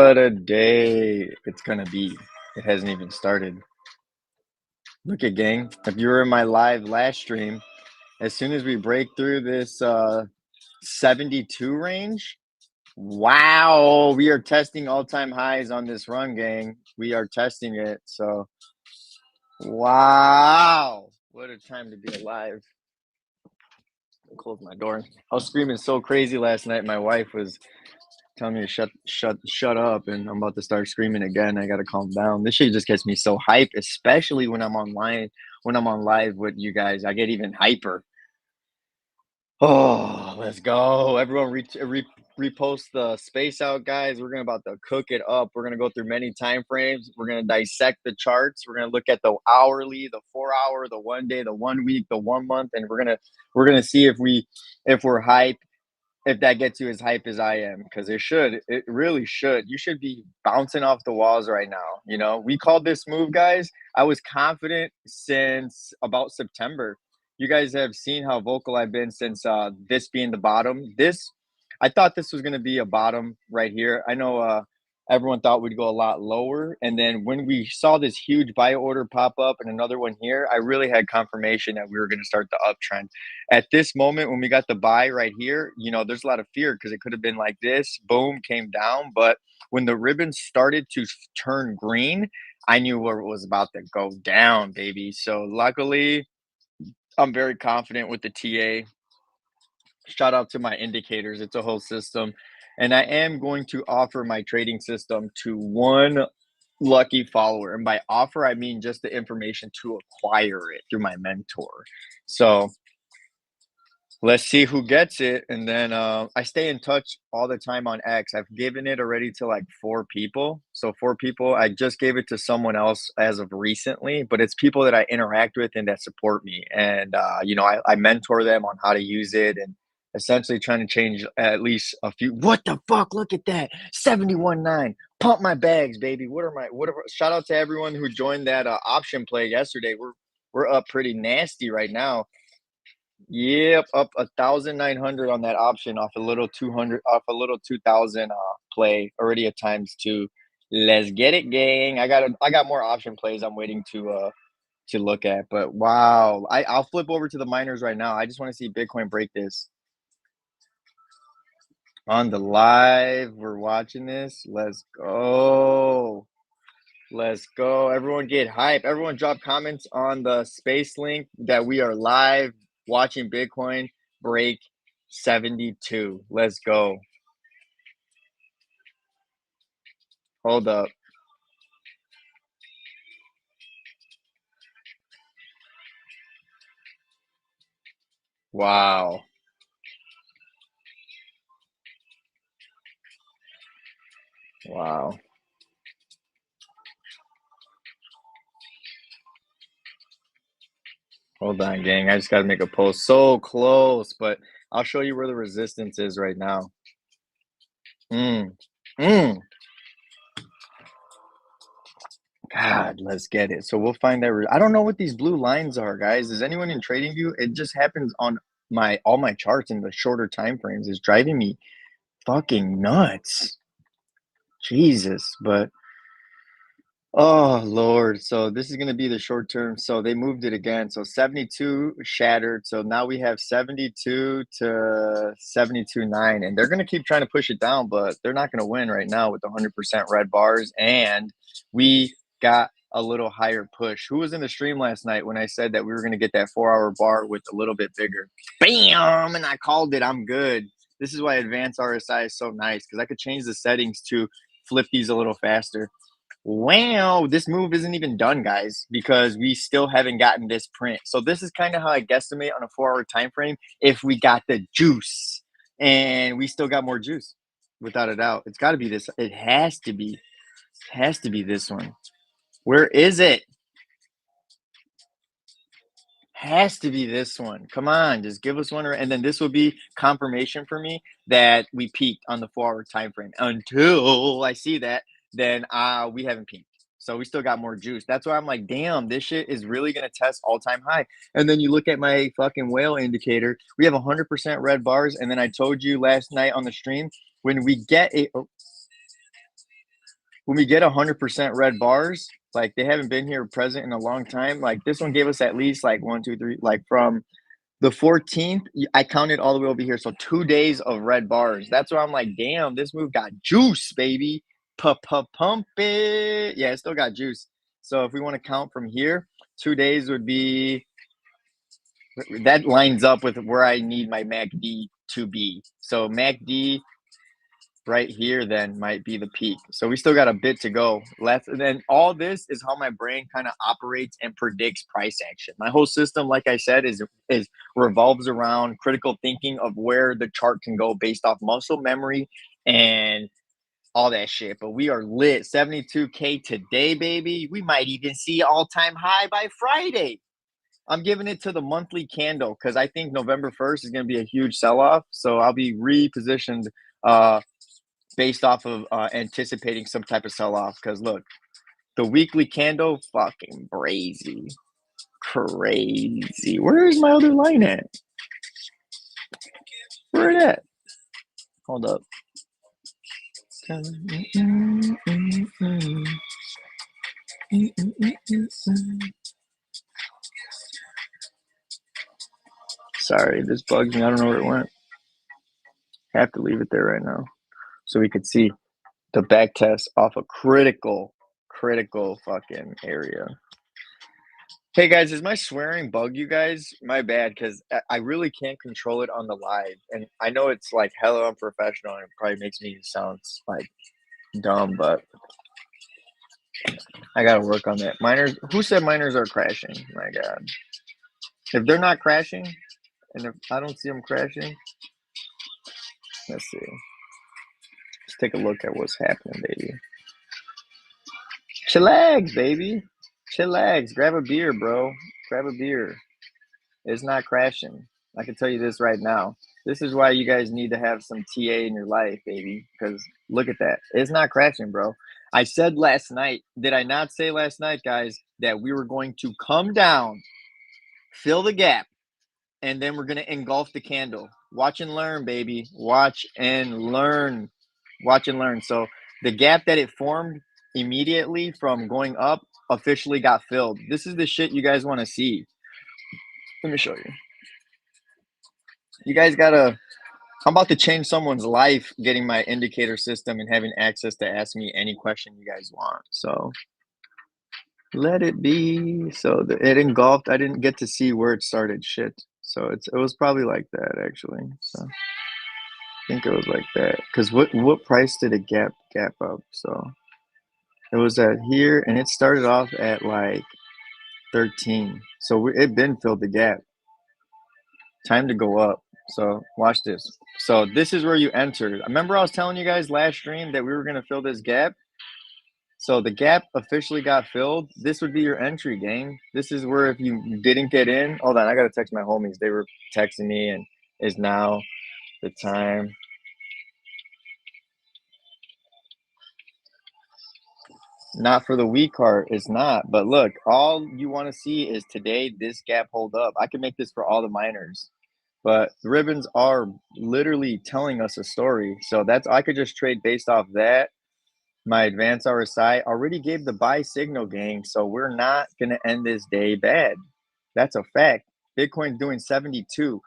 What a day it's gonna be. It hasn't even started. Look at gang. If you were in my live last stream, as soon as we break through this 72 range, wow, we are testing all-time highs on this run, gang. We are testing it. So wow. What a time to be alive. I'll close my door. I was screaming so crazy last night. My wife was telling me to shut up, and I'm about to start screaming again. I gotta calm down. This shit just gets me so hype, especially when I'm online, when I'm on live with you guys. I get even hyper. Oh, let's go. Everyone repost the space out, guys. We're gonna about to cook it up. We're gonna go through many time frames. We're gonna dissect the charts. We're gonna look at the hourly, the 4 hour, the 1 day, the 1 week, the 1 month, and we're gonna see if we're hype, if that gets you as hype as I am, because it really should. You should be bouncing off the walls right now. We called this move, guys. I was confident since about September. You guys have seen how vocal I've been since this being the bottom. I thought this was going to be a bottom right here. I know everyone thought we'd go a lot lower. And then when we saw this huge buy order pop up and another one here, I really had confirmation that we were going to start the uptrend. At this moment, when we got the buy right here, there's a lot of fear because it could have been like this, boom, came down. But when the ribbon started to turn green, I knew where it was about to go down, baby. So luckily, I'm very confident with the TA. Shout out to my indicators. It's a whole system. And I am going to offer my trading system to one lucky follower. And by offer, I mean just the information to acquire it through my mentor. So let's see who gets it. And then I stay in touch all the time on X. I've given it already to like 4 people. So 4 people. I just gave it to someone else as of recently, but it's people that I interact with and that support me. And, I mentor them on how to use it and essentially trying to change at least a few. What the fuck? Look at that. 71.9. Pump my bags, baby. Shout out to everyone who joined that option play yesterday. We're up pretty nasty right now. Yep, up 1,900 on that option off a little 200, off a little 2,000 play already at times 2. Let's get it, gang. I got more option plays I'm waiting to look at, but wow. I'll flip over to the miners right now. I just want to see Bitcoin break this on the live. We're watching this. Let's go. Let's go. Everyone get hype. Everyone drop comments on the space link that we are live watching Bitcoin break 72. Let's go. Hold up. Wow. Wow. Hold on, gang. I just got to make a post. So close, but I'll show you where the resistance is right now. Mm. Mm. God, let's get it. So we'll find that. I don't know what these blue lines are, guys. Is anyone in TradingView? It just happens on all my charts in the shorter time frames. It's driving me fucking nuts. Jesus, but oh Lord. So this is gonna be the short term. So they moved it again. So 72 shattered. So now we have 72 to 72.9, and they're gonna keep trying to push it down, but they're not gonna win right now with 100% red bars. And we got a little higher push. Who was in the stream last night when I said that we were gonna get that 4 hour bar with a little bit bigger? Bam! And I called it. I'm good. This is why advanced RSI is so nice because I could change the settings to flip these a little faster. Wow, this move isn't even done, guys, because we still haven't gotten this print. So this is kind of how I guesstimate on a 4 hour time frame if we got the juice. And we still got more juice, without a doubt. It's got to be this. It has to be. It has to be this one. Where is it? Has to be this one. Come on, just give us one. And then this will be confirmation for me that we peaked on the 4 hour time frame. Until I see that, then we haven't peaked. So we still got more juice. That's why I'm like, damn, this shit is really gonna test all-time high. And then you look at my fucking whale indicator, we have 100% red bars. And then I told you last night on the stream, when we get a when we get 100% red bars, like they haven't been here present in a long time. Like this one gave us at least like 1, 2, 3, like from the 14th, I counted all the way over here. So 2 days of red bars. That's why I'm like, damn, this move got juice, baby. Pump it. Yeah, it still got juice. So if we want to count from here, 2 days would be, that lines up with where I need my MACD to be. So MACD right here then might be the peak. So we still got a bit to go left. And then all this is how my brain kind of operates and predicts price action. My whole system, like I said, is revolves around critical thinking of where the chart can go based off muscle memory and all that shit. But we are lit. 72K today, baby. We might even see all-time high by Friday. I'm giving it to the monthly candle because I think November 1st is going to be a huge sell-off. So I'll be repositioned based off of anticipating some type of sell-off. Because look, the weekly candle, fucking crazy. Where is my other line at? Where it at? Hold up. Sorry, this bugs me. I don't know where it went. I have to leave it there right now so we could see the back test off a critical fucking area. Hey guys, is my swearing bug you guys? My bad, because I really can't control it on the live. And I know it's like hella unprofessional and it probably makes me sound like dumb, but I gotta work on that. Miners, who said miners are crashing? My God. If they're not crashing, and if I don't see them crashing, let's see. Let's take a look at what's happening, baby. Chillax, baby. Chillax. Grab a beer, bro. Grab a beer. It's not crashing. I can tell you this right now. This is why you guys need to have some TA in your life, baby. Because look at that. It's not crashing, bro. I said last night, did I not say last night, guys, that we were going to come down, fill the gap, and then we're going to engulf the candle. Watch and learn, baby. Watch and learn. Watch and learn. So the gap that it formed immediately from going up officially got filled. This is the shit you guys want to see. Let me show you. You guys gotta, I'm about to change someone's life getting my indicator system and having access to ask me any question you guys want. So let it be. So it engulfed. I didn't get to see where it started. Shit. So it was probably like that actually. So I think it was like that. Cause what price did it gap up? So it was at here and it started off at like 13. So it been filled the gap. Time to go up. So watch this. So this is where you entered. Remember I was telling you guys last stream that we were going to fill this gap? So the gap officially got filled. This would be your entry, gang. This is where if you didn't get in, hold on, I got to text my homies. They were texting me and is now the time. Not for the weak heart, it's not. But look, all you want to see is today this gap hold up. I can make this for all the miners. But the ribbons are literally telling us a story. So that's, I could just trade based off that. My advanced RSI already gave the buy signal, gang. So we're not going to end this day bad. That's a fact. Bitcoin's doing 72.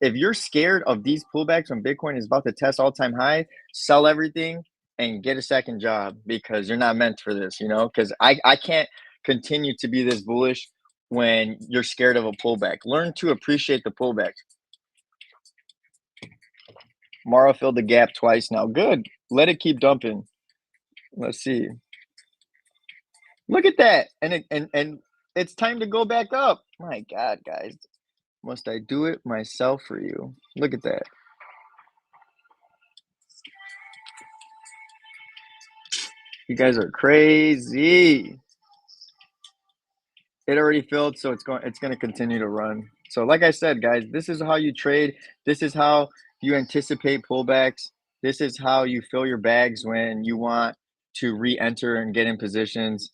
If you're scared of these pullbacks when Bitcoin is about to test all-time high, sell everything and get a second job because you're not meant for this, you know? Because I can't continue to be this bullish when you're scared of a pullback. Learn to appreciate the pullback. Mara filled the gap twice now. Good. Let it keep dumping. Let's see. Look at that. And it's time to go back up. My God, guys. Must I do it myself for you? Look at that. You guys are crazy. It already filled, so it's going to continue to run. So like I said, guys, this is how you trade. This is how you anticipate pullbacks. This is how you fill your bags when you want to re-enter and get in positions.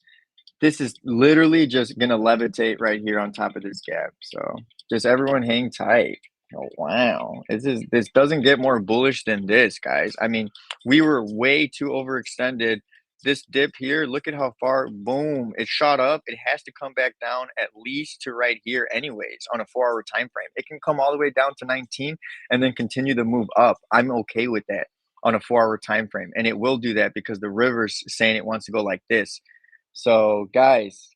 This is literally just going to levitate right here on top of this gap. So just everyone hang tight. Oh, wow. This doesn't get more bullish than this, guys. I mean, we were way too overextended this dip here, look at how far, boom, it shot up. It has to come back down at least to right here anyways on a 4-hour time frame. It can come all the way down to 19 and then continue to move up. I'm okay with that on a 4-hour time frame. And it will do that because the river's saying it wants to go like this. So guys,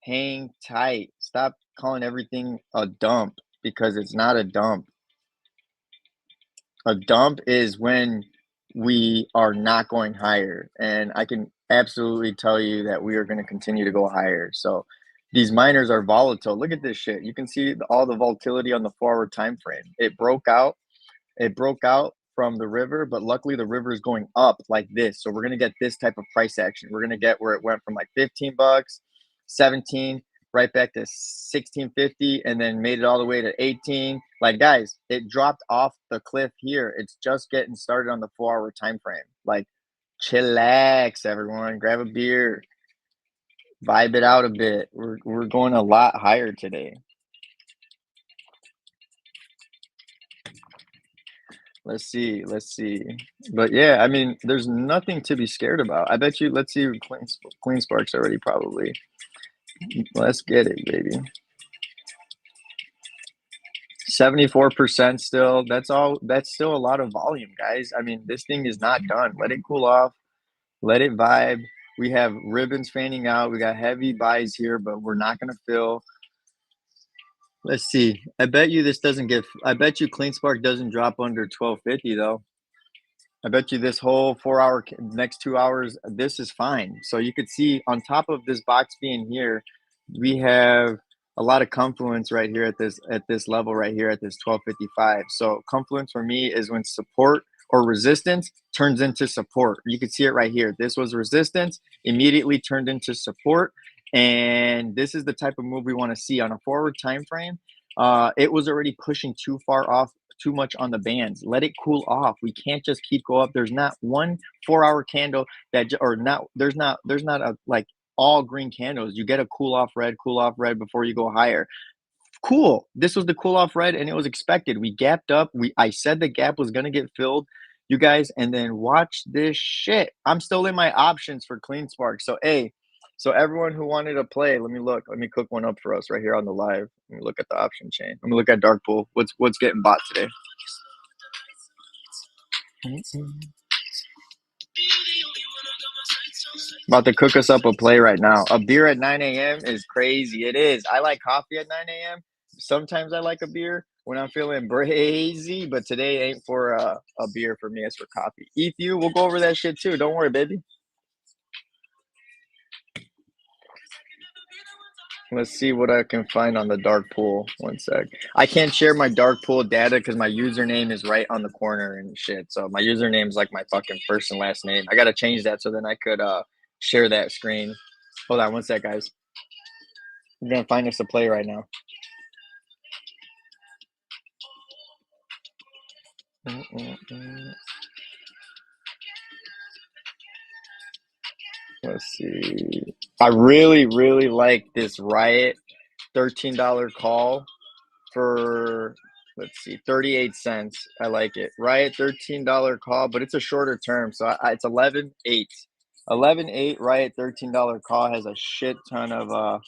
hang tight. Stop calling everything a dump because it's not a dump. A dump is when we are not going higher, and I can absolutely tell you that we are going to continue to go higher. So these miners are volatile. Look at this shit. You can see all the volatility on the forward time frame. It broke out. It broke out from the river, but luckily the river is going up like this. So we're going to get this type of price action. We're going to get where it went from like 15 bucks, 17, right back to 16.50, and then made it all the way to 18. Like, guys, it dropped off the cliff here. It's just getting started on the 4-hour time frame. Like, chillax, everyone. Grab a beer, vibe it out a bit. We're going a lot higher today. Let's see. Let's see. But yeah, I mean, there's nothing to be scared about. I bet you. Let's see. Clean Sparks already probably. Let's get it, baby. 74% still. That's all. That's still a lot of volume, guys. I mean, this thing is not done. Let it cool off. Let it vibe. We have ribbons fanning out. We got heavy buys here, but we're not going to fill. Let's see. I bet you this doesn't get. I bet you Clean Spark doesn't drop under 1250 though. I bet you this whole 4-hour, next 2 hours, this is fine. So you could see on top of this box being here, we have a lot of confluence right here at this level right here at this 1255. So confluence for me is when support or resistance turns into support. You can see it right here. This was resistance, immediately turned into support. And this is the type of move we want to see on a forward time frame. It was already pushing too far off, too much on the bands. Let it cool off. We can't just keep go up. There's not one 4-hour candle that, or not. There's not a like all green candles. You get a cool off red before you go higher. Cool. This was the cool off red, and it was expected. We gapped up. I said the gap was gonna get filled, you guys, and then watch this shit. I'm still in my options for Clean Spark. So hey, so everyone who wanted to play, let me look. Let me cook one up for us right here on the live. Let me look at the option chain. Let me look at Dark Pool. What's getting bought today? About to cook us up a play right now. A beer at 9 a.m. is crazy. It is. I like coffee at 9 a.m. Sometimes I like a beer when I'm feeling brazy, but today ain't for a beer for me. It's for coffee. You, we'll go over that shit too. Don't worry, baby. Let's see what I can find on the dark pool. One sec. I can't share my dark pool data because my username is right on the corner and shit. So my username is like my fucking first and last name. I gotta change that so then I could share that screen. Hold on one sec, guys. I'm gonna find us a play right now. Let's see. I really, really like this Riot $13 call for, let's see, 38 cents. I like it. Riot $13 call, but it's a shorter term. So it's 11.8. 11.8 Riot $13 call has a shit ton of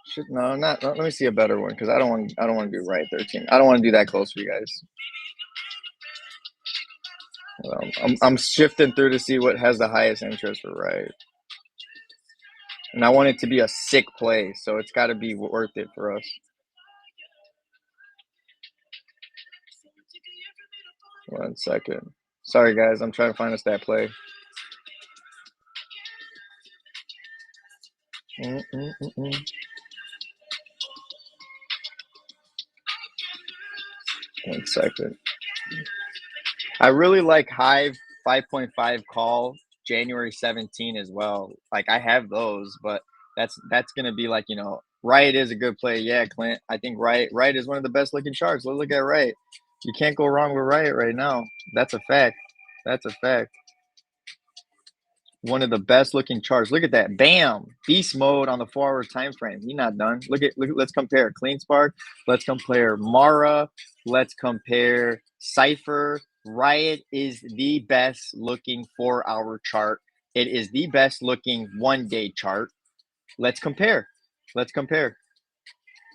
shit. No, not. Let me see a better one because I don't want to do Riot 13. I don't want to do that close for you guys. I'm shifting through to see what has the highest interest for Riot. And I want it to be a sick play, so it's got to be worth it for us. One second. Sorry, guys. I'm trying to find us that play. One second. I really like Hive 5.5 call January 17 as well. Like I have those, but that's gonna be like, Riot is a good play. Yeah, Clint. I think Riot is one of the best looking charts. Let's look at Riot. You can't go wrong with Riot right now. That's a fact. That's a fact. One of the best looking charts. Look at that. Bam. Beast mode on the 4-hour time frame. He's not done. Look at let's compare Clean Spark. Let's compare Mara. Let's compare Cypher. Riot is the best looking 4-hour chart It is the best looking 1-day chart. Let's compare. Let's compare.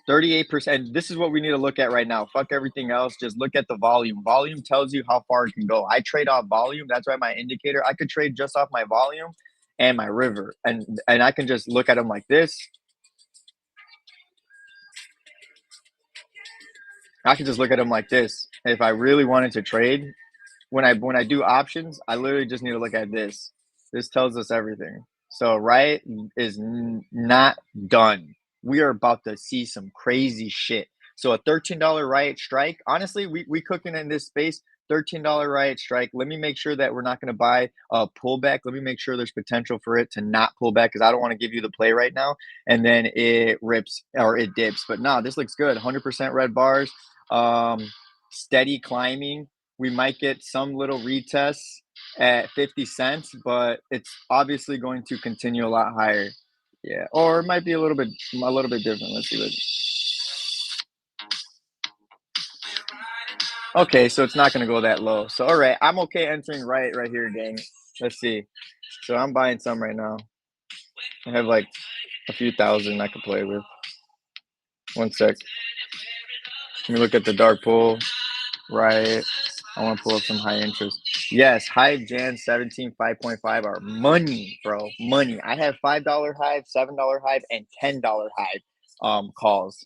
38%. This is what we need to look at right now. Fuck everything else. Just look at the volume. Volume tells you how far it can go. I trade off volume. That's why my indicator, I could trade just off my volume and my river. And I can just look at them like this. I can just look at them like this. If I really wanted to trade, when I do options, I literally just need to look at this. This tells us everything. So right is not done. We are about to see some crazy shit. So a $13 riot strike. Honestly, we cooking in this space. $13 riot strike. Let me make sure that we're not going to buy a pullback. Let me make sure there's potential for it to not pull back because I don't want to give you the play right now. And then it rips or it dips. But no, this looks good. 100% red bars. Steady climbing. We might get some little retests at 50 cents, but it's obviously going to continue a lot higher. Yeah, or it might be a little bit different. Let's see. Okay, so it's not going to go that low. So all right, I'm okay entering right here, gang. Let's see. So I'm buying some right now. I have like a few thousand I could play with. One sec. Let me look at the dark pool. Right. I want to pull up some high interest. Yes, Hive Jan 17 5.5 are money, bro. Money. I have $5 Hive, $7 Hive, and $10 Hive calls.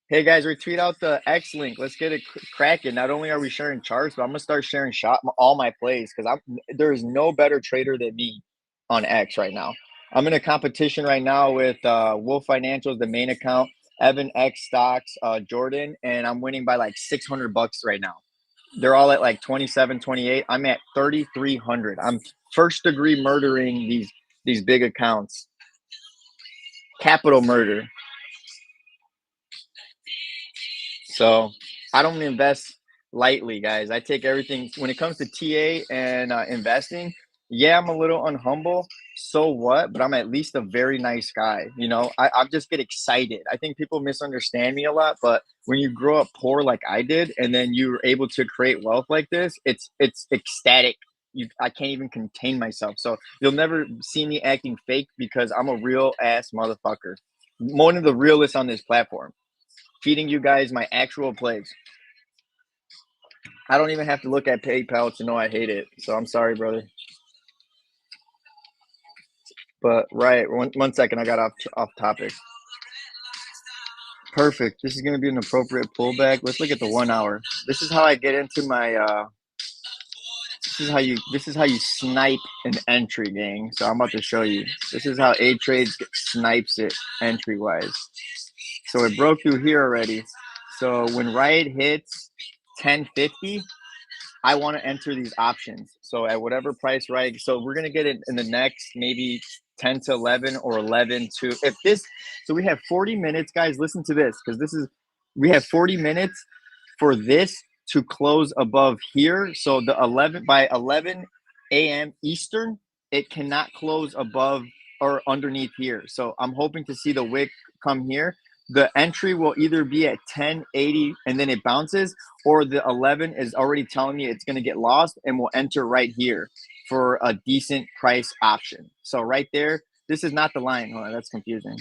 Hey guys, retweet out the X link. Let's get it cracking. Not only are we sharing charts, but I'm gonna start sharing all my plays because there is no better trader than me on X right now. I'm in a competition right now with Wolf Financials, the main account, Evan X Stocks, Jordan, and I'm winning by like $600 right now. They're all at like 27, 28. I'm at 3,300. I'm first degree murdering these big accounts. Capital murder. So I don't invest lightly, guys. I take everything when it comes to TA and investing. Yeah, I'm a little unhumble. So what? But I'm at least a very nice guy. You know, I just get excited. I think people misunderstand me a lot, but when you grow up poor like I did, and then you're able to create wealth like this, it's ecstatic. I can't even contain myself. So you'll never see me acting fake because I'm a real ass motherfucker. One of the realest on this platform, feeding you guys my actual plays. I don't even have to look at PayPal to know I hate it. So I'm sorry, brother. But right, one second, I got off topic. Perfect. This is going to be an appropriate pullback. Let's look at the 1 hour. This is how I get into my. This is how you snipe an entry, gang. So I'm about to show you. This is how A Trades snipes it entry wise. So it broke through here already. So when Riot hits 1050, I want to enter these options. So at whatever price, right? So we're going to get it in the next maybe 10 to 11 or 11 to if this. So we have 40 minutes, guys. Listen to this because we have 40 minutes for this to close above here. So the 11 by 11 a.m. Eastern, it cannot close above or underneath here. So I'm hoping to see the wick come here. The entry will either be at 1080 and then it bounces, or the 11 is already telling me it's going to get lost and will enter right here for a decent price option. So right there, this is not the line. Hold on, that's confusing.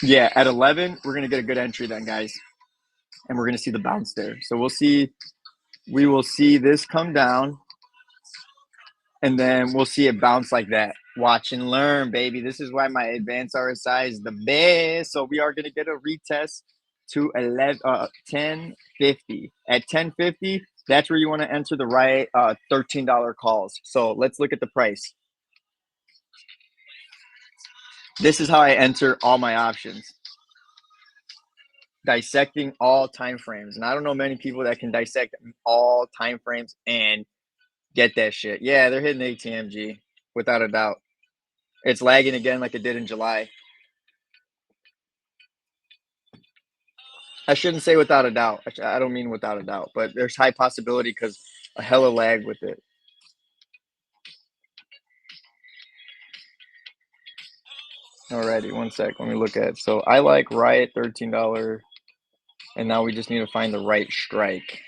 Yeah, at 11, we're going to get a good entry then, guys. And we're going to see the bounce there. So we will see this come down, and then we'll see it bounce like that. Watch and learn, baby. This is why my advanced RSI is the best. So we are going to get a retest to 1050. At 1050, that's where you want to enter the right $13 calls. So let's look at the price. This is how I enter all my options. Dissecting all time frames. And I don't know many people that can dissect all time frames and get that shit. Yeah, they're hitting ATMG without a doubt. It's lagging again like it did in July. I shouldn't say without a doubt. I don't mean without a doubt, but there's high possibility because a hella lag with it. Alrighty, one sec. Let me look at it. So I like Riot $13, and now we just need to find the right strike.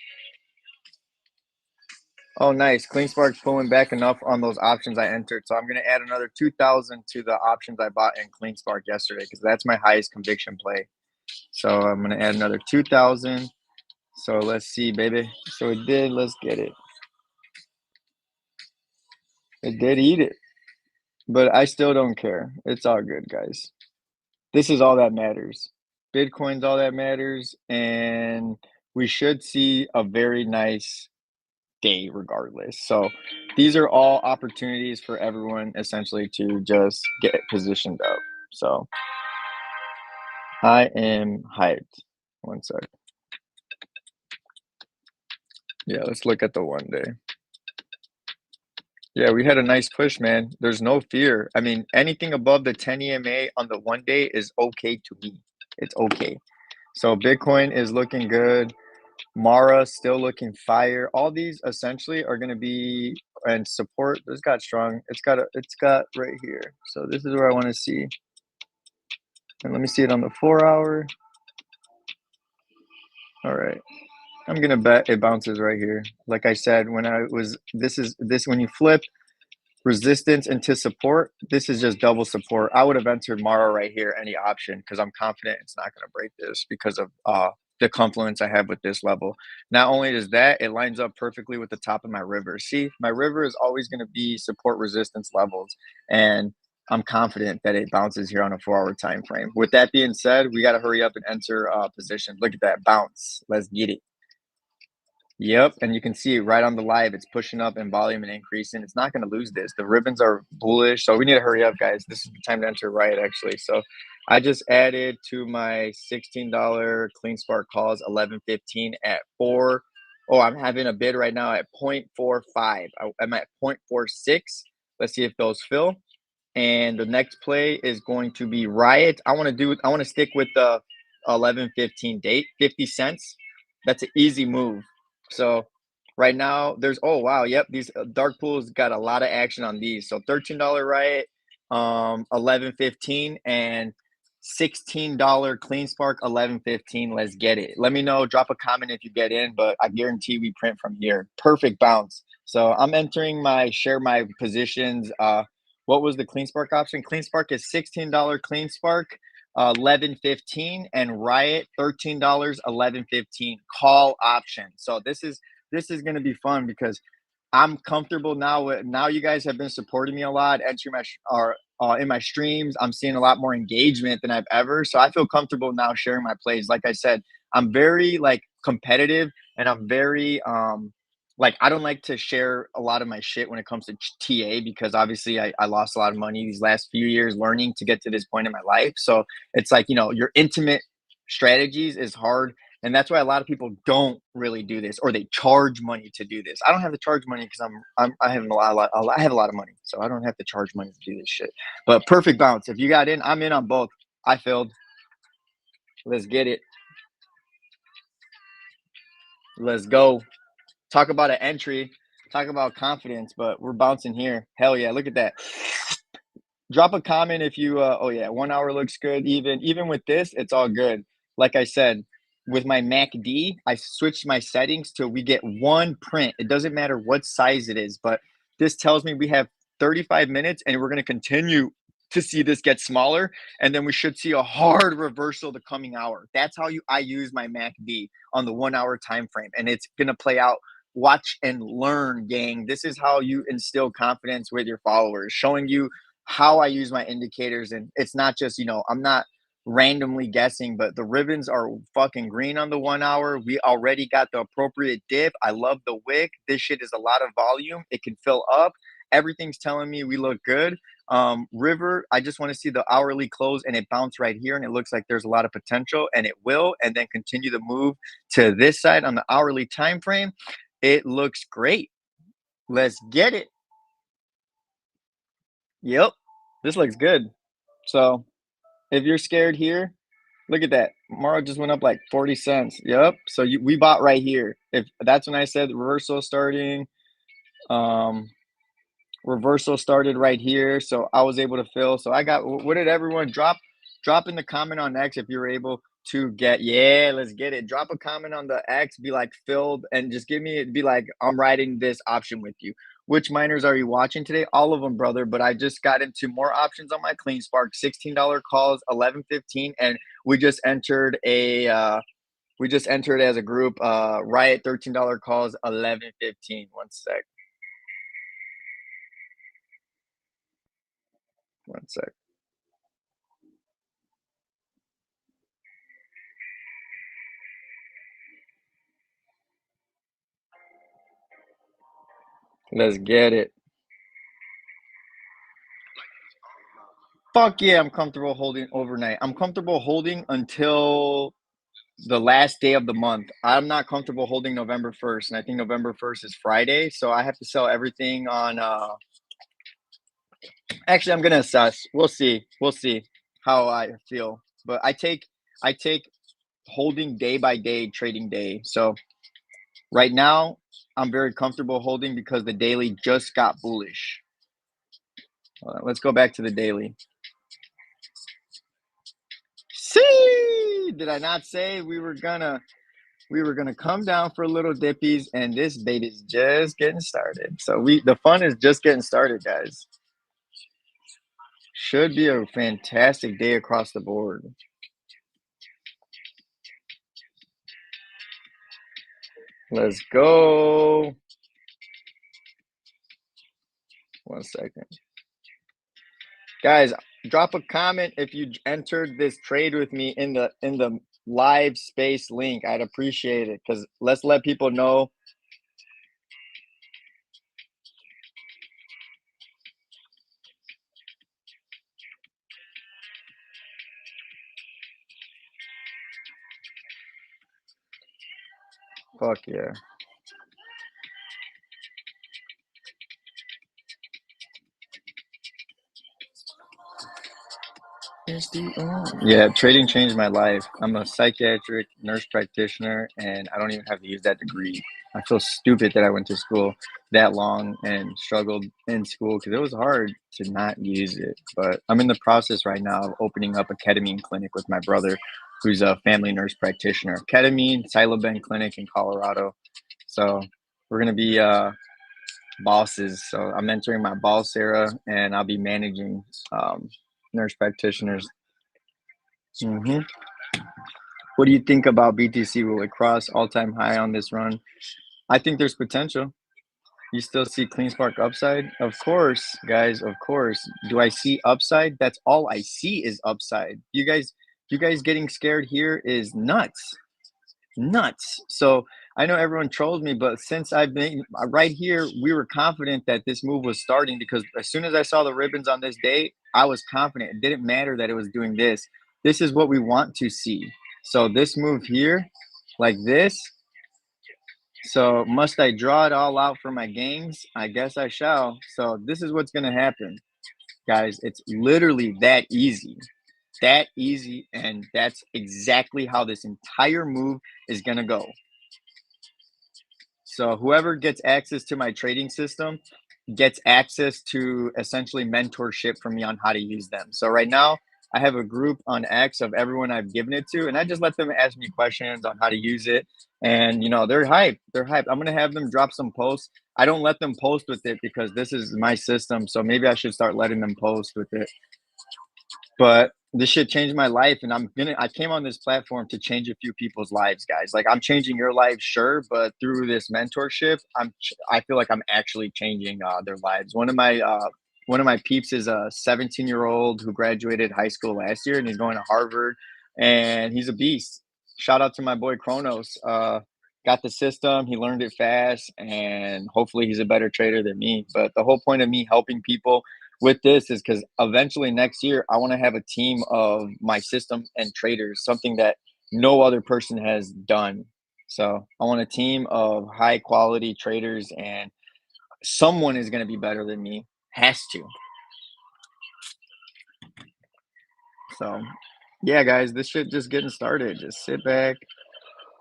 Oh, nice. Clean Spark's pulling back enough on those options I entered. So I'm going to add another 2,000 to the options I bought in Clean Spark yesterday because that's my highest conviction play. So I'm going to add another 2,000. So let's see, baby. So it did. Let's get it. It did eat it, but I still don't care. It's all good, guys. This is all that matters. Bitcoin's all that matters. And we should see a very nice day regardless. So these are all opportunities for everyone essentially to just get positioned up. So I am hyped. One sec. Yeah, let's look at the 1 day. Yeah, we had a nice push, man. There's no fear. I mean, anything above the 10 EMA on the 1 day is okay to me. It's okay. So Bitcoin is looking good. Mara still looking fire. All these essentially are going to be and support. This got strong. It's got right here. So this is where I want to see. And let me see it on the 4 hour. All right. I'm gonna bet it bounces right here. Like I said, when I was this when you flip resistance into support, this is just double support. I would have entered Mara right here, any option, because I'm confident it's not gonna break this because of the confluence I have with this level. Not only is that, it lines up perfectly with the top of my river. See, my river is always gonna be support resistance levels. And I'm confident that it bounces here on a 4 hour time frame. With that being said, we got to hurry up and enter position. Look at that bounce. Let's get it. Yep, and you can see it right on the live. It's pushing up in volume and increasing. It's not going to lose this. The ribbons are bullish, so we need to hurry up, guys. This is the time to enter right, actually. So I just added to my $16 Clean Spark calls 11.15 at 4. Oh, I'm having a bid right now at 0.45. I'm at 0.46. Let's see if those fill. And the next play is going to be Riot. I want to stick with the 11.15 date, 50 cents. That's an easy move. So right now there's, oh wow, yep, these dark pools got a lot of action on these. So $13 Riot, 11.15, and $16 Clean Spark 11.15. Let's get it. Let me know, drop a comment if you get in, but I guarantee we print from here. Perfect bounce. So I'm entering share my positions. What was the Clean Spark option? Clean Spark is $16 Clean Spark, 11.15, and Riot $13, 11.15 call option. So this is going to be fun because I'm comfortable now. Now you guys have been supporting me a lot, entering in my streams. I'm seeing a lot more engagement than I've ever. So I feel comfortable now sharing my plays. Like I said, I'm very like competitive, and I'm very like I don't like to share a lot of my shit when it comes to TA because obviously I lost a lot of money these last few years learning to get to this point in my life. So it's like, your intimate strategies is hard, and that's why a lot of people don't really do this, or they charge money to do this. I don't have to charge money because I have I have a lot of money, so I don't have to charge money to do this shit. But perfect bounce. If you got in, I'm in on both. I failed. Let's get it. Let's go. Talk about an entry. Talk about confidence, but we're bouncing here. Hell yeah! Look at that. Drop a comment if you oh yeah, 1 hour looks good. Even with this, it's all good. Like I said, with my MACD, I switched my settings to we get one print. It doesn't matter what size it is, but this tells me we have 35 minutes and we're going to continue to see this get smaller, and then we should see a hard reversal the coming hour. That's how I use my MACD on the 1 hour time frame, and it's going to play out. Watch and learn, gang. This is how you instill confidence with your followers, showing you how I use my indicators. And it's not just, I'm not randomly guessing, but the ribbons are fucking green on the 1 hour. We already got the appropriate dip. I love the wick. This shit is a lot of volume. It can fill up. Everything's telling me we look good. River, I just want to see the hourly close and it bounce right here. And it looks like there's a lot of potential, and it will, and then continue to move to this side on the hourly time frame. It looks great. Let's get it. Yep. This looks good. So if you're scared here, look at that. Mara just went up like 40 cents. Yep. So we bought right here. If that's when I said reversal starting. Um, Reversal started right here. So I was able to fill. So I got, what did everyone drop? Drop in the comment on X if you were able to get, yeah, let's get it. Drop a comment on the X, be like filled, and just give me, be like, I'm riding this option with you. Which miners are you watching today? All of them, brother. But I just got into more options on my Clean Spark. $16 calls, 11.15, and we just entered as a group. Riot $13 calls, 11.15. One sec. One sec. Let's get it. Fuck yeah, I'm comfortable holding overnight. I'm comfortable holding until the last day of the month. I'm not comfortable holding November 1st, and I think November 1st is Friday, so I have to sell everything on actually I'm gonna assess. We'll see. We'll see how I feel. But I take holding day by day, trading day. So right now I'm very comfortable holding because the daily just got bullish. Let's go back to the daily. See, did I not say we were gonna come down for a little dippies, and this bait is just getting started. So the fun is just getting started, guys. Should be a fantastic day across the board. Let's go. One second. Guys, drop a comment if you entered this trade with me in the live space link. I'd appreciate it, because let's let people know. Fuck yeah. Yeah, trading changed my life. I'm a psychiatric nurse practitioner, and I don't even have to use that degree. I feel stupid that I went to school that long and struggled in school because it was hard to not use it. But I'm in the process right now of opening up a ketamine clinic with my brother, who's a family nurse practitioner. Ketamine, Siloben clinic in Colorado. So we're gonna be bosses. So I'm mentoring my boss, Sarah, and I'll be managing nurse practitioners. Hmm. What do you think about BTC? Will it cross all-time high on this run? I think there's potential. You still see clean spark upside? Of course, guys, of course. Do I see upside? That's all I see is upside. You guys getting scared here is nuts. Nuts. So I know everyone trolls me, but since I've been right here, we were confident that this move was starting, because as soon as I saw the ribbons on this day, I was confident. It didn't matter that it was doing this. This is what we want to see. So this move here, like this. So must I draw it all out for my gains? I guess I shall. So this is what's going to happen, guys. It's literally that easy. That easy, and that's exactly how this entire move is going to go. So whoever gets access to my trading system gets access to essentially mentorship from me on how to use them. So right now I have a group on X of everyone I've given it to, and I just let them ask me questions on how to use it. And they're hyped. They're hyped. I'm gonna have them drop some posts. I don't let them post with it because this is my system. So maybe I should start letting them post with it. But this shit changed my life, and I came on this platform to change a few people's lives, guys. Like, I'm changing your life, sure, but through this mentorship, I feel like I'm actually changing their lives. One of my peeps is a 17-year-old who graduated high school last year, and he's going to Harvard, and he's a beast. Shout out to my boy Kronos. Got the system, he learned it fast, and hopefully he's a better trader than me. But the whole point of me helping people with this is because eventually next year I want to have a team of my system and traders, something that no other person has done. So I want a team of high quality traders, and someone is going to be better than me. Has to. So yeah, guys, this shit just getting started. Just sit back.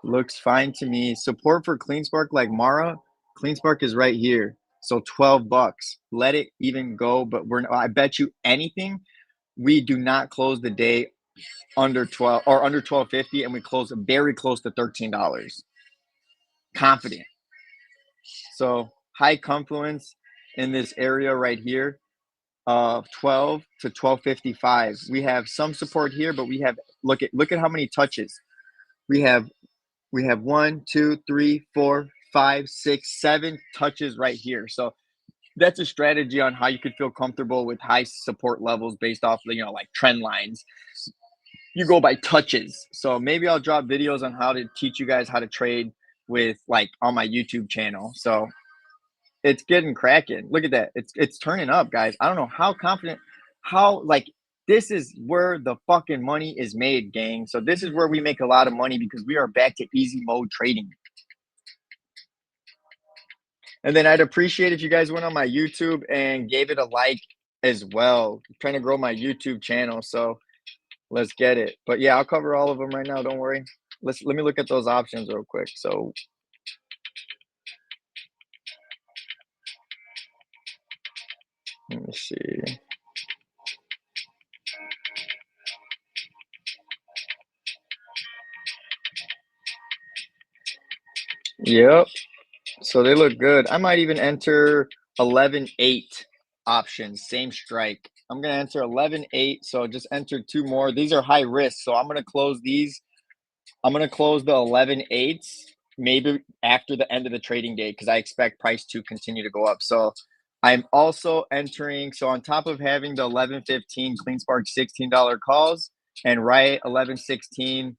Looks fine to me. Support for CleanSpark, like Mara. CleanSpark is right here. So $12. Let it even go. But I bet you anything, we do not close the day under 12 or under 12.50, and we close very close to $13. Confident. So high confluence in this area right here of 12 to 12.55. We have some support here, but we have look at how many touches. We have 1, 2, 3, 4, 5, 6, 7 touches right here. So that's a strategy on how you could feel comfortable with high support levels based off of, like trend lines. You go by touches. So maybe I'll drop videos on how to teach you guys how to trade with like on my YouTube channel. So it's getting cracking. Look at that. It's turning up, guys. I don't know how confident, how like this is where the fucking money is made, gang. So this is where we make a lot of money because we are back to easy mode trading. And then I'd appreciate if you guys went on my YouTube and gave it a like as well. I'm trying to grow my YouTube channel, so let's get it. But yeah, I'll cover all of them right now. Don't worry. Let me look at those options real quick. So let me see. Yep. So they look good. I might even enter 11.8 options, same strike. I'm going to enter 11.8. So just enter two more. These are high risk. So I'm going to close these. I'm going to close the 11.8s maybe after the end of the trading day because I expect price to continue to go up. So I'm also entering. So on top of having the 11.15 clean spark $16 calls and Riot 11.16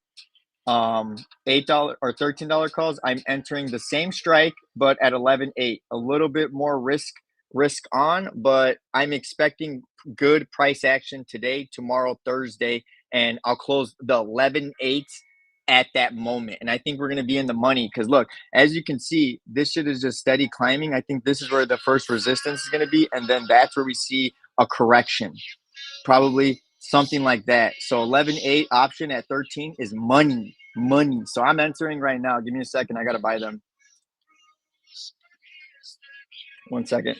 $8 or $13 calls, I'm entering the same strike but at 11.8, a little bit more risk on, but I'm expecting good price action today, tomorrow, Thursday, and I'll close the 11.8 at that moment. And I think we're going to be in the money because look, as you can see, this shit is just steady climbing. I think this is where the first resistance is going to be, and then that's where we see a correction, probably something like that. So 11.8 option at 13 is money. So I'm entering right now. Give me a second. I got to buy them. 1 second.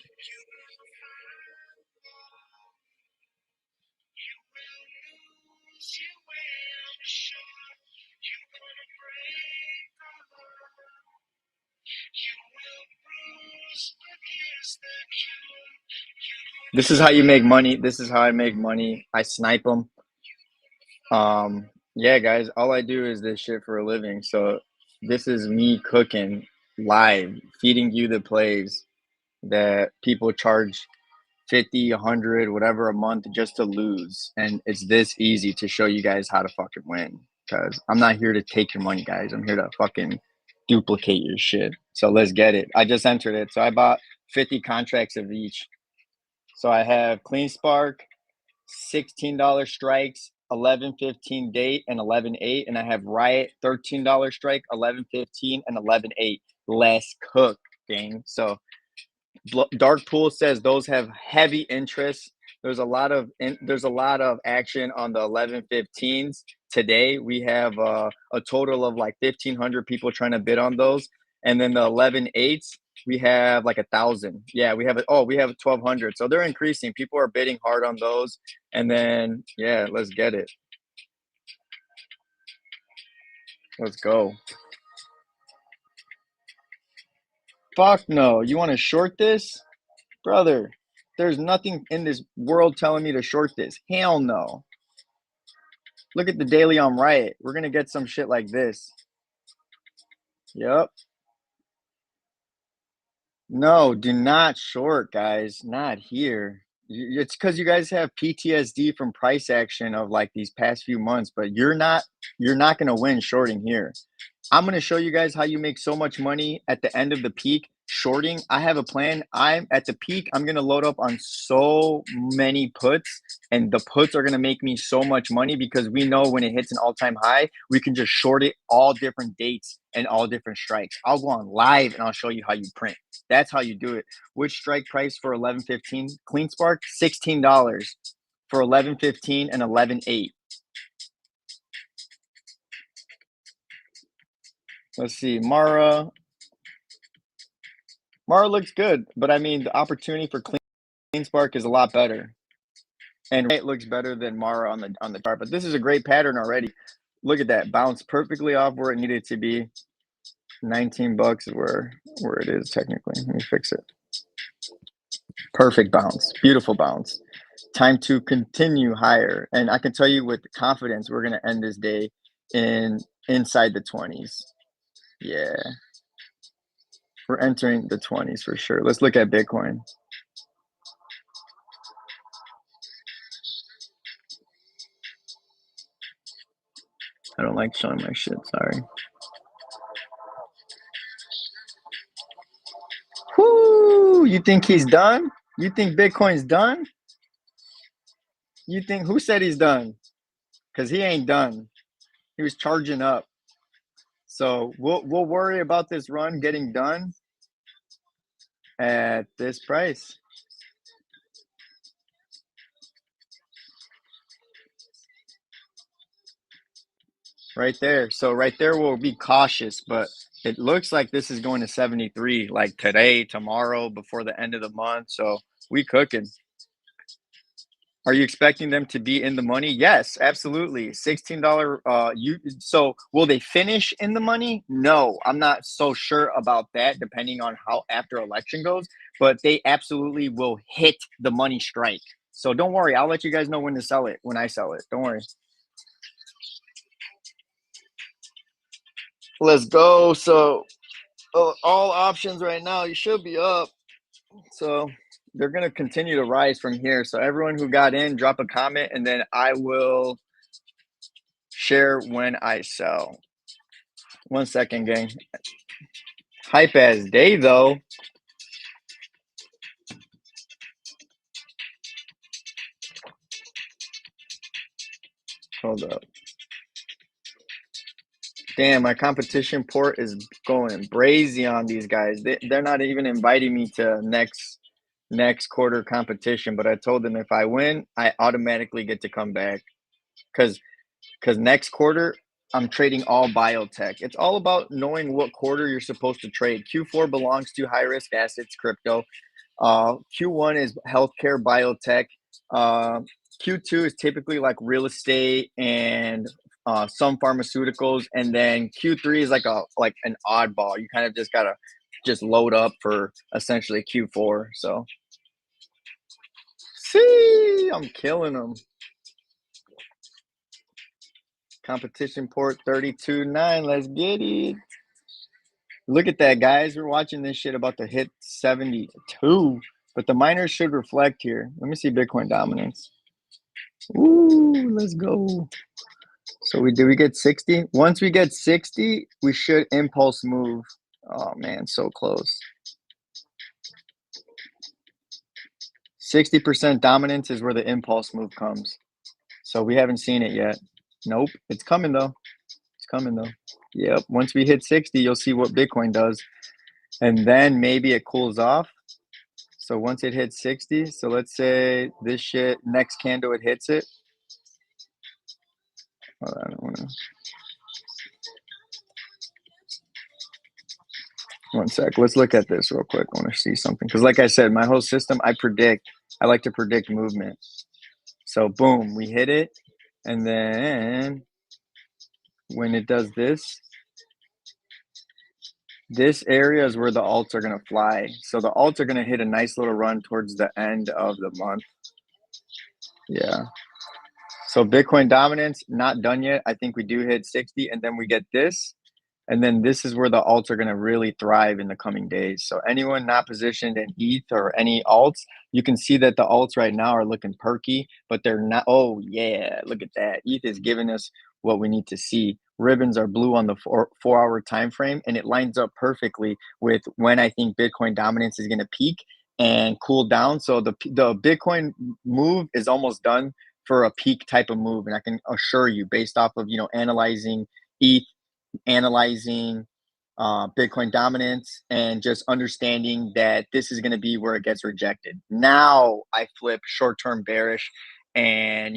This is how you make money. This is how I make money. I snipe them. Yeah, guys, all I do is this shit for a living. So this is me cooking live, feeding you the plays that people charge 50, 100, whatever a month just to lose. And it's this easy to show you guys how to fucking win. Because I'm not here to take your money, guys. I'm here to fucking duplicate your shit. So let's get it. I just entered it. So I bought 50 contracts of each. So I have Clean Spark, $16 strikes, 11.15 date, and 11.8. And I have Riot, $13 strike, 11.15, and 11.8. Let's cook, gang. So Dark Pool says those have heavy interest. There's a lot of action on the 11.15s today. We have a total of like 1,500 people trying to bid on those, and then the 11.8s we have like 1,000. Yeah, we have 1,200. So they're increasing. People are bidding hard on those, and then yeah, let's get it. Let's go. Fuck no. You want to short this? Brother, there's nothing in this world telling me to short this. Hell no. Look at the daily on Riot. We're going to get some shit like this. Yep. No, do not short, guys. Not here. It's because you guys have PTSD from price action of like these past few months, but you're not going to win shorting here. I'm going to show you guys how you make so much money at the end of the peak shorting. I have a plan. I'm at the peak. I'm going to load up on so many puts, and the puts are going to make me so much money because we know when it hits an all-time high, we can just short it all different dates and all different strikes. I'll go on live and I'll show you how you print. That's how you do it. Which strike price for 11.15? Clean Spark, $16 for 11.15 and 11.8. Let's see, Mara looks good, but I mean, the opportunity for Clean Spark is a lot better. And it looks better than Mara on the chart, but this is a great pattern already. Look at that, bounce perfectly off where it needed to be. 19 bucks is where it is technically. Let me fix it. Perfect bounce, beautiful bounce. Time to continue higher, and I can tell you with confidence we're going to end this day inside the 20s. Yeah, we're entering the 20s for sure. Let's look at Bitcoin. I don't like showing my shit, sorry. Whoo, you think he's done? You think Bitcoin's done? You think, who said he's done? Because he ain't done. He was charging up. So we'll worry about this run getting done at this price. Right there. So right there we'll be cautious, but it looks like this is going to 73 like today, tomorrow, before the end of the month. So we cooking. Are you expecting them to be in the money? Yes, absolutely. $16 so will they finish in the money? No, I'm not so sure about that depending on how after election goes, but they absolutely will hit the money strike. So don't worry, I'll let you guys know when to sell it when I sell it. Don't worry. Let's go. So all options right now, you should be up. So they're going to continue to rise from here. So everyone who got in, drop a comment, and then I will share when I sell. 1 second, gang. Hype as day, though. Hold up. Damn, my competition port is going brazy on these guys. They're not even inviting me to next quarter competition, but I told them if I win, I automatically get to come back. Because next quarter, I'm trading all biotech. It's all about knowing what quarter you're supposed to trade. Q4 belongs to high risk assets, crypto. Q1 is healthcare, biotech. Q2 is typically like real estate and some pharmaceuticals, and then Q3 is like an oddball. You kind of just gotta just load up for essentially Q4. So, see, I'm killing them. Competition port 32.9. Let's get it. Look at that, guys. We're watching this shit about to hit 72, but the miners should reflect here. Let me see Bitcoin dominance. Ooh, let's go. So we get 60? Once we get 60, we should impulse move. Oh man, so close. 60% dominance is where the impulse move comes. So we haven't seen it yet. Nope, it's coming though. It's coming though. Yep, once we hit 60, you'll see what Bitcoin does. And then maybe it cools off. So once it hits 60, so let's say this shit, next candle it hits it. Oh, I don't want to. 1 sec. Let's look at this real quick. I want to see something. Because like I said, my whole system, I like to predict movement. So boom, we hit it. And then when it does this area is where the alts are going to fly. So the alts are going to hit a nice little run towards the end of the month. Yeah. So Bitcoin dominance, not done yet. I think we do hit 60, and then we get this. And then this is where the alts are going to really thrive in the coming days. So anyone not positioned in ETH or any alts, you can see that the alts right now are looking perky, but they're not. Oh, yeah, look at that. ETH is giving us what we need to see. Ribbons are blue on the 4-hour time frame, and it lines up perfectly with when I think Bitcoin dominance is going to peak and cool down. So the Bitcoin move is almost done for a peak type of move. And I can assure you, based off of, analyzing ETH, analyzing Bitcoin dominance, and just understanding that this is going to be where it gets rejected. Now I flip short-term bearish and,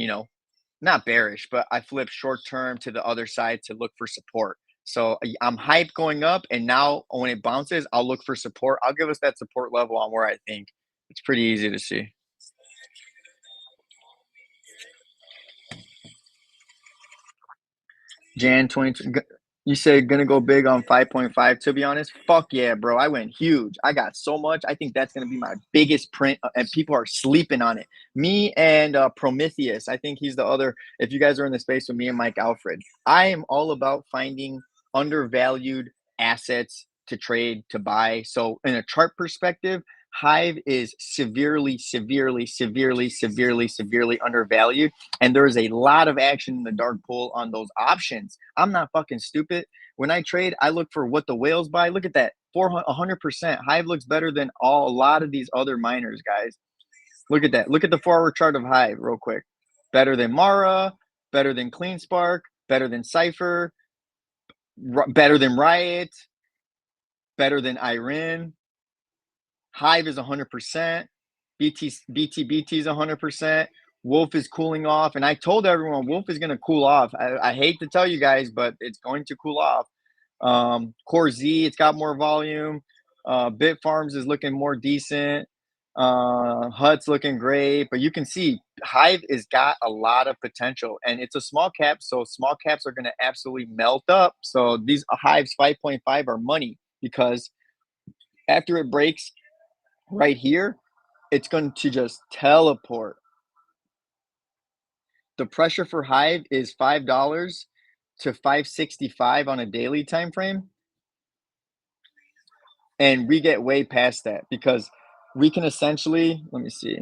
not bearish, but I flip short-term to the other side to look for support. So I'm hype going up, and now when it bounces, I'll look for support. I'll give us that support level on where I think. It's pretty easy to see. Jan 20. You say gonna go big on 5.5. To be honest, fuck yeah, bro. I went huge. I got so much. I think that's gonna be my biggest print, and people are sleeping on it. Me and Prometheus. I think he's the other. If you guys are in the space with me and Mike Alfred, I am all about finding undervalued assets to trade to buy. So in a chart perspective, Hive is severely undervalued. And there is a lot of action in the dark pool on those options. I'm not fucking stupid. When I trade, I look for what the whales buy. Look at that, 100%. Hive looks better than a lot of these other miners, guys. Look at that. Look at the 4-hour chart of Hive real quick. Better than Mara, better than CleanSpark, better than Cypher, better than Riot, better than Irin. Hive is 100%. BT is 100%. Wolf is cooling off. And I told everyone Wolf is going to cool off. I hate to tell you guys, but it's going to cool off. Core Z, it's got more volume. Bit Farms is looking more decent. Hut's looking great. But you can see Hive has got a lot of potential. And it's a small cap. So small caps are going to absolutely melt up. So these Hives 5.5 are money because after it breaks right here, it's going to just teleport. The pressure for Hive is $5 to 565 on a daily time frame. And we get way past that because we can essentially, let me see.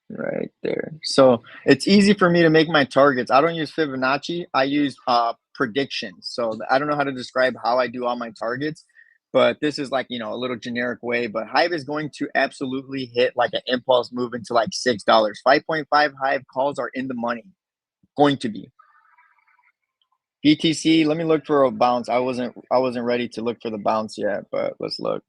Right there. So it's easy for me to make my targets. I don't use Fibonacci. I use predictions. So I don't know how to describe how I do all my targets, but this is like, a little generic way. But Hive is going to absolutely hit like an impulse move into like $6. 5.5 Hive calls are in the money. Going to be. BTC, let me look for a bounce. I wasn't ready to look for the bounce yet, but let's look.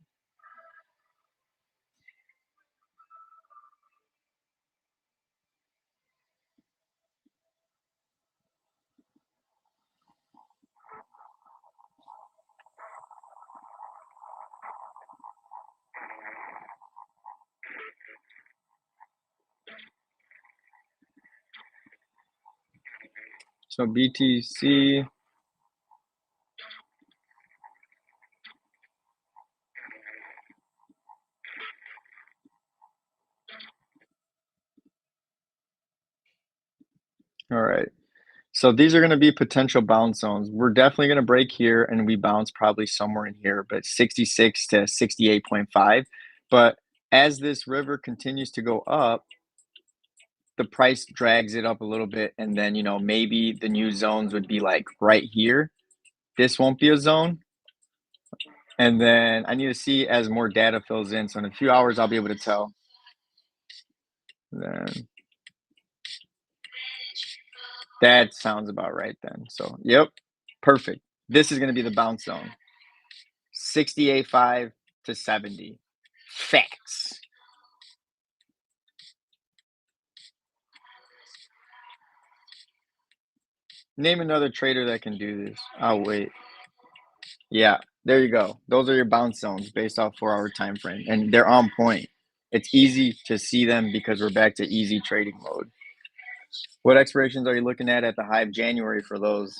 So BTC. All right. So these are going to be potential bounce zones. We're definitely going to break here and we bounce probably somewhere in here, but 66 to 68.5. But as this river continues to go up, the price drags it up a little bit. And then, maybe the new zones would be like right here. This won't be a zone. And then I need to see as more data fills in. So in a few hours, I'll be able to tell. Then that sounds about right then. So, yep, perfect. This is going to be the bounce zone. 68.5 to 70. Facts. Name another trader that can do this. Oh, wait. Yeah, there you go. Those are your bounce zones based off 4-hour time frame, and they're on point. It's easy to see them because we're back to easy trading mode. What expirations are you looking at the Hive January for those?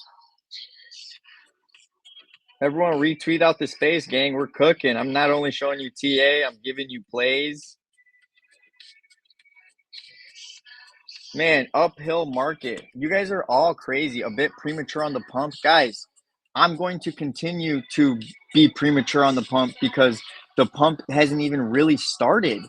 Everyone retweet out the space, gang. We're cooking. I'm not only showing you TA, I'm giving you plays. Man, uphill market. You guys are all crazy, a bit premature on the pump. Guys, I'm going to continue to be premature on the pump because the pump hasn't even really started.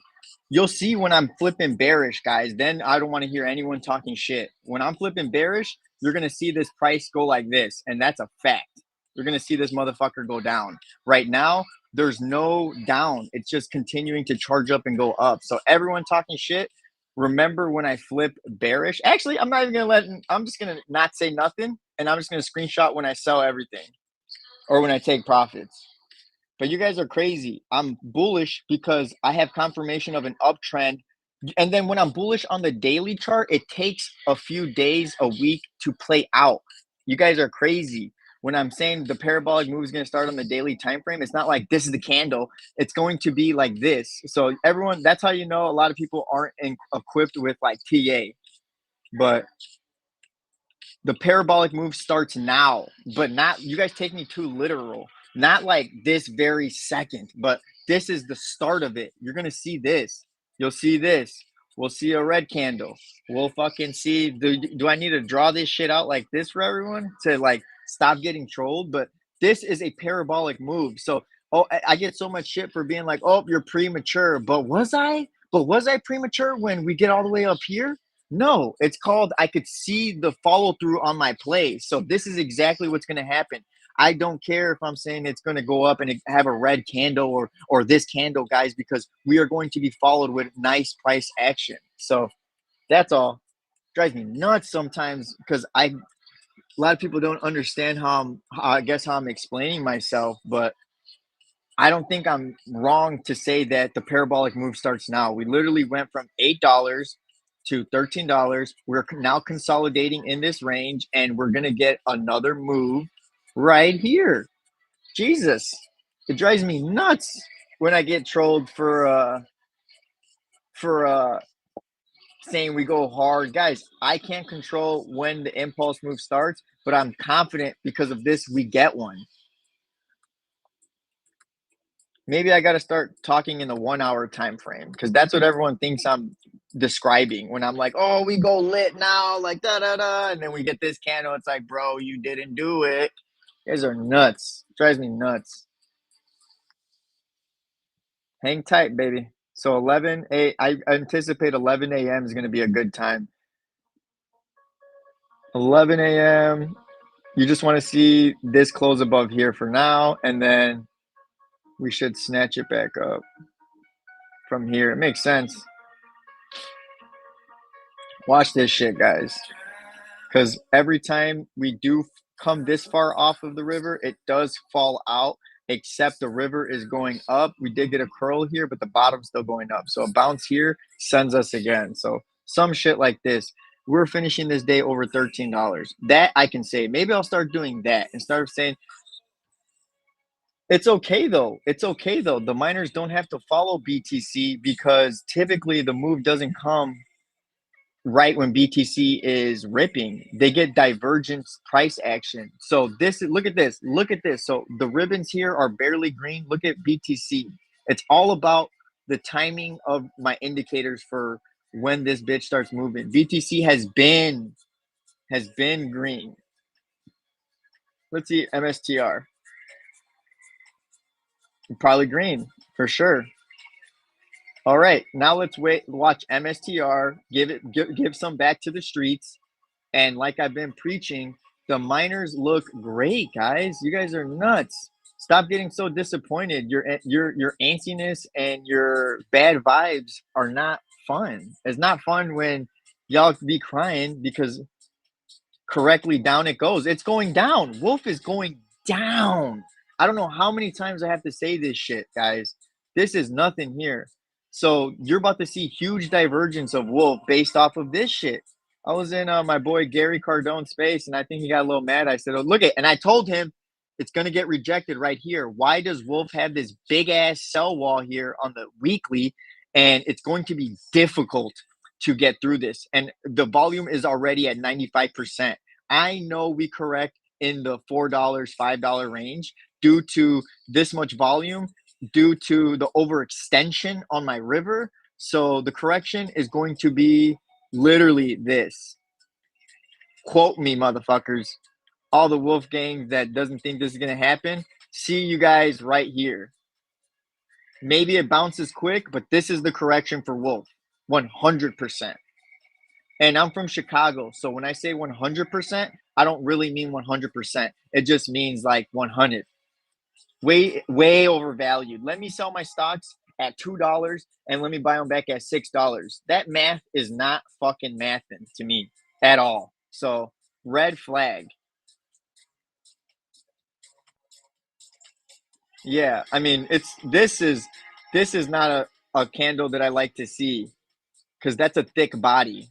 You'll see when I'm flipping bearish, guys. Then I don't want to hear anyone talking shit. When I'm flipping bearish, you're going to see this price go like this, and that's a fact. You're going to see this motherfucker go down. Right now, there's no down. It's just continuing to charge up and go up. So everyone talking shit, remember when I flip bearish? Actually, I'm not even I'm just gonna not say nothing, and I'm just gonna screenshot when I sell everything or when I take profits. But you guys are crazy. I'm bullish because I have confirmation of an uptrend. And then when I'm bullish on the daily chart, it takes a few days, a week to play out. You guys are crazy. when I'm saying the parabolic move is going to start on the daily time frame, it's not like this is the candle. It's going to be like this. So everyone, that's how you know a lot of people aren't equipped with like TA. But the parabolic move starts now, but not, you guys take me too literal. Not like this very second, but this is the start of it. You're going to see this. You'll see this. We'll see a red candle. We'll fucking see. Do I need to draw this shit out like this for everyone to like stop getting trolled? But this is a parabolic move. So, oh, I get so much shit for being like, oh, you're premature. But was I? But was I premature when we get all the way up here? No, it's called I could see the follow through on my play. So this is exactly what's going to happen. I don't care if I'm saying it's going to go up and have a red candle or this candle, guys, because we are going to be followed with nice price action. So that's all. Drives me nuts sometimes because a lot of people don't understand I guess how I'm explaining myself, but I don't think I'm wrong to say that the parabolic move starts now. We literally went from $8 to $13. We're now consolidating in this range, and we're gonna get another move right here. Jesus, it drives me nuts when I get trolled for saying we go hard. Guys, I can't control when the impulse move starts, but I'm confident because of this we get one. Maybe I got to start talking in the 1 hour time frame because that's what everyone thinks I'm describing when I'm like, oh, we go lit now, like da da da, and then we get this candle. It's like, bro, you didn't do it. You guys are nuts. It drives me nuts. Hang tight, baby. So I anticipate 11 a.m. is going to be a good time. 11 a.m. You just want to see this close above here for now, and then we should snatch it back up from here. It makes sense. Watch this shit, guys. Because every time we do come this far off of the river, it does fall out, except the river is going up. We did get a curl here, but the bottom's still going up. So a bounce here sends us again. So some shit like this. We're finishing this day over $13. That I can say. Maybe I'll start doing that instead of saying it's okay though. It's okay though. The miners don't have to follow BTC because typically the move doesn't come right when BTC is ripping. They get divergent price action. So this look at this. Look at this. So the ribbons here are barely green. Look at BTC. It's all about the timing of my indicators for when this bitch starts moving. BTC has been green. Let's see MSTR. Probably green for sure. All right, now let's watch MSTR. Give some back to the streets. And like I've been preaching, the miners look great, guys. You guys are nuts. Stop getting so disappointed. Your antsiness and your bad vibes are not fun. It's not fun when y'all be crying because correctly down it goes. It's going down. Wolf is going down. I don't know how many times I have to say this shit, guys. This is nothing here. So you're about to see huge divergence of Wolf based off of this shit. I was in my boy Gary Cardone's space, and I think he got a little mad. I said, "Oh, look it," and I told him it's going to get rejected right here. Why does Wolf have this big ass sell wall here on the weekly, and it's going to be difficult to get through this? And the volume is already at 95%. I know we correct in the $4, $5 range due to this much volume, due to the overextension on my river. So the correction is going to be literally this. Quote me, motherfuckers. All the Wolfgang that doesn't think this is going to happen, see you guys right here. Maybe it bounces quick, but this is the correction for Wolf. 100%. And I'm from Chicago. So when I say 100%, I don't really mean 100%. It just means like 100. Way, way overvalued. Let me sell my stocks at $2 and let me buy them back at $6. That math is not fucking mathing to me at all. So red flag. Yeah, I mean, this is not a candle that I like to see because that's a thick body.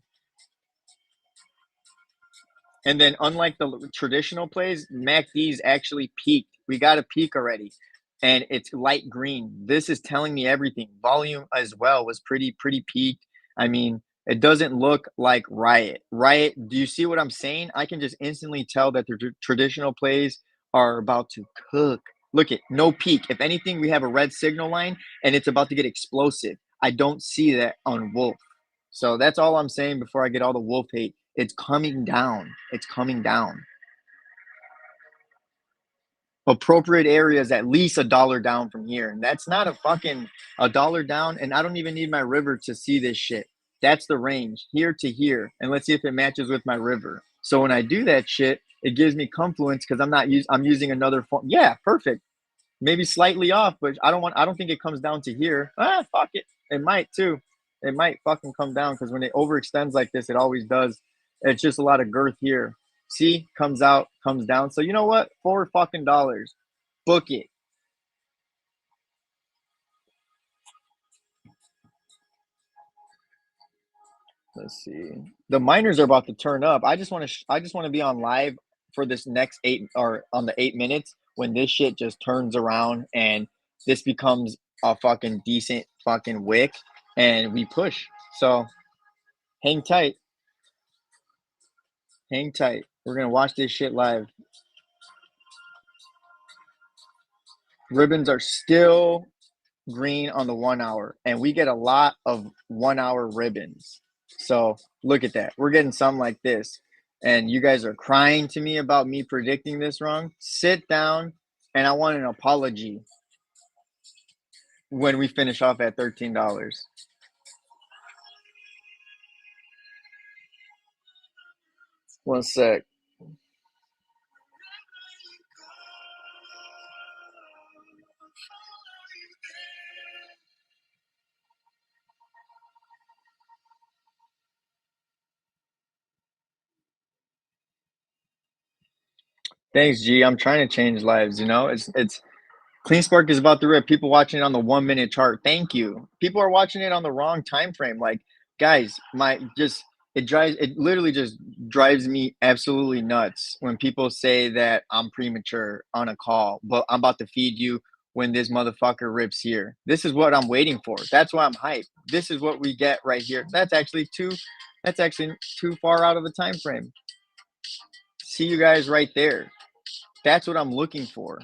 And then, unlike the traditional plays, MACD's actually peaked. We got a peak already, and it's light green. This is telling me everything. Volume as well was pretty peaked. I mean, it doesn't look like Riot. Riot, do you see what I'm saying? I can just instantly tell that the traditional plays are about to cook. Look at no peak. If anything, we have a red signal line, and it's about to get explosive. I don't see that on Wolf. So that's all I'm saying before I get all the Wolf hate. It's coming down. It's coming down. Appropriate area is at least $1 down from here. And that's not a fucking $1 down. And I don't even need my river to see this shit. That's the range here to here. And let's see if it matches with my river. So when I do that shit, it gives me confluence because I'm using another form. Yeah, perfect. Maybe slightly off, but I don't think it comes down to here. Fuck it. It might too. It might fucking come down because when it overextends like this, it always does. It's just a lot of girth here. See, comes out, comes down. So you know what? $4 fucking. Book it. Let's see. The miners are about to turn up. I just want to be on live for this next 8 or on the 8 minutes when this shit just turns around and this becomes a fucking decent fucking wick and we push. So hang tight. Hang tight. We're gonna watch this shit live. Ribbons are still green on the 1 hour, and we get a lot of 1 hour ribbons. So look at that. We're getting some like this. And you guys are crying to me about me predicting this wrong. Sit down, and I want an apology when we finish off at $13. One sec. Thanks, G. I'm trying to change lives. It's Clean Spark is about to rip. People watching it on the 1 minute chart. Thank you. People are watching it on the wrong time frame. Like, guys, it literally just drives me absolutely nuts when people say that I'm premature on a call, but I'm about to feed you when this motherfucker rips here. This is what I'm waiting for. That's why I'm hyped. This is what we get right here. That's actually too far out of the time frame. See you guys right there. That's what I'm looking for.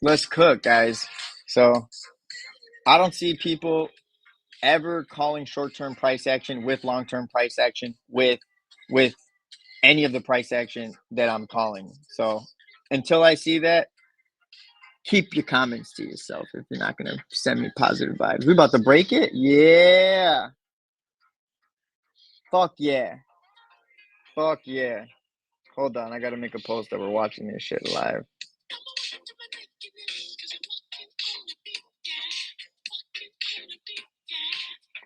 Let's cook, guys. So I don't see people ever calling short-term price action with long-term price action with any of the price action that I'm calling. So until I see that, keep your comments to yourself if you're not gonna send me positive vibes. We about to break it? Yeah. Fuck yeah. Fuck yeah. Hold on, I gotta make a post that we're watching this shit live.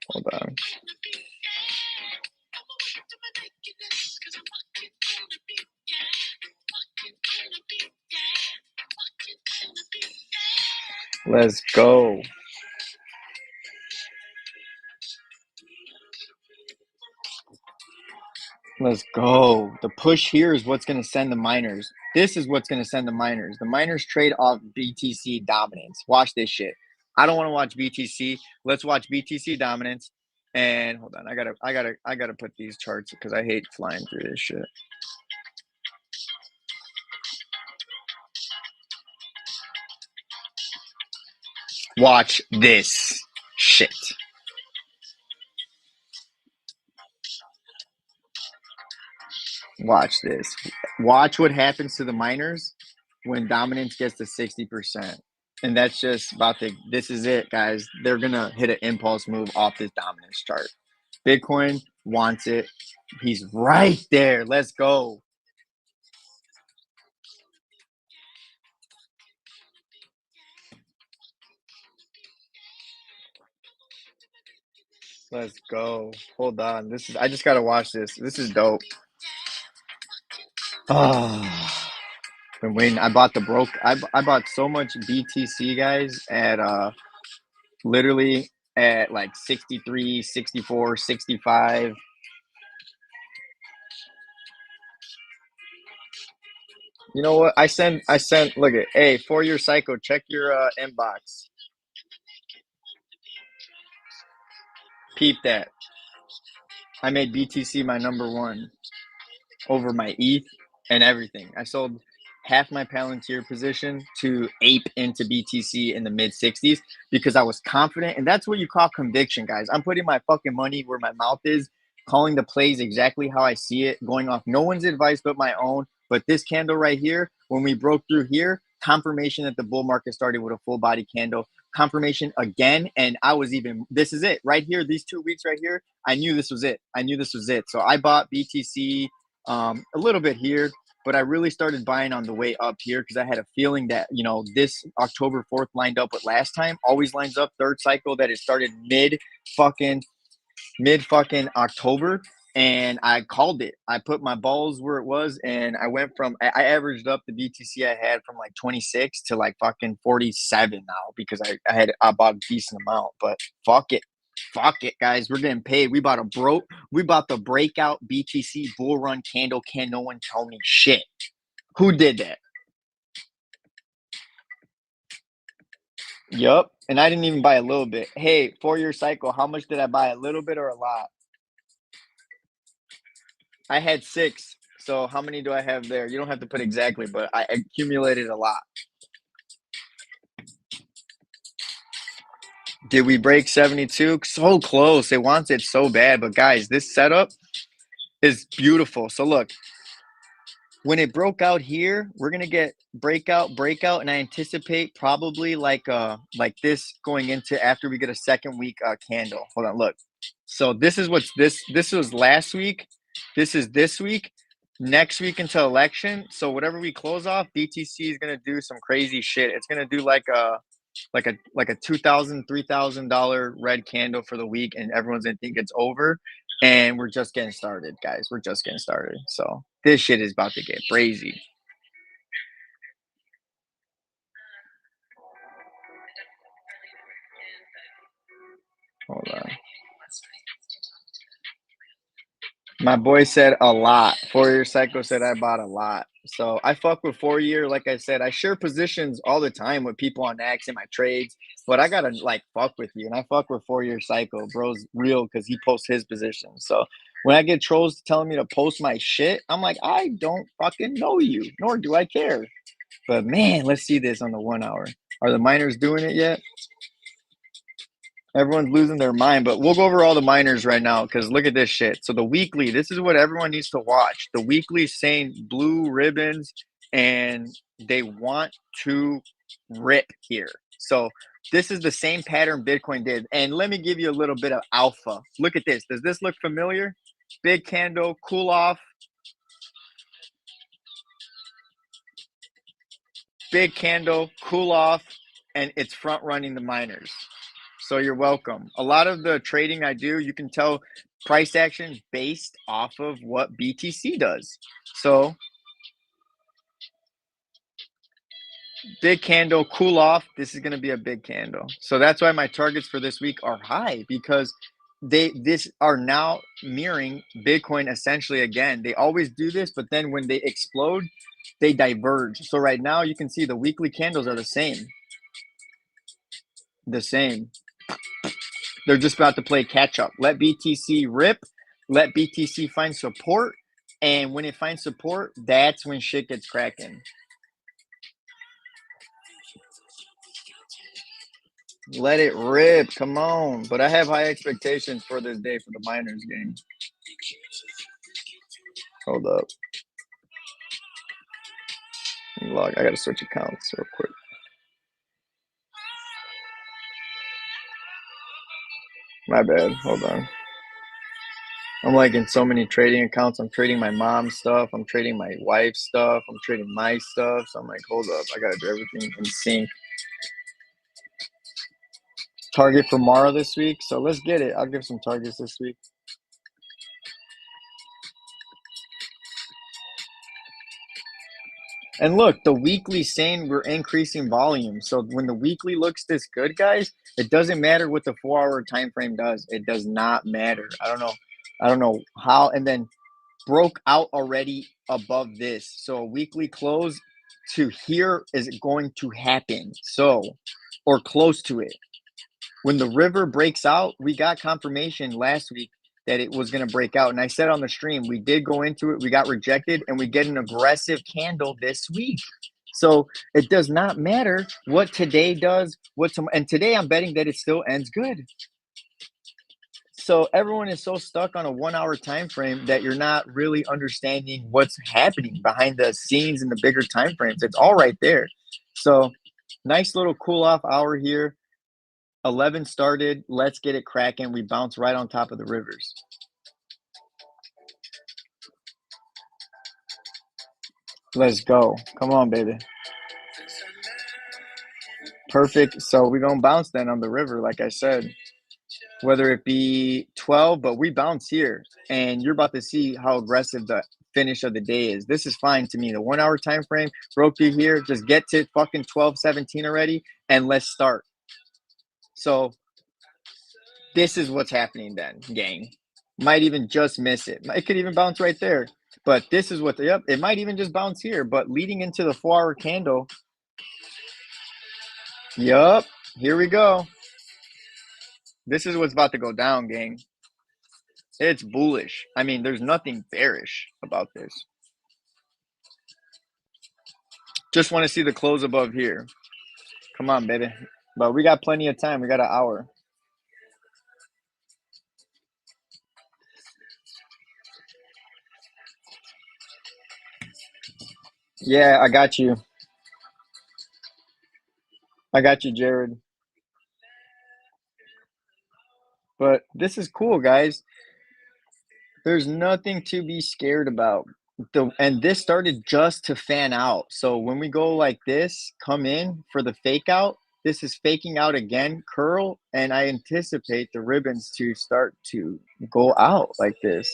Hold on. Let's go. Let's go. The push here is what's going to send the miners. This is what's going to send the miners. The miners trade off BTC dominance. Watch this shit. I don't want to watch BTC. Let's watch BTC dominance. And hold on, I gotta put these charts because I hate flying through this shit. Watch this shit. Watch this. Watch what happens to the miners when dominance gets to 60%. And that's just about to, this is it, guys. They're going to hit an impulse move off this dominance chart. Bitcoin wants it. He's right there. Let's go. Let's go. Hold on. I just got to watch this. This is dope. Oh. Been waiting. I bought so much BTC, guys, at literally at like 63, 64, 65. You know what? I sent look at hey, 4 year cycle, check your inbox. Peep that. I made BTC my number one over my ETH and everything. I sold half my Palantir position to ape into BTC in the mid 60s because I was confident. And that's what you call conviction, guys. I'm putting my fucking money where my mouth is, calling the plays exactly how I see it, going off no one's advice but my own. But this candle right here, when we broke through here, confirmation that the bull market started with a full body candle, confirmation again. And I was even, this is it right here, these 2 weeks right here. I knew this was it. I knew this was it. So I bought BTC a little bit here, but I really started buying on the way up here because I had a feeling that, you know, this October 4th lined up with last time, always lines up third cycle, that it started mid fucking October. And I called it. I put my balls where it was, and I went from I averaged up the BTC I had from like 26 to like fucking 47 now because I bought a decent amount. But fuck it. Fuck it, guys. We're getting paid. We bought the breakout BTC bull run candle. Can no one tell me shit? Who did that? Yup. And I didn't even buy a little bit. Hey, 4 year cycle, how much did I buy? A little bit or a lot? I had six. So how many do I have there? You don't have to put exactly, but I accumulated a lot. Did we break 72? So close. It wants it so bad. But guys, this setup is beautiful. So look, when it broke out here, we're gonna get breakout, and I anticipate probably like this going into after we get a second week candle. Hold on, look. So this is what's this was last week. This is this week. Next week until election. So whatever we close off, BTC is gonna do some crazy shit. It's gonna do like a $2,000, $3,000 red candle for the week, and everyone's gonna think it's over. And we're just getting started, guys. We're just getting started. So this shit is about to get crazy. Hold on. My boy said a lot. 4 year cycle said I bought a lot. So I fuck with 4 year. Like I said, I share positions all the time with people on X in my trades, but I gotta like fuck with you. And I fuck with 4 year cycle. Bro's real because he posts his positions. So when I get trolls telling me to post my shit, I'm like, I don't fucking know you, nor do I care. But man, let's see this on the 1 hour. Are the miners doing it yet? Everyone's losing their mind, but we'll go over all the miners right now because look at this shit. So the weekly, this is what everyone needs to watch. The weekly saying blue ribbons, and they want to rip here. So this is the same pattern Bitcoin did. And let me give you a little bit of alpha. Look at this. Does this look familiar? Big candle, cool off. Big candle, cool off, and it's front running the miners. So you're welcome. A lot of the trading I do, you can tell price action based off of what BTC does. So big candle, cool off. This is going to be a big candle. So that's why my targets for this week are high because this are now mirroring Bitcoin essentially again. They always do this, but then when they explode, they diverge. So right now you can see the weekly candles are the same. The same. They're just about to play catch up. Let BTC rip. Let BTC find support. And when it finds support, that's when shit gets cracking. Let it rip. Come on. But I have high expectations for this day for the miners game. Hold up. Log. I got to switch accounts real quick. My bad. Hold on. I'm like in so many trading accounts. I'm trading my mom's stuff. I'm trading my wife's stuff. I'm trading my stuff. So I'm like, hold up. I got to do everything in sync. Target for Mara this week. So let's get it. I'll give some targets this week. And look, the weekly saying we're increasing volume. So when the weekly looks this good, guys, it doesn't matter what the 4 hour time frame does. It does not matter. I don't know how. And then broke out already above this. So a weekly close to here is going to happen. So, or close to it. When the river breaks out, we got confirmation last week that it was going to break out. And I said on the stream, we did go into it, we got rejected, and we get an aggressive candle this week. So it does not matter what today does, and today I'm betting that it still ends good. So everyone is so stuck on a 1 hour time frame that you're not really understanding what's happening behind the scenes in the bigger time frames. It's all right there. So nice little cool off hour here. 11 started. Let's get it cracking. We bounce right on top of the rivers. Let's go. Come on, baby. Perfect. So we're going to bounce then on the river, like I said. Whether it be 12, but we bounce here. And you're about to see how aggressive the finish of the day is. This is fine to me. The 1 hour time frame broke you here. Just get to fucking 12-17 already, and let's start. So this is what's happening then, gang. Might even just miss it. It could even bounce right there. But this is what, yep, it might even just bounce here. But leading into the 4 hour candle, yep, here we go. This is what's about to go down, gang. It's bullish. I mean, there's nothing bearish about this. Just want to see the close above here. Come on, baby. But we got plenty of time. We got an hour. Yeah, I got you. I got you, Jared. But this is cool, guys. There's nothing to be scared about. And this started just to fan out. So when we go like this, come in for the fake out, this is faking out again, curl, and I anticipate the ribbons to start to go out like this.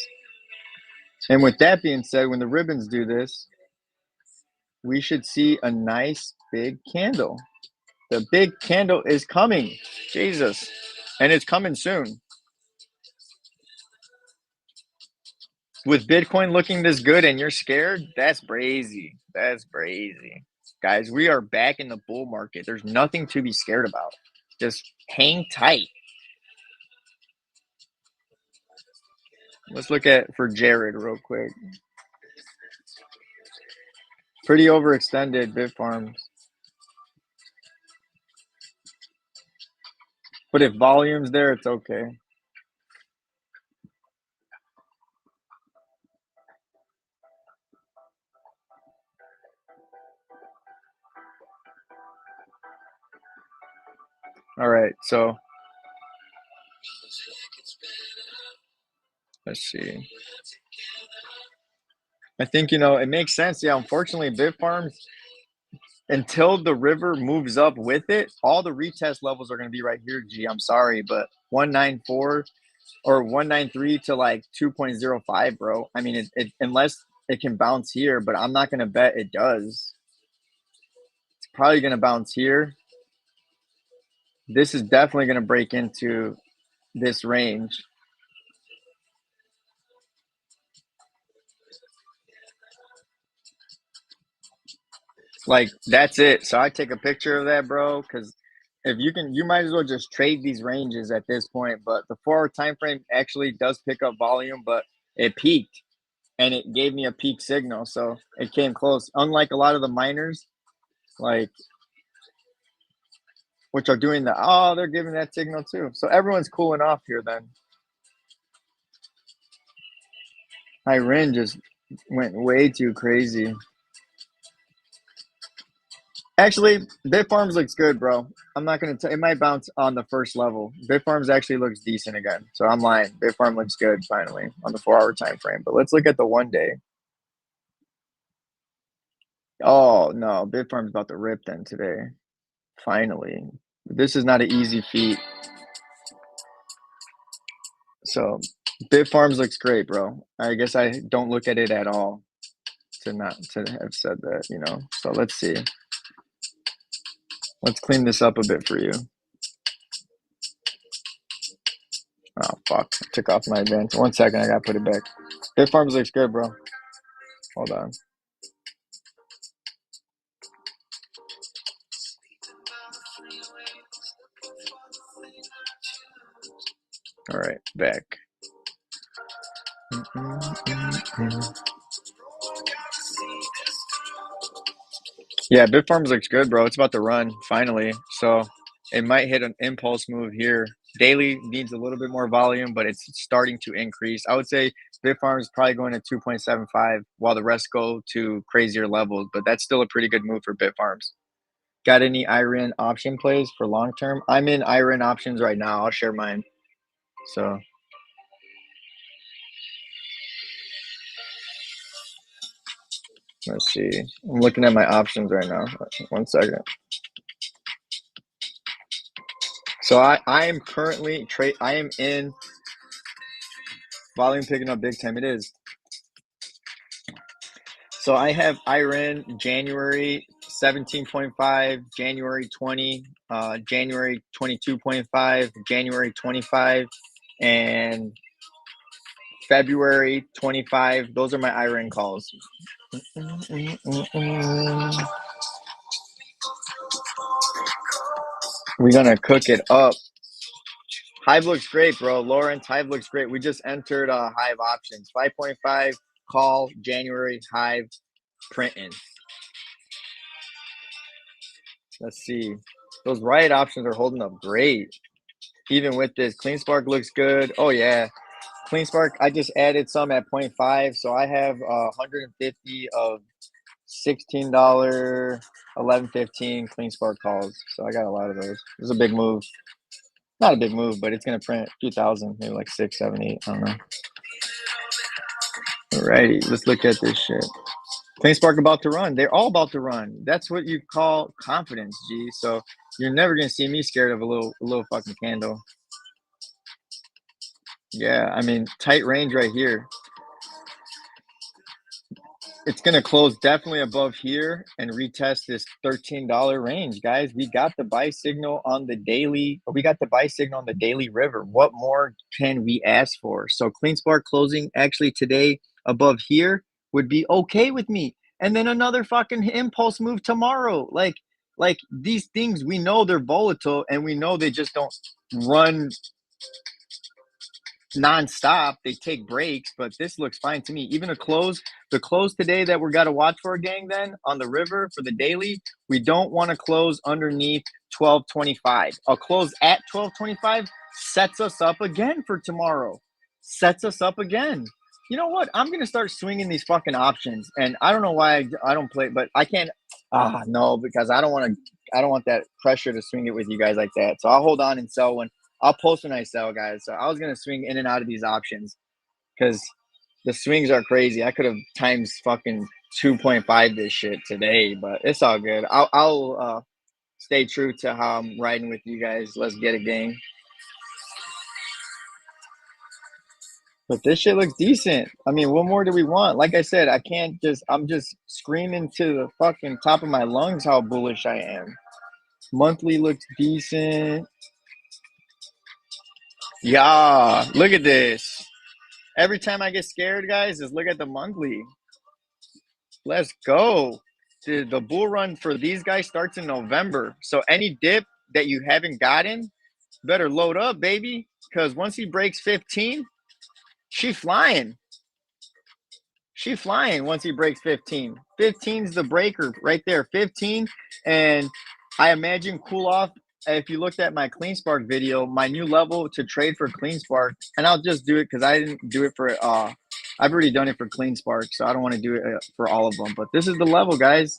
And with that being said, when the ribbons do this, we should see a nice big candle. The big candle is coming. Jesus. And it's coming soon. With Bitcoin looking this good and you're scared, that's brazy. That's brazy. Guys, we are back in the bull market. There's nothing to be scared about. Just hang tight. Let's look at for Jared real quick. Pretty overextended bit farms. But if volume's there, it's okay. All right, so let's see. I think, it makes sense. Yeah, unfortunately, bit farms, until the river moves up with it, all the retest levels are going to be right here, G. I'm sorry, but 194 or 193 to like 2.05, bro. I mean, it unless it can bounce here, but I'm not going to bet it does. It's probably going to bounce here. This is definitely going to break into this range. Like, that's it. So I take a picture of that, bro, because if you can, you might as well just trade these ranges at this point. But the 4 hour time frame actually does pick up volume, but it peaked and it gave me a peak signal. So it came close. Unlike a lot of the miners, like, which are doing they're giving that signal too. So everyone's cooling off here then. Iran just went way too crazy. Actually, Bitfarms looks good, bro. I'm not gonna tell. It might bounce on the first level. Bitfarms actually looks decent again. So I'm lying. Bitfarm looks good finally on the 4 hour time frame. But let's look at the 1 day. Oh no, Bitfarm's about to rip then today. Finally, this is not an easy feat. So Bitfarms looks great, bro. I guess I don't look at it at all. to not to have said that, you know. So let's see. Let's clean this up a bit for you. Oh fuck! I took off my advance. 1 second, I gotta put it back. Bitfarms looks good, bro. Hold on. All right, back. Yeah, Bitfarms looks good, bro. It's about to run finally, so it might hit an impulse move here. Daily needs a little bit more volume, but it's starting to increase. I would say Bitfarms is probably going to 2.75 while the rest go to crazier levels, but that's still a pretty good move for Bitfarms. Got any IRIN option plays for long term? I'm in IRIN options right now. I'll share mine. So let's see. I'm looking at my options right now. 1 second. So I am currently I am in volume picking up big time. It is. So I have IRIN January 17.5, January 20, January 22.5, January 25, and February 25. Those are my IRIN calls. We're gonna cook it up. Hive looks great, bro. Lawrence, Hive looks great. We just entered Hive options. 5.5 call January Hive printing. Let's see. Those riot options are holding up great. Even with this, Clean Spark looks good. Oh yeah, Clean Spark. I just added some at 0.5, so I have 150 of $16, 11.15 Clean Spark calls. So I got a lot of those. It was a big move. Not a big move, but it's gonna print a few thousand, maybe like 6, 7, 8. I don't know. Alrighty, let's look at this shit. Clean Spark about to run. They're all about to run. That's what you call confidence, G. So you're never gonna see me scared of a little fucking candle. Yeah, I mean, tight range right here. It's going to close definitely above here and retest this $13 range, guys. We got the buy signal on the daily. We got the buy signal on the daily river. What more can we ask for? So Clean Spark closing actually today above here would be okay with me. And then another fucking impulse move tomorrow. Like these things, we know they're volatile and we know they just don't run nonstop. They take breaks, but this looks fine to me. Even the close today that we got to watch for, gang, then on the river for the daily, we don't want to close underneath 1225. A close at 1225 sets us up again for tomorrow. Sets us up again. You know what? I'm going to start swinging these fucking options. And I don't know why I don't play, but I can't. No, because I don't want that pressure to swing it with you guys like that. So I'll hold on and sell when I'll post when I sell, guys. So I was gonna swing in and out of these options because the swings are crazy. I could have times fucking 2.5 this shit today, but it's all good. I'll stay true to how I'm riding with you guys. Let's get a game. But this shit looks decent. I mean, what more do we want? Like I said, I'm just screaming to the fucking top of my lungs how bullish I am. Monthly looks decent. Yeah, look at this. Every time I get scared, guys, just look at the monthly. Let's go. Dude, the bull run for these guys starts in November. So any dip that you haven't gotten, better load up, baby. Because once he breaks 15, she flying. She flying once he breaks 15. 15's the breaker right there. 15. And I imagine cool off. If you looked at my Clean Spark video, my new level to trade for Clean Spark, and I'll just do it because I didn't do it for I've already done it for Clean Spark, so I don't want to do it for all of them. But this is the level, guys.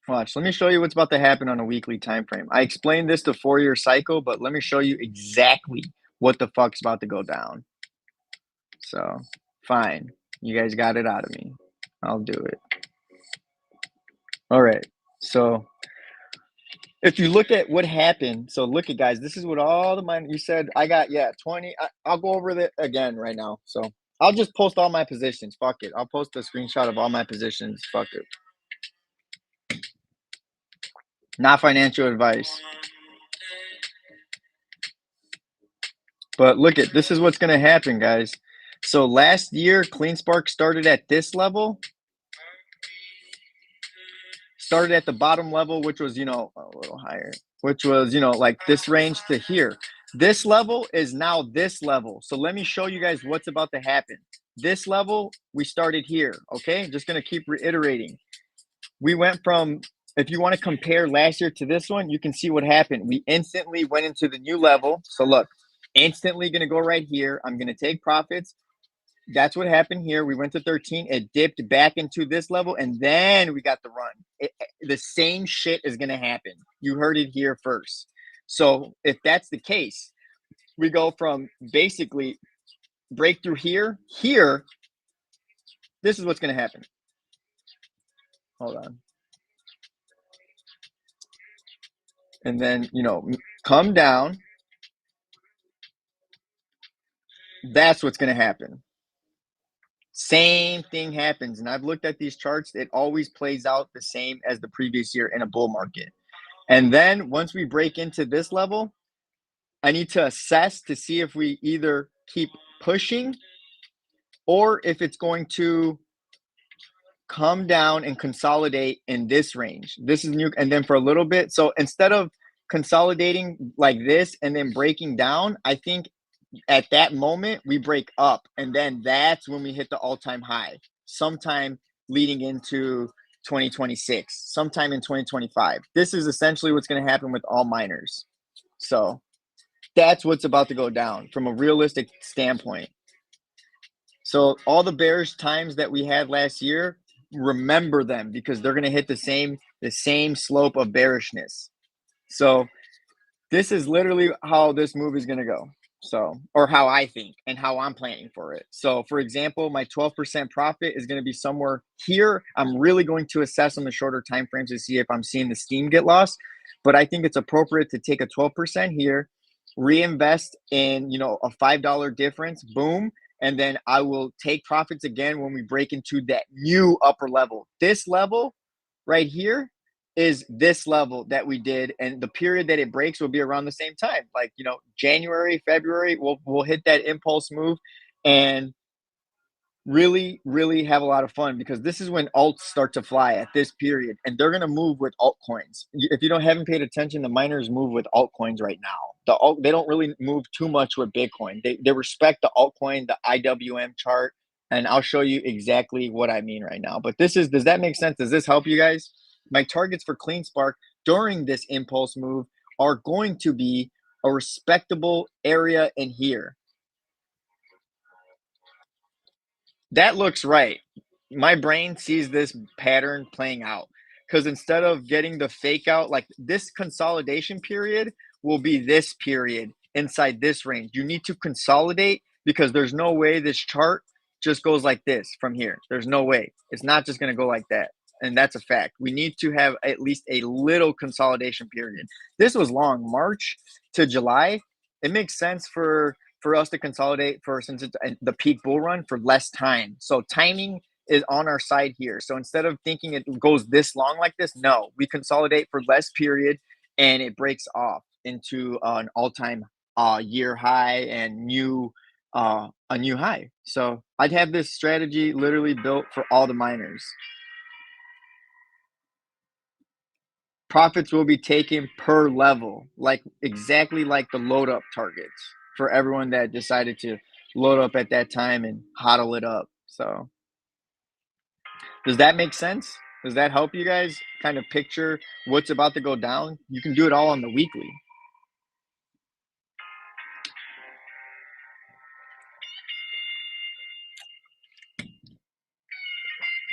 Watch. Let me show you what's about to happen on a weekly time frame. I explained this to 4-year cycle, but let me show you exactly what the fuck's about to go down. So, fine. You guys got it out of me. I'll do it. All right. So if you look at what happened, so look at guys, this is what all the money you said. I got, yeah, 20. I'll go over that again right now. So I'll just post all my positions. Fuck it. I'll post a screenshot of all my positions. Fuck it. Not financial advice. But look at this is what's going to happen, guys. So last year, CleanSpark started at this level, started at the bottom level, which was, a little higher, which was, like this range to here. This level is now this level. So let me show you guys what's about to happen. This level, we started here, okay? Just going to keep reiterating. We went from, if you want to compare last year to this one, you can see what happened. We instantly went into the new level. So look, instantly going to go right here. I'm going to take profits. That's what happened here. We went to 13. It dipped back into this level, and then we got the run. The same shit is going to happen. You heard it here first. So if that's the case, we go from basically breakthrough here. This is what's going to happen. Hold on. And then, come down. That's what's going to happen. Same thing happens. And I've looked at these charts. It always plays out the same as the previous year in a bull market. And then once we break into this level, I need to assess to see if we either keep pushing or if it's going to come down and consolidate in this range. This is new. And then for a little bit. So instead of consolidating like this and then breaking down, I think at that moment we break up. And then that's when we hit the all-time high sometime leading into 2026, sometime in 2025. This is essentially what's going to happen with all miners. So that's what's about to go down from a realistic standpoint. So all the bearish times that we had last year, remember them because they're going to hit the same slope of bearishness. So this is literally how this move is going to go. So, or how I think and how I'm planning for it. So for example, my 12% profit is going to be somewhere here. I'm really going to assess on the shorter time frames to see if I'm seeing the steam get lost. But I think it's appropriate to take a 12% here, reinvest in, a $5 difference, boom. And then I will take profits again when we break into that new upper level. This level right here is this level that we did, and the period that it breaks will be around the same time, like January, February. We'll hit that impulse move and really have a lot of fun because this is when alts start to fly at this period, and they're going to move with altcoins. If you haven't paid attention, the miners move with altcoins right now. They don't really move too much with Bitcoin. They respect the altcoin, the IWM chart, and I'll show you exactly what I mean right now. But does that make sense? Does this help you guys? My targets for CleanSpark during this impulse move are going to be a respectable area in here. That looks right. My brain sees this pattern playing out because instead of getting the fake out, like this consolidation period will be this period inside this range. You need to consolidate because there's no way this chart just goes like this from here. There's no way. It's not just going to go like that. And that's a fact. We need to have at least a little consolidation period. This was long, March to July. It makes sense for us to consolidate since it's the peak bull run for less time. So timing is on our side here. So instead of thinking it goes this long like this, no, we consolidate for less period and it breaks off into an all-time year high and a new high. So I'd have this strategy literally built for all the miners. Profits will be taken per level, like exactly like the load up targets for everyone that decided to load up at that time and hodl it up. So does that make sense? Does that help you guys kind of picture what's about to go down? You can do it all on the weekly.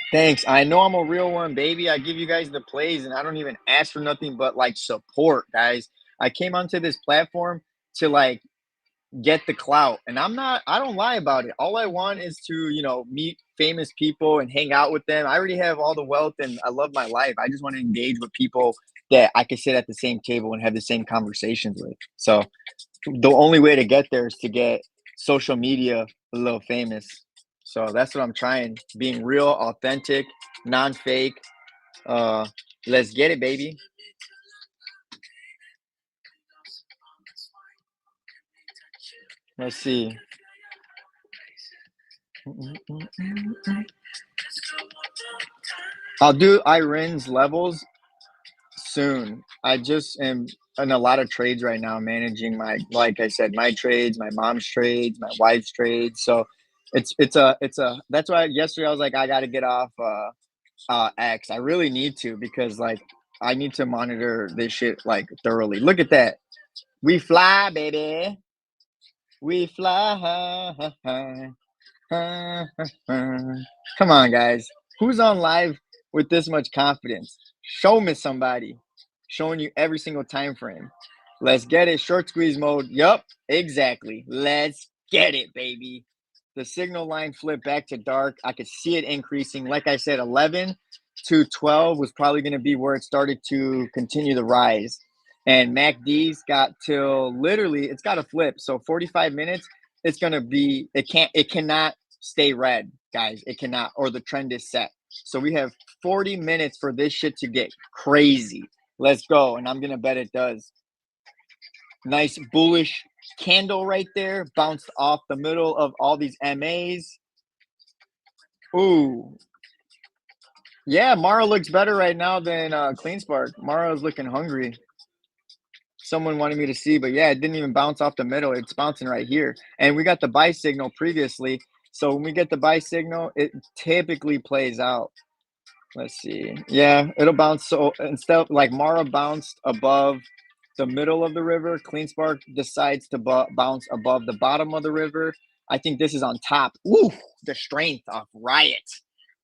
Thanks. I know I'm a real one, baby. I give you guys the plays and I don't even ask for nothing but like support, guys. I came onto this platform to like get the clout. And I don't lie about it. All I want is to, meet famous people and hang out with them. I already have all the wealth and I love my life. I just want to engage with people that I could sit at the same table and have the same conversations with. So the only way to get there is to get social media a little famous. So that's what I'm trying, being real, authentic, non-fake. Uh, let's get it, baby. Let's see. I'll do Irin's levels soon. I just am in a lot of trades right now, managing like I said, my trades, my mom's trades, my wife's trades. So it's a that's why yesterday I was like, I got to get off X. I really need to because like I need to monitor this shit like thoroughly. Look at that. We fly, baby. We fly. Come on, guys. Who's on live with this much confidence? Show me somebody showing you every single time frame. Let's get it. Short squeeze mode. Yup, exactly. Let's get it, baby. The signal line flipped back to dark. I could see it increasing. Like I said, 11 to 12 was probably going to be where it started to continue the rise. And MACD's got till literally, it's got to flip. So 45 minutes, it's going to be, it cannot stay red, guys. It cannot, or the trend is set. So we have 40 minutes for this shit to get crazy. Let's go. And I'm going to bet it does. Nice bullish candle right there. Bounced off the middle of all these MAs. Ooh. Yeah, Mara looks better right now than Clean Spark. Mara's looking hungry. Someone wanted me to see, but yeah, it didn't even bounce off the middle. It's bouncing right here. And we got the buy signal previously. So when we get the buy signal, it typically plays out. Let's see. Yeah, it'll bounce. So instead of like Mara bounced above the middle of the river, Clean Spark decides to bounce above the bottom of the river. I think this is on top. Ooh, the strength of Riot.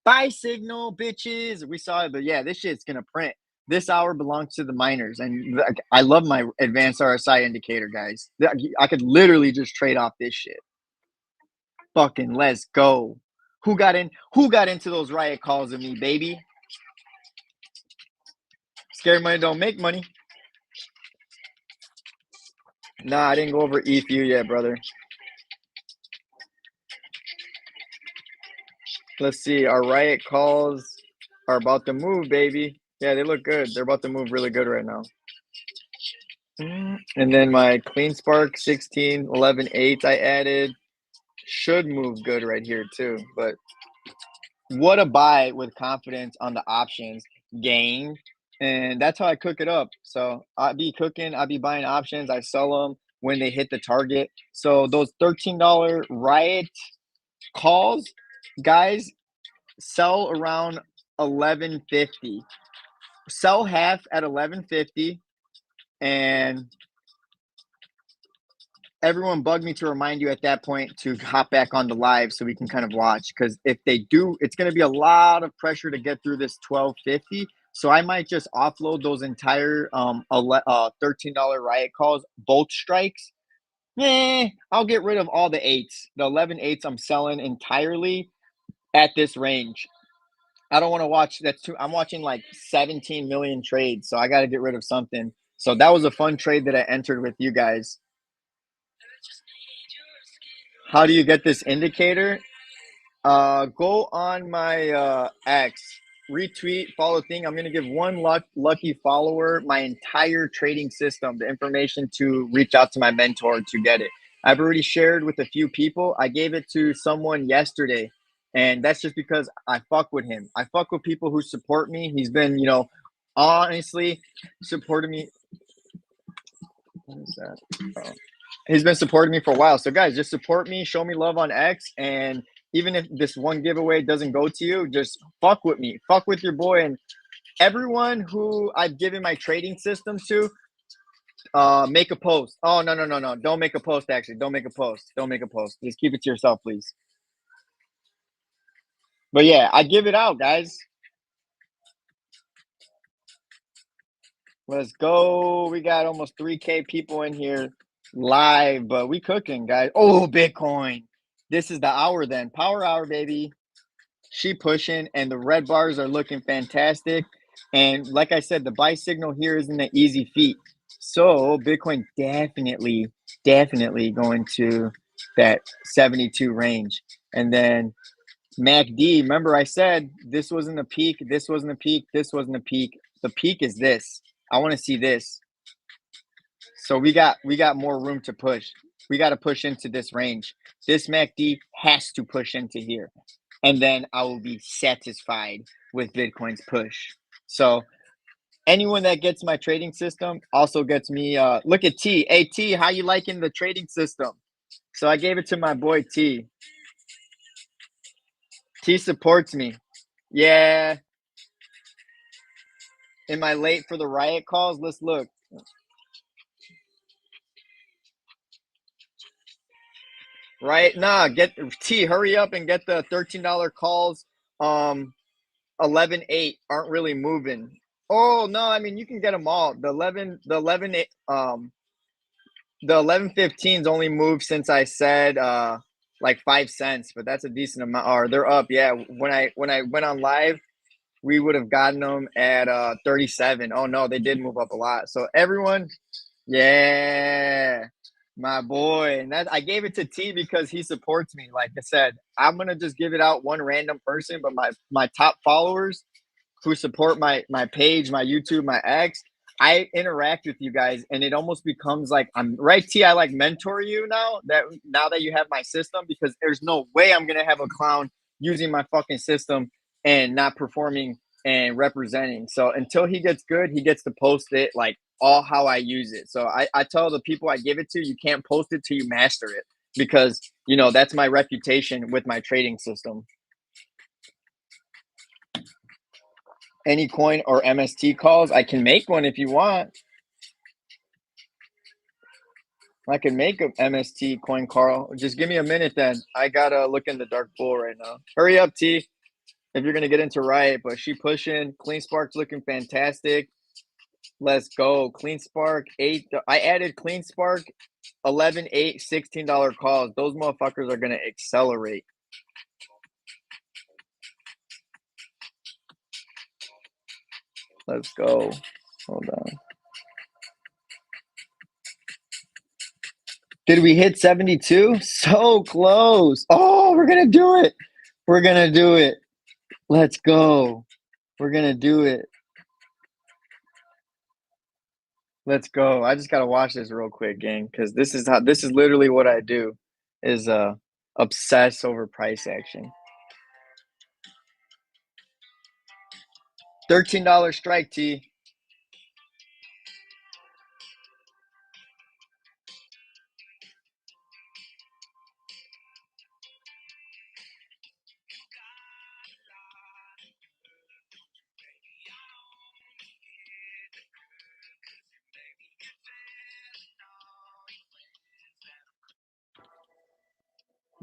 Buy signal, bitches. We saw it, but yeah, this shit's gonna print. This hour belongs to the miners, and I love my advanced RSI indicator, guys. I could literally just trade off this shit. Fucking let's go. Who got in? Who got into those riot calls of me, baby? Scary money don't make money. Nah, I didn't go over EFU yet, brother. Let's see. Our riot calls are about to move, baby. Yeah, they look good. They're about to move really good right now. And then my Clean Spark 16, 11, 8 I added should move good right here too. But what a buy with confidence on the options game. And that's how I cook it up. So I be cooking, I be buying options, I sell them when they hit the target. So those $13 riot calls, guys, sell around 11.50. Sell half at 11.50 and everyone bugged me to remind you at that point to hop back on the live so we can kind of watch, because if they do, it's going to be a lot of pressure to get through this 12.50. So I might just offload those entire $13 riot calls, both strikes. I'll get rid of all the eights. The 11 eights I'm selling entirely at this range. I don't want to watch that's too. I'm watching like 17 million trades, so I got to get rid of something. So that was a fun trade that I entered with you guys. How do you get this indicator? Go on my X, retweet, follow thing. I'm gonna give one lucky follower my entire trading system, the information to reach out to my mentor to get it. I've already shared with a few people. I gave it to someone yesterday, and that's just because I fuck with him. I fuck with people who support me. He's been, honestly supporting me. What is that? Oh. He's been supporting me for a while. So guys, just support me, show me love on X, and even if this one giveaway doesn't go to you, just fuck with me, fuck with your boy. And everyone who I've given my trading systems to, make a post. Oh, no, don't make a post. Actually, don't make a post. Just keep it to yourself, please. But yeah, I give it out, guys. Let's go. We got almost 3K people in here. Live, but we cooking, guys. Oh, Bitcoin. This is the hour then. Power hour, baby. She pushing, and the red bars are looking fantastic. And like I said, the buy signal here isn't an easy feat. So Bitcoin definitely going to that 72 range. And then MACD, remember I said this wasn't a peak, this wasn't a peak, this wasn't a peak. The peak is this. I want to see this. So we got more room to push. We got to push into this range. This MACD has to push into here. And then I will be satisfied with Bitcoin's push. So anyone that gets my trading system also gets me look at T. Hey T, how you liking the trading system? So I gave it to my boy T. T supports me. Yeah. Am I late for the riot calls? Let's look. Right? Nah, get T, hurry up and get the $13 calls. 11.8 aren't really moving. Oh no, I mean you can get them all. The 11.15's only moved since I said like 5 cents, but that's a decent amount. Or they're up, yeah. When I went on live, we would have gotten them at 37. Oh no, they did move up a lot. So everyone, yeah, my boy. And that I gave it to T because he supports me. Like I said, I'm gonna just give it out one random person, but my top followers who support my page, my YouTube, my X, I interact with you guys, and it almost becomes like I'm right. T, I like mentor you now that you have my system, because there's no way I'm gonna have a clown using my fucking system and not performing and representing. So until he gets good, he gets to post it like all how I use it. So I tell the people I give it to, you can't post it till you master it, because that's my reputation with my trading system. Any coin or MST calls, I can make one if you want. I can make a MST coin, Carl. Just give me a minute then. I gotta look in the dark pool right now. Hurry up, T, if you're gonna get into Riot. But she pushing. Clean Spark's looking fantastic. Let's go. Clean Spark 8. I added Clean Spark 11, 8, $16 calls. Those motherfuckers are gonna accelerate. Let's go. Hold on. Did we hit 72? So close. Oh, we're gonna do it. We're gonna do it. Let's go. We're gonna do it. Let's go. I just gotta watch this real quick, gang, because this is literally what I do, is obsess over price action. $13 strike, T.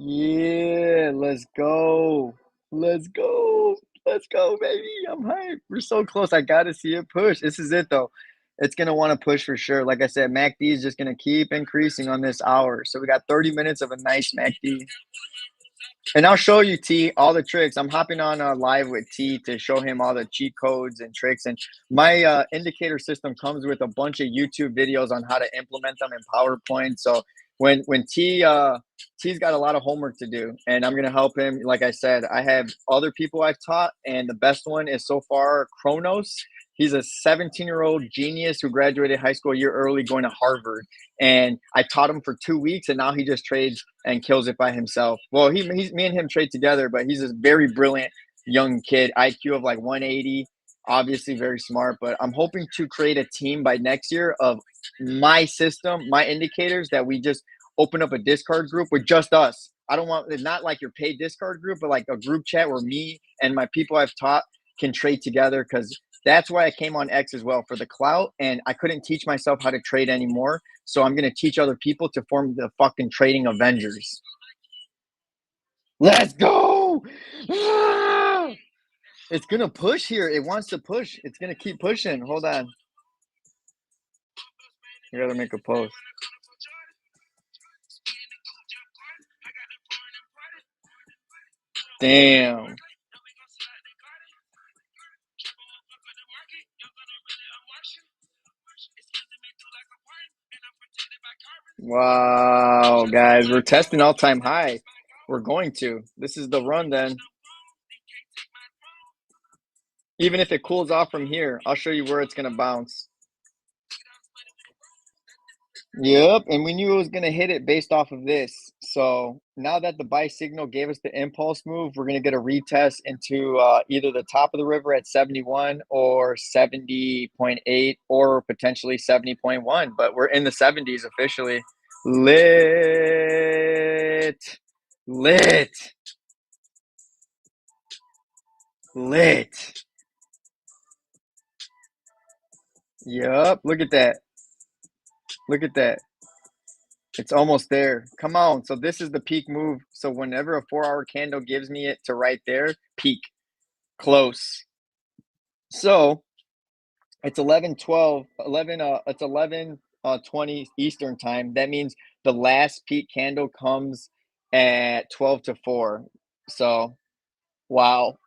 Yeah, let's go. Let's go. Let's go, baby. I'm hyped. We're so close. I gotta see it push. This is it though. It's gonna want to push for sure. Like I said, MACD is just gonna keep increasing on this hour. So we got 30 minutes of a nice MACD. And I'll show you T all the tricks. I'm hopping on live with T to show him all the cheat codes and tricks. And my indicator system comes with a bunch of YouTube videos on how to implement them in PowerPoint. So when T's got a lot of homework to do, and I'm gonna help him. Like I said, I have other people I've taught, and the best one is so far Kronos. He's a 17-year-old genius who graduated high school a year early, going to Harvard. And I taught him for 2 weeks, and now he just trades and kills it by himself. Well, he's me and him trade together, but he's a very brilliant young kid, IQ of like 180, obviously very smart. But I'm hoping to create a team by next year of my system, my indicators, that we just open up a Discord group with just us. I don't want it's not like your paid Discord group, but like a group chat where me and my people I've taught can trade together, because that's why I came on X as well, for the clout, and I couldn't teach myself how to trade anymore. So I'm gonna teach other people to form the fucking trading Avengers. Let's go! Ah! It's gonna push here. It wants to push. It's gonna keep pushing. Hold on. I gotta make a post. Damn. Wow, guys, we're testing all-time high. We're going to. This is the run then. Even if it cools off from here, I'll show you where it's going to bounce. Yep, and we knew it was going to hit it based off of this. So now that the buy signal gave us the impulse move, we're going to get a retest into either the top of the river at 71 or 70.8 or potentially 70.1. But we're in the 70s officially. Lit. Lit. Lit. Yup. Look at that. Look at that. It's almost there. Come on. So this is the peak move. So whenever a 4-hour candle gives me it to right there, peak. Close. So it's 11:12, 11 it's 11:20 Eastern time. That means the last peak candle comes at 12 to 4. So wow.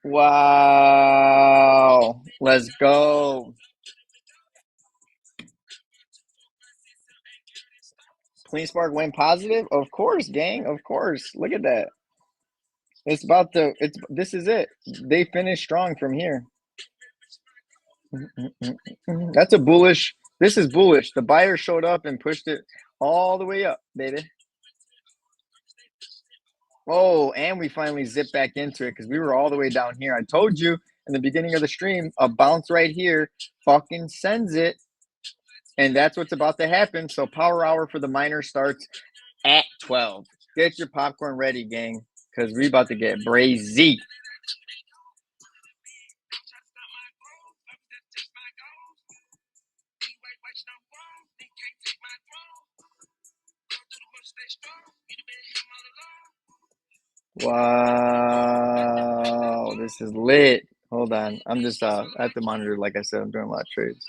Wow. Let's go. Clean spark went positive? Of course, gang. Of course. Look at that. It's about to this is it. They finished strong from here. That's a bullish. This is bullish. The buyer showed up and pushed it all the way up, baby. Oh, and we finally zipped back into it because we were all the way down here. I told you in the beginning of the stream, a bounce right here fucking sends it. And that's what's about to happen. So power hour for the miner starts at 12. Get your popcorn ready, gang, because we about to get brazy. Wow, this is lit. Hold on. I'm just at the monitor. Like I said, I'm doing a lot of trades.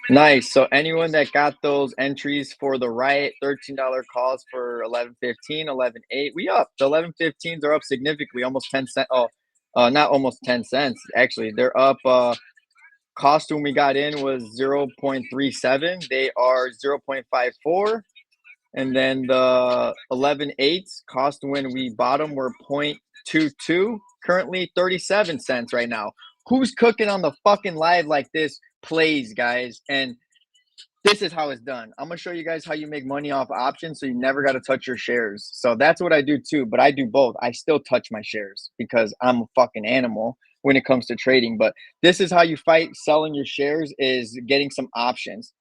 Nice. So anyone that got those entries for the right, $13 calls for 11.15, 11.8, we up. The 11.15s are up significantly, almost 10 cents. Oh, not almost 10 cents. Actually, they're up. Cost when we got in was 0.37. They are 0.54. And then the 11.8s cost when we bought them were 0.22. Currently 37 cents right now. Who's cooking on the fucking live like this plays, guys? And this is how it's done. I'm going to show you guys how you make money off options so you never got to touch your shares. So that's what I do too, but I do both. I still touch my shares because I'm a fucking animal when it comes to trading. But this is how you fight selling your shares, is getting some options.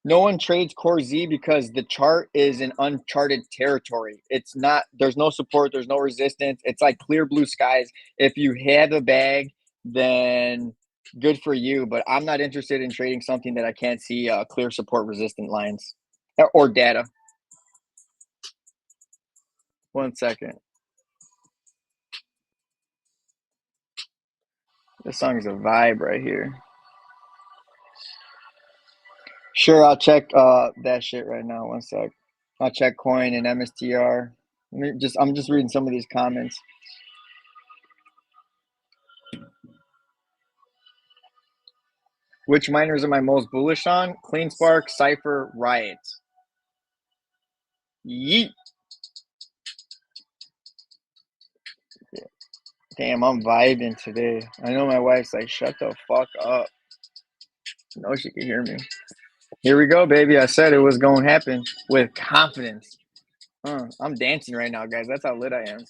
No one trades Core Z because the chart is in uncharted territory. It's not, there's no support, there's no resistance. It's like clear blue skies. If you have a bag, then good for you. But I'm not interested in trading something that I can't see clear support resistant lines or data. 1 second. This song is a vibe right here. Sure, I'll check that shit right now. 1 sec. I'll check coin and MSTR. I'm just reading some of these comments. Which miners am I most bullish on? CleanSpark, Cypher, Riot. Yeet. Damn, I'm vibing today. I know my wife's like, shut the fuck up. No, she can hear me. Here we go, baby. I said it was going to happen with confidence. I'm dancing right now, guys. That's how lit I am.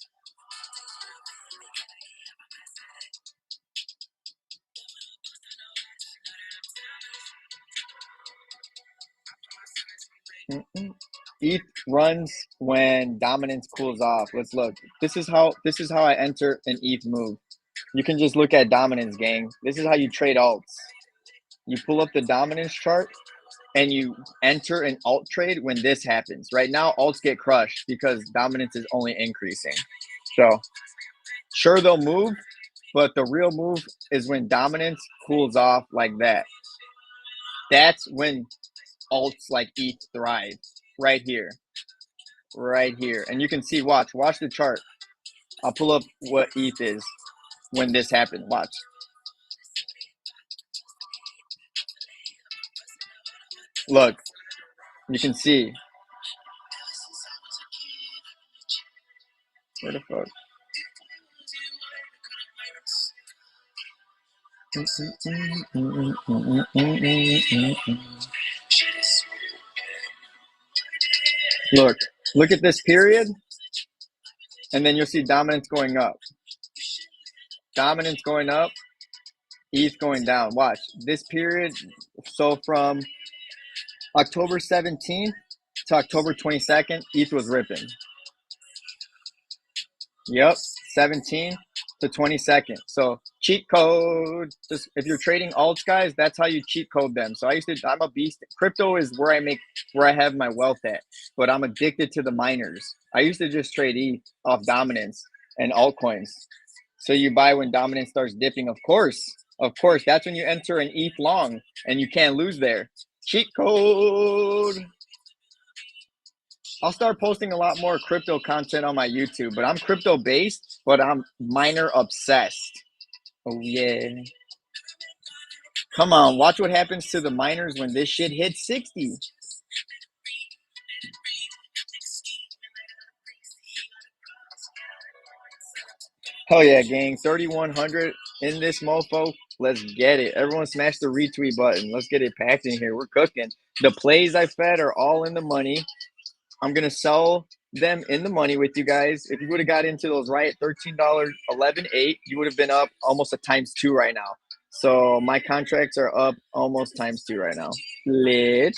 ETH runs when dominance cools off. Let's look. This is how I enter an ETH move. You can just look at dominance, gang. This is how you trade alts. You pull up the dominance chart and you enter an alt trade when this happens. Right now, alts get crushed because dominance is only increasing. So sure, they'll move, but the real move is when dominance cools off like that. That's when alts like ETH thrive right here, right here. And you can see, watch the chart. I'll pull up what ETH is when this happened. Watch. Look, you can see. Where the fuck? Look at this period, and then you'll see dominance going up. Dominance going up, ETH going down. Watch this period. So from October 17th to October 22nd, ETH was ripping. Yep, 17th to 22nd. So cheat code. Just if you're trading alts, guys, that's how you cheat code them. So I'm a beast. Crypto is where I have my wealth at, but I'm addicted to the miners. I used to just trade ETH off dominance and altcoins. So you buy when dominance starts dipping. Of course, that's when you enter an ETH long and you can't lose there. Cheat code. I'll start posting a lot more crypto content on my YouTube, but I'm crypto based, but I'm miner obsessed. Oh yeah. Come on, watch what happens to the miners when this shit hits 60. Hell yeah, gang. 3,100 in this mofo. Let's get it. Everyone smash the retweet button. Let's get it packed in here. We're cooking. The plays I fed are all in the money. I'm going to sell them in the money with you guys. If you would have got into those right at $13, 11.8, you would have been up almost a times 2 right now. So my contracts are up almost times 2 right now. Lit.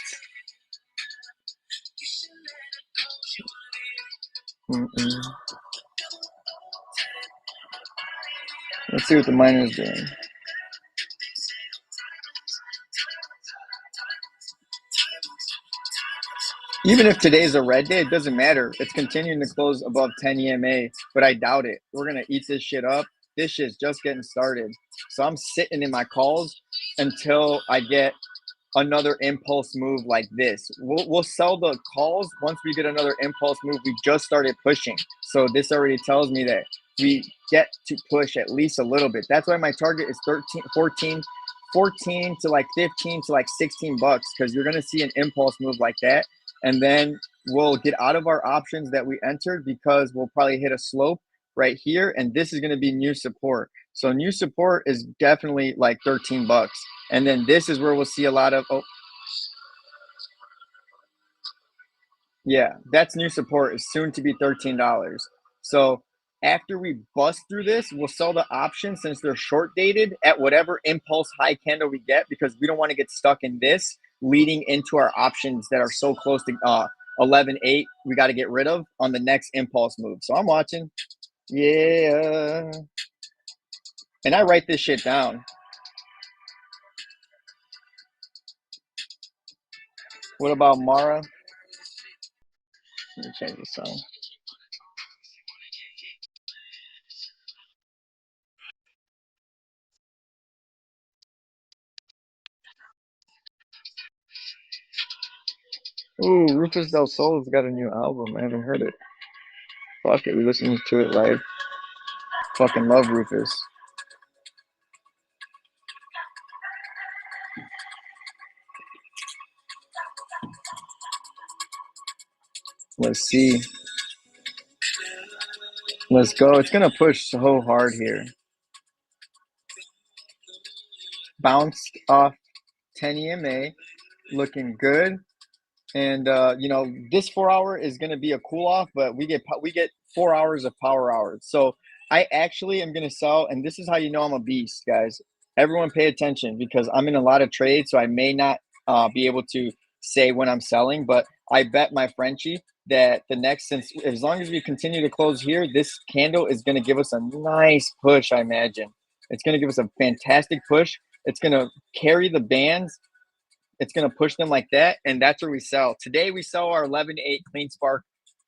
Let's see what the miner's doing. Even if today's a red day, it doesn't matter. It's continuing to close above 10 EMA, but I doubt it. We're going to eat this shit up. This shit's just getting started. So I'm sitting in my calls until I get another impulse move like this. We'll sell the calls once we get another impulse move. We just started pushing. So this already tells me that we get to push at least a little bit. That's why my target is 14 to like 15 to like $16, because you're going to see an impulse move like that. And then we'll get out of our options that we entered, because we'll probably hit a slope right here. And this is going to be new support. So new support is definitely like $13. And then this is where we'll see a lot of, yeah, that's new support, is soon to be $13. So after we bust through this, we'll sell the options since they're short dated at whatever impulse high candle we get, because we don't want to get stuck in this leading into our options that are so close to 11.8. We got to get rid of on the next impulse move. So I'm watching. Yeah. And I write this shit down. What about Mara? Let me change the song. Ooh, Rufus Del Sol's got a new album. I haven't heard it. Fuck it, we listened to it live. Fucking love Rufus. Let's see. Let's go. It's gonna push so hard here. Bounced off 10 EMA, looking good. And this 4 hour is going to be a cool off, but we get 4 hours of power hours. So I actually am going to sell, and this is how you know I'm a beast, guys. Everyone pay attention, because I'm in a lot of trades, so I may not be able to say when I'm selling, but I bet my Frenchie that as long as we continue to close here, this candle is going to give us a nice push. I imagine it's going to give us a fantastic push. It's going to carry the bands. It's going to push them like that, and that's where we sell. Today, we sell our 11.8 Clean Spark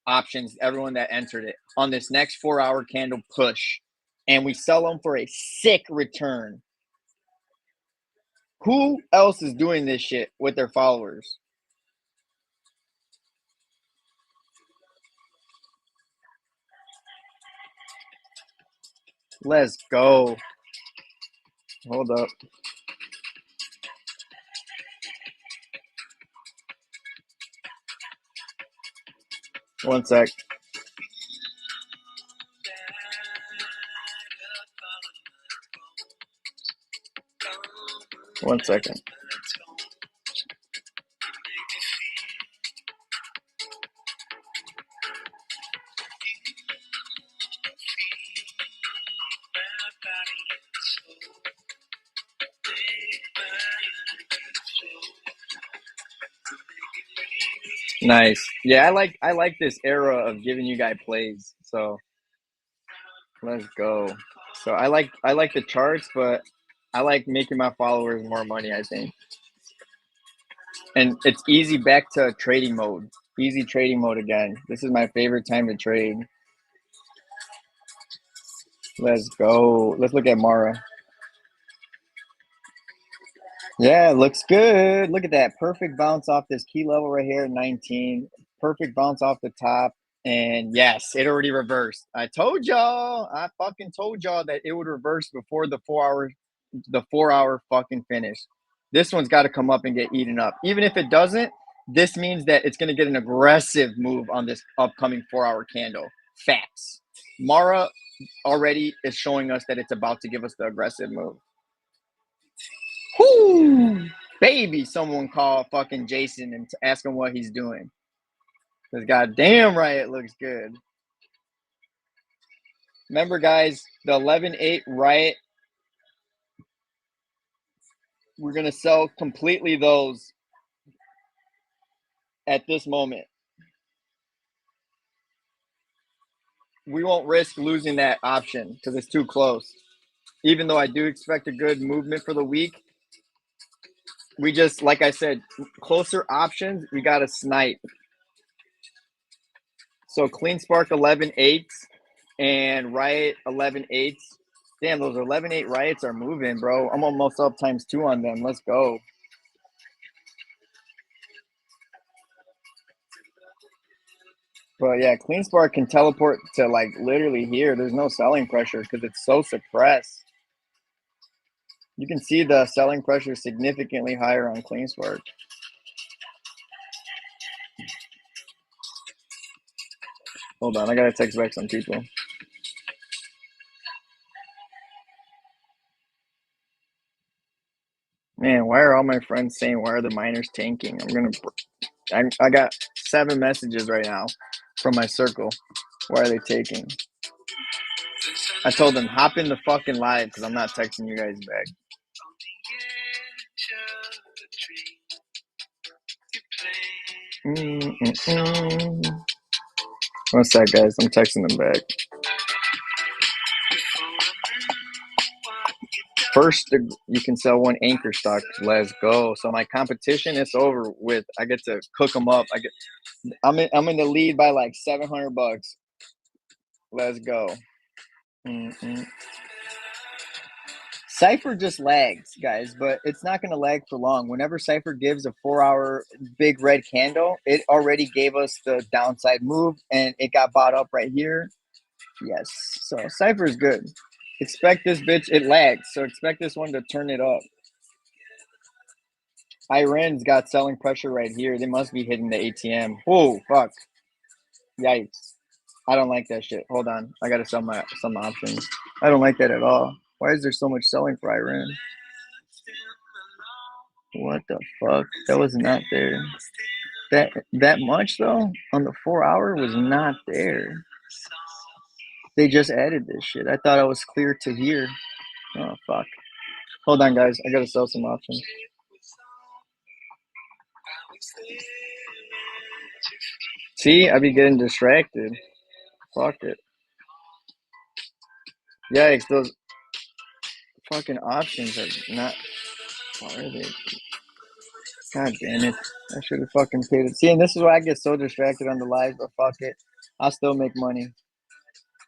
options, everyone that entered it, on this next 4 hour candle push, and we sell them for a sick return. Who else is doing this shit with their followers? Let's go. Hold up. One sec. One second. Nice. Yeah, I like this era of giving you guys plays. So let's go. So I like the charts, but I like making my followers more money, I think. And it's easy back to trading mode. Easy trading mode again. This is my favorite time to trade. Let's go. Let's look at Mara. Yeah, looks good. Look at that. Perfect bounce off this key level right here, 19. Perfect bounce off the top. And yes, it already reversed. I told y'all. I fucking told y'all that it would reverse before the 4 hour fucking finish. This one's got to come up and get eaten up. Even if it doesn't, this means that it's going to get an aggressive move on this upcoming 4 hour candle. Facts. Mara already is showing us that it's about to give us the aggressive move. Whoo! Baby, someone call fucking Jason and ask him what he's doing. Because goddamn right, it looks good. Remember, guys, the 11-8 right, we're going to sell completely those at this moment. We won't risk losing that option because it's too close. Even though I do expect a good movement for the week, we just, like I said, closer options, we got to snipe. So clean spark 11-8s and riot 11-8s. Damn, those 11-8 riots are moving, bro. I'm almost up ×2 on them. Let's go. But yeah, clean spark can teleport to like literally here. There's no selling pressure because it's so suppressed. You can see the selling pressure significantly higher on clean spark. Hold on, I gotta text back some people. Man, why are all my friends saying why are the miners tanking? I got 7 messages right now from my circle. Why are they taking? I told them hop in the fucking live because I'm not texting you guys back. What's that, guys? I'm texting them back. First, you can sell 1 anchor stock. Let's go. So my competition is over with. I get to cook them up. I'm in the lead by like $700. Let's go. Cypher just lags, guys, but it's not going to lag for long. Whenever Cypher gives a 4-hour big red candle, it already gave us the downside move, and it got bought up right here. Yes, so Cypher is good. Expect this bitch. It lags, so expect this one to turn it up. Iran's got selling pressure right here. They must be hitting the ATM. Oh, fuck. Yikes. I don't like that shit. Hold on. I got to sell some options. I don't like that at all. Why is there so much selling for Iran? What the fuck? That was not there. That much though on the 4 hour was not there. They just added this shit. I thought I was clear to here. Oh fuck. Hold on, guys. I gotta sell some options. See, I be getting distracted. Fuck it. Yikes, those fucking options are not. How are they? God damn it. I should have fucking paid it. See, and this is why I get so distracted on the live, but fuck it. I'll still make money.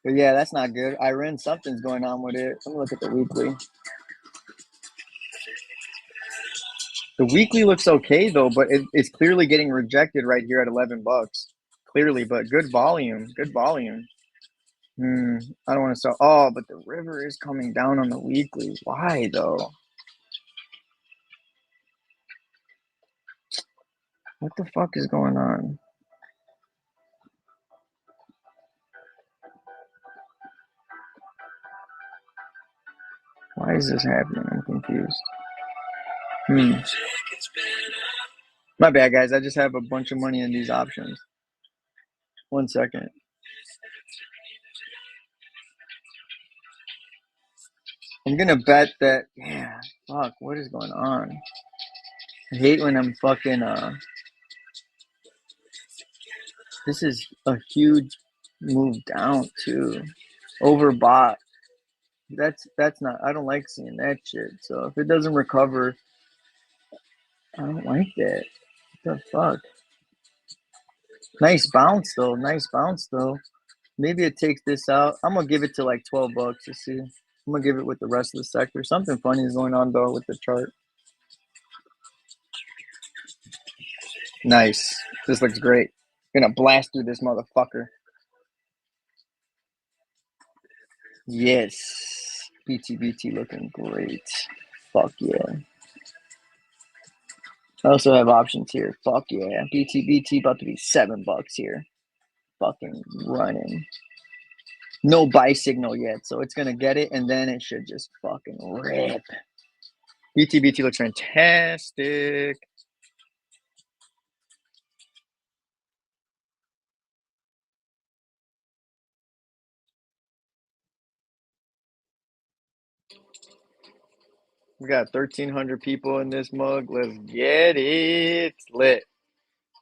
But yeah, that's not good. Iran, something's going on with it. Let me look at the weekly. The weekly looks okay though, but it's clearly getting rejected right here at $11. Clearly, but good volume. Good volume. I don't want to sell. Oh, but the river is coming down on the weekly. Why though? What the fuck is going on? Why is this happening? I'm confused. My bad, guys. I just have a bunch of money in these options. 1 second. I'm gonna bet that. Yeah. Fuck. What is going on? I hate when I'm fucking. This is a huge move down too. Overbought. That's not. I don't like seeing that shit. So if it doesn't recover, I don't like that. What the fuck? Nice bounce though. Nice bounce though. Maybe it takes this out. I'm gonna give it to like 12 bucks to see. I'm gonna give it with the rest of the sector. Something funny is going on though with the chart. Nice. This looks great. Gonna blast through this motherfucker. Yes. BT looking great. Fuck yeah. I also have options here. Fuck yeah. BT about to be $7 here. Fucking running. No buy signal yet, so it's gonna get it and then it should just fucking rip. BT looks fantastic. We got 1,300 people in this mug. Let's get it lit,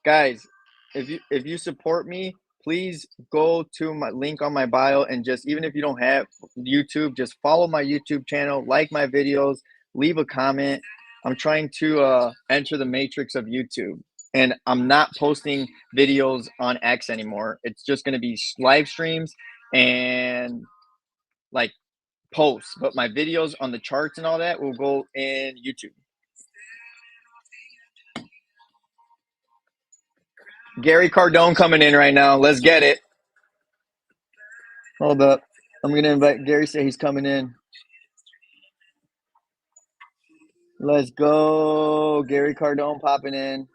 guys. If you support me, please go to my link on my bio and just even if you don't have YouTube, just follow my YouTube channel, like my videos, leave a comment. I'm trying to enter the matrix of YouTube, and I'm not posting videos on X anymore. It's just going to be live streams and like posts, but my videos on the charts and all that will go in YouTube. Gary Cardone coming in right now. Let's get it. Hold up. I'm going to invite Gary, say he's coming in. Let's go. Gary Cardone popping in.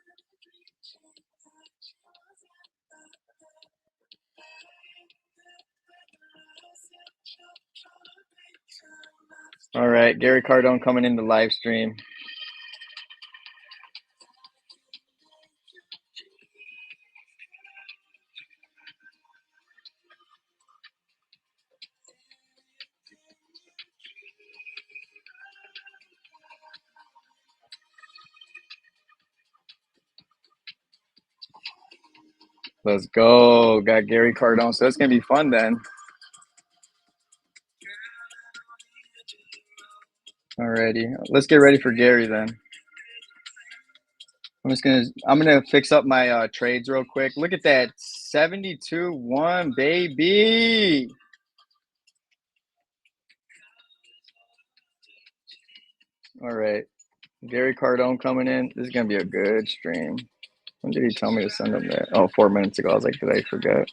All right. Gary Cardone coming in the live stream. Let's go. Got Gary Cardone. So it's going to be fun then. Alrighty. Let's get ready for Gary then. I'm gonna fix up my trades real quick. Look at that 72-1, baby. All right. Gary Cardone coming in. This is gonna be a good stream. When did he tell me to send him that? Oh, 4 minutes ago. I was like, did I forget?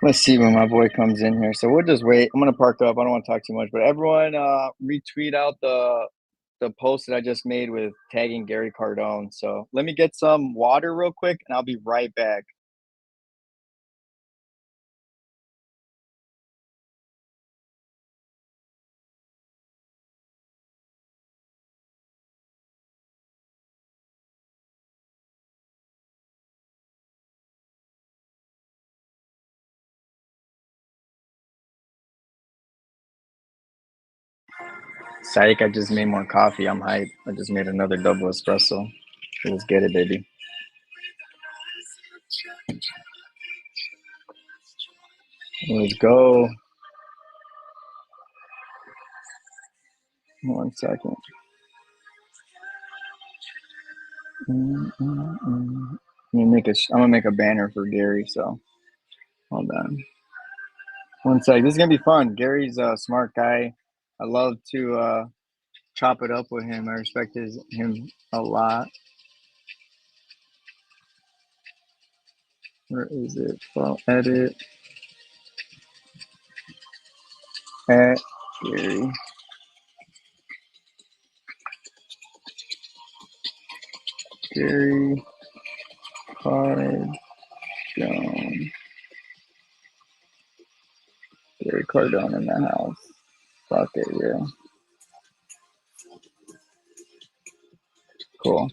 Let's see when my boy comes in here. So we'll just wait. I'm gonna park up. I don't want to talk too much, but everyone retweet out the post that I just made with tagging Gary Cardone. So let me get some water real quick, and I'll be right back. Psych, I just made more coffee. I'm hyped. I just made another double espresso. Let's get it, baby. Let's go. 1 second. I'm gonna make a banner for Gary. So hold on. 1 sec. This is gonna be fun. Gary's a smart guy. I love to chop it up with him. I respect him a lot. Where is it? File edit at Gary. Gary Cardone. Gary Cardone in the house. Fuck it, yeah. Cool.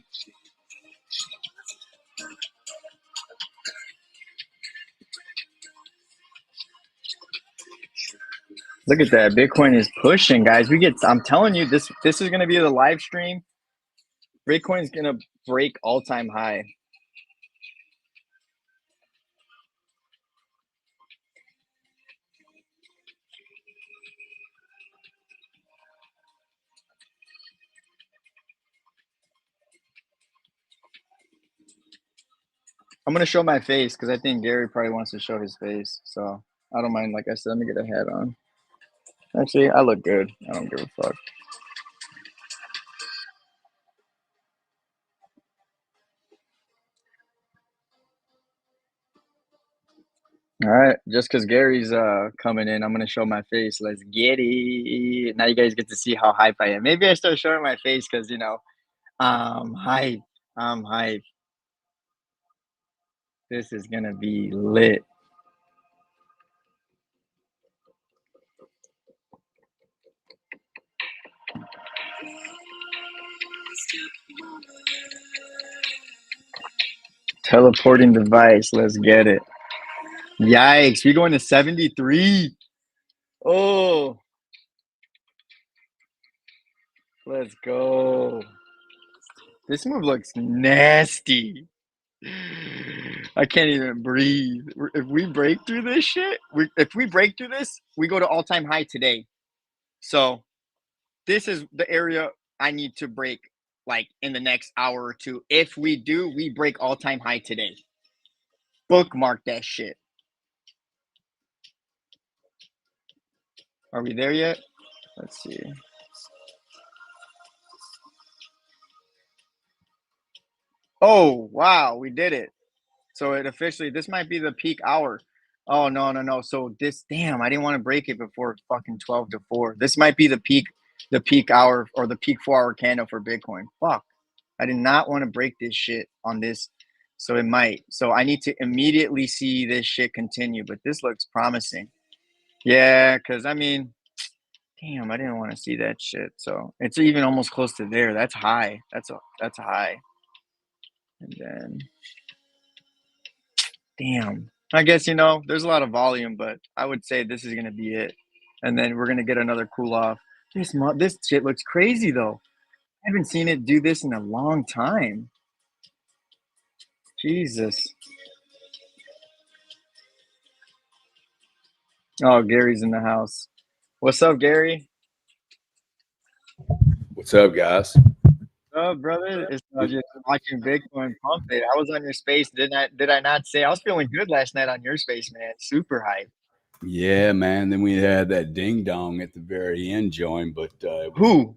Look at that. Bitcoin is pushing, guys. I'm telling you, this is gonna be the live stream. Bitcoin is gonna break all-time high. I'm gonna show my face because I think Gary probably wants to show his face. So I don't mind. Like I said, let me get a hat on. Actually, I look good. I don't give a fuck. All right, just because Gary's coming in, I'm gonna show my face. Let's get it. Now you guys get to see how hype I am. Maybe I start showing my face because hype. I'm hype. This is gonna be lit. Teleporting device. Let's get it. Yikes! We going to 73. Oh, let's go. This move looks nasty. I can't even breathe. If we break through this shit, if we break through this, we go to all-time high today. So this is the area I need to break like in the next hour or two. If we do, we break all-time high today. Bookmark that shit. Are we there yet? Let's see. Oh, wow, we did it. So it officially, this might be the peak hour. Oh, no, no, no. So this, damn, I didn't want to break it before fucking 12 to 4. This might be the peak hour or the peak 4 hour candle for Bitcoin. Fuck. I did not want to break this shit on this. So it might. So I need to immediately see this shit continue, but this looks promising. Yeah, because I mean, damn, I didn't want to see that shit. So it's even almost close to there. That's high. That's a high. And then damn. I guess there's a lot of volume, but I would say this is gonna be it. And then we're gonna get another cool off. This shit looks crazy though. I haven't seen it do this in a long time. Jesus. Oh, Gary's in the house. What's up, Gary? What's up, guys? Oh, brother, it's just watching Bitcoin pump it. I was on your space. Did I not say I was feeling good last night on your space, man? Super hype. Yeah, man. Then we had that ding dong at the very end join, but it was, Who?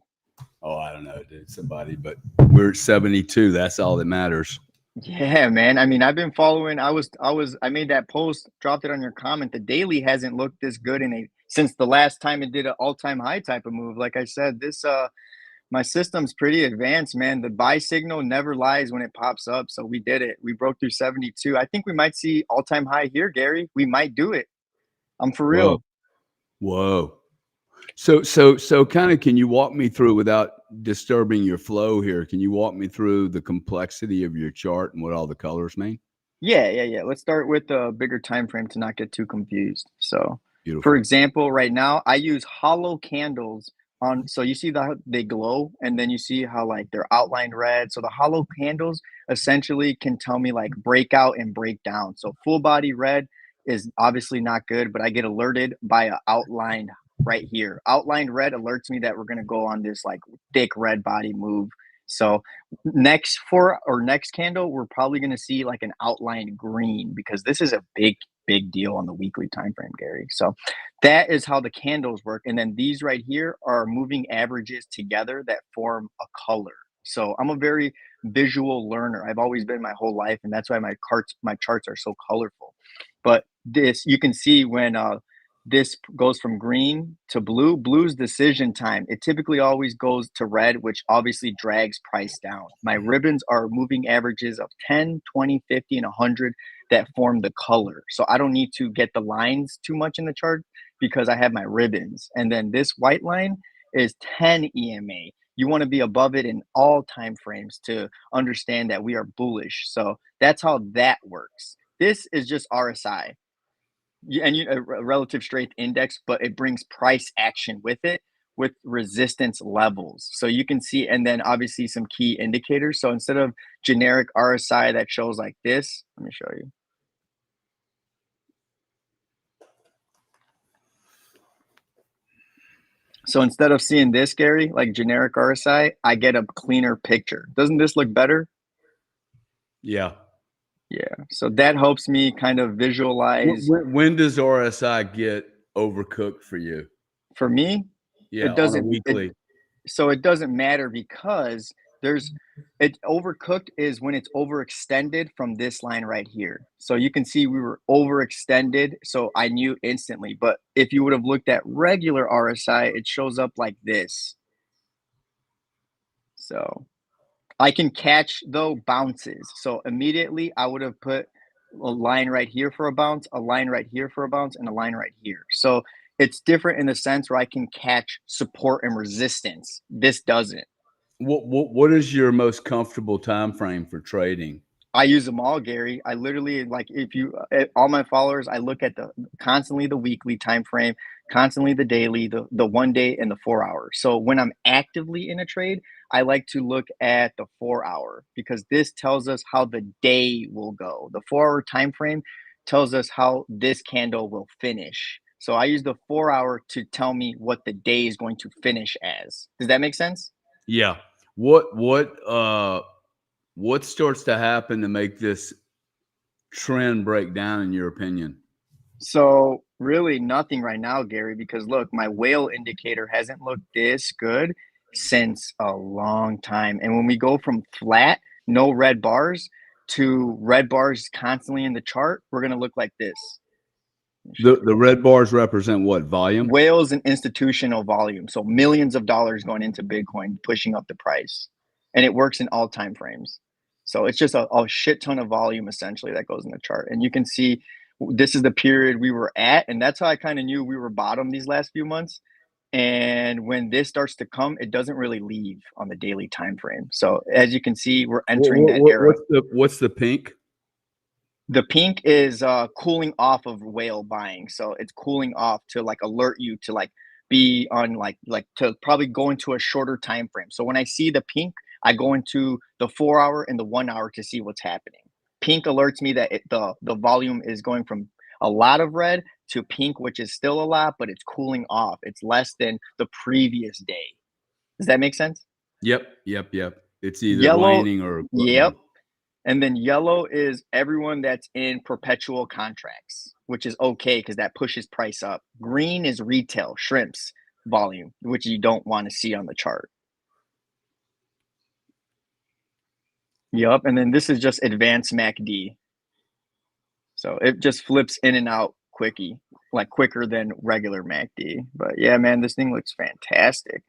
I don't know, dude, somebody, but we're at 72. That's all that matters. Yeah, man. I mean, I've been following. I made that post, dropped it on your comment. The daily hasn't looked this good since the last time it did an all-time high type of move. Like I said, my system's pretty advanced, man. The buy signal never lies when it pops up. So we did it. We broke through 72. I think we might see all-time high here, Gary. We might do it. I'm for Whoa. real. Whoa. So kind of, can you walk me through without disturbing your flow here? Can you walk me through the complexity of your chart and what all the colors mean? Yeah. Let's start with a bigger time frame to not get too confused. So, for Beautiful. example, right now I use hollow candles on. So you see they glow, and then you see how like they're outlined red. So the hollow candles essentially can tell me like breakout and breakdown. So full body red is obviously not good, but I get alerted by a outlined right here. Outlined red alerts me that we're gonna go on this like thick red body move. So next candle, we're probably going to see like an outlined green because this is a big deal on the weekly time frame, Gary. So that is how the candles work. And then these right here are moving averages together that form a color. So I'm a very visual learner. I've always been my whole life, and that's why my charts are so colorful. But this, you can see when this goes from green to blue. Blue's decision time. It typically always goes to red, which obviously drags price down. My ribbons are moving averages of 10, 20, 50, and 100 that form the color. So I don't need to get the lines too much in the chart because I have my ribbons. And then this white line is 10 EMA. You want to be above it in all time frames to understand that we are bullish. So that's how that works. This is just RSI and a relative strength index, but it brings price action with it with resistance levels. So you can see, and then obviously some key indicators. So instead of generic RSI that shows like this, let me show you. So instead of seeing this, Gary, like generic RSI, I get a cleaner picture. Doesn't this look better? Yeah. Yeah. So that helps me kind of visualize. When does RSI get overcooked for you? For me, Yeah, it on a doesn't. weekly. So it doesn't matter because it overcooked is when it's overextended from this line right here. So you can see we were overextended. So I knew instantly. But if you would have looked at regular RSI, it shows up like this. So I can catch though bounces. So immediately I would have put a line right here for a bounce, a line right here for a bounce, and a line right here. So it's different in the sense where I can catch support and resistance. This doesn't. What is your most comfortable time frame for trading? I use them all, Gary. I literally like if you all my followers, I look at the constantly the weekly time frame, constantly the daily, the 1 day and the 4 hour. So when I'm actively in a trade, I like to look at the 4 hour because this tells us how the day will go. The 4 hour time frame tells us how this candle will finish. So I use the 4 hour to tell me what the day is going to finish as. Does that make sense? Yeah. What starts to happen to make this trend break down in your opinion? So really nothing right now, Gary, because look, my whale indicator hasn't looked this good since a long time. And when we go from flat, no red bars to red bars constantly in the chart, we're going to look like this. The red bars represent what? Volume? Whales and institutional volume. So millions of dollars going into Bitcoin, pushing up the price. And it works in all time frames. So it's just a shit ton of volume essentially that goes in the chart. And you can see this is the period we were at. And that's how I kind of knew we were bottom these last few months. And when this starts to come, it doesn't really leave on the daily time frame. So as you can see, we're entering that era. What's the pink? The pink is cooling off of whale buying. So it's cooling off to like alert you to like be on like to probably go into a shorter time frame. So when I see the pink, I go into the 4 hour and the 1 hour to see what's happening. Pink alerts me that the volume is going from a lot of red to pink, which is still a lot, but it's cooling off. It's less than the previous day. Does that make sense? Yep. It's either Yellow, waning or yep. And then yellow is everyone that's in perpetual contracts, which is okay because that pushes price up. Green is retail, shrimps volume, which you don't want to see on the chart. Yup. And then this is just advanced MACD. So it just flips in and out quickie, like quicker than regular MACD. But yeah, man, this thing looks fantastic.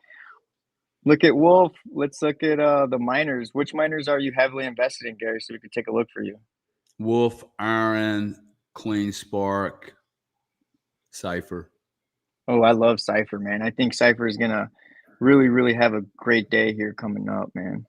Look at Wolf. Let's look at the miners. Which miners are you heavily invested in, Gary, so we could take a look for you? Wolf, Iron, Clean Spark, Cypher. Oh, I love Cypher, man. I think Cypher is going to really, really have a great day here coming up, man.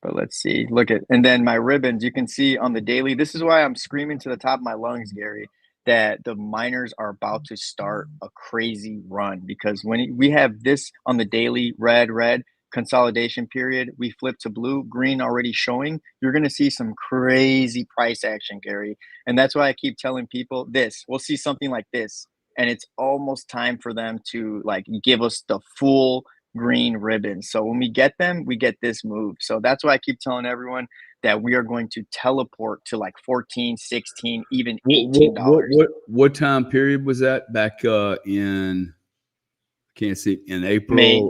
But let's see. Look at, and then my ribbons, you can see on the daily. This is why I'm screaming to the top of my lungs, Gary, that the miners are about to start a crazy run because when we have this on the daily red consolidation period, we flip to blue, green already showing, you're going to see some crazy price action, Gary. And that's why I keep telling people this. We'll see something like this. And it's almost time for them to like give us the full green ribbons. So when we get them, we get this move. So that's why I keep telling everyone that we are going to teleport to like 14, 16, even $18. What time period was that back in, can't see, in May,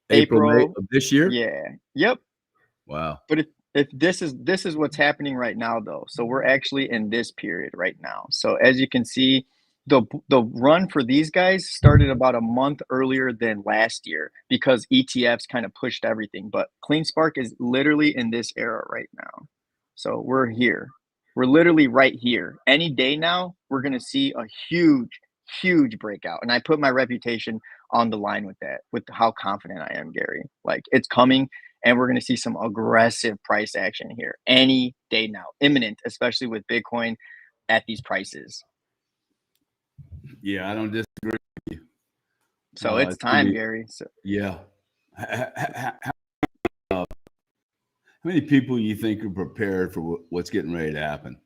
May of this year? Yeah. Yep. Wow. But if this is what's happening right now though. So we're actually in this period right now. So as you can see, the run for these guys started about a month earlier than last year because ETFs kind of pushed everything. But Clean Spark is literally in this era right now. So we're here. We're literally right here. Any day now, we're gonna see a huge breakout. And I put my reputation on the line with that, with how confident I am, Gary. Like it's coming and we're going to see some aggressive price action here any day now, imminent, especially with Bitcoin at these prices. Yeah, I don't disagree with you. So it's time, Gary. So, yeah. How many people you think are prepared for what's getting ready to happen?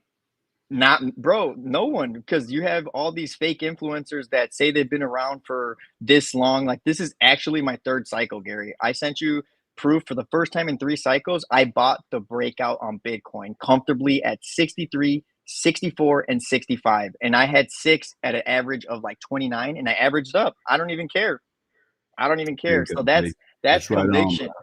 not, bro, no one, because you have all these fake influencers that say they've been around for this long. Like this is actually my third cycle, Gary. I sent you proof for the first time in 3 cycles. I bought the breakout on Bitcoin comfortably at 63, 64, and 65. And I had 6 at an average of like 29 and I averaged up. I don't even care. I don't even care. So that's right conviction. on,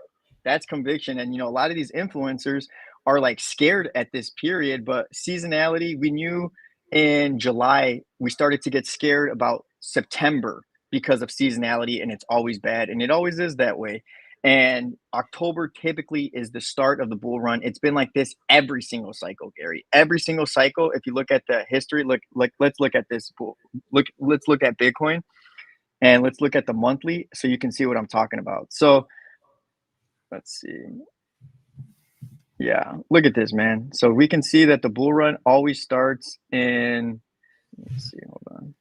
That's conviction. And a lot of these influencers are like scared at this period, but seasonality, we knew in July, we started to get scared about September because of seasonality, and it's always bad, and it always is that way. And October typically is the start of the bull run. It's been like this every single cycle, Gary. Every single cycle. If you look at the history, let's look at this bull. Let's look at Bitcoin and let's look at the monthly so you can see what I'm talking about. So let's see. Yeah, look at this, man. So we can see that the bull run always starts in, let's see, hold on.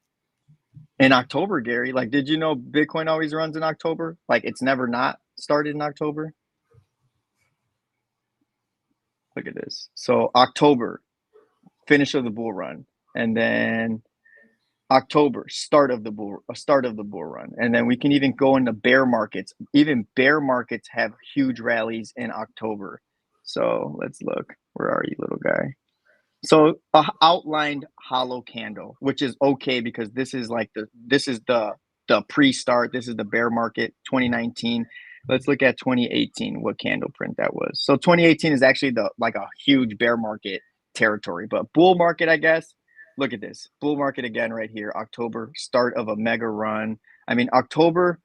In October, Gary. Like, did you know Bitcoin always runs in October? Like, it's never not started in October. Look at this. So October, finish of the bull run, and then October, start of the bull run, and then we can even go into bear markets. Even bear markets have huge rallies in October. So let's look. Where are you, little guy? So a outlined hollow candle, which is okay because this is the pre-start. This is the bear market 2019. Let's look at 2018. What candle print that was. So 2018 is actually like a huge bear market territory, but bull market, I guess. Look at this bull market again right here. October, start of a mega run. I mean, October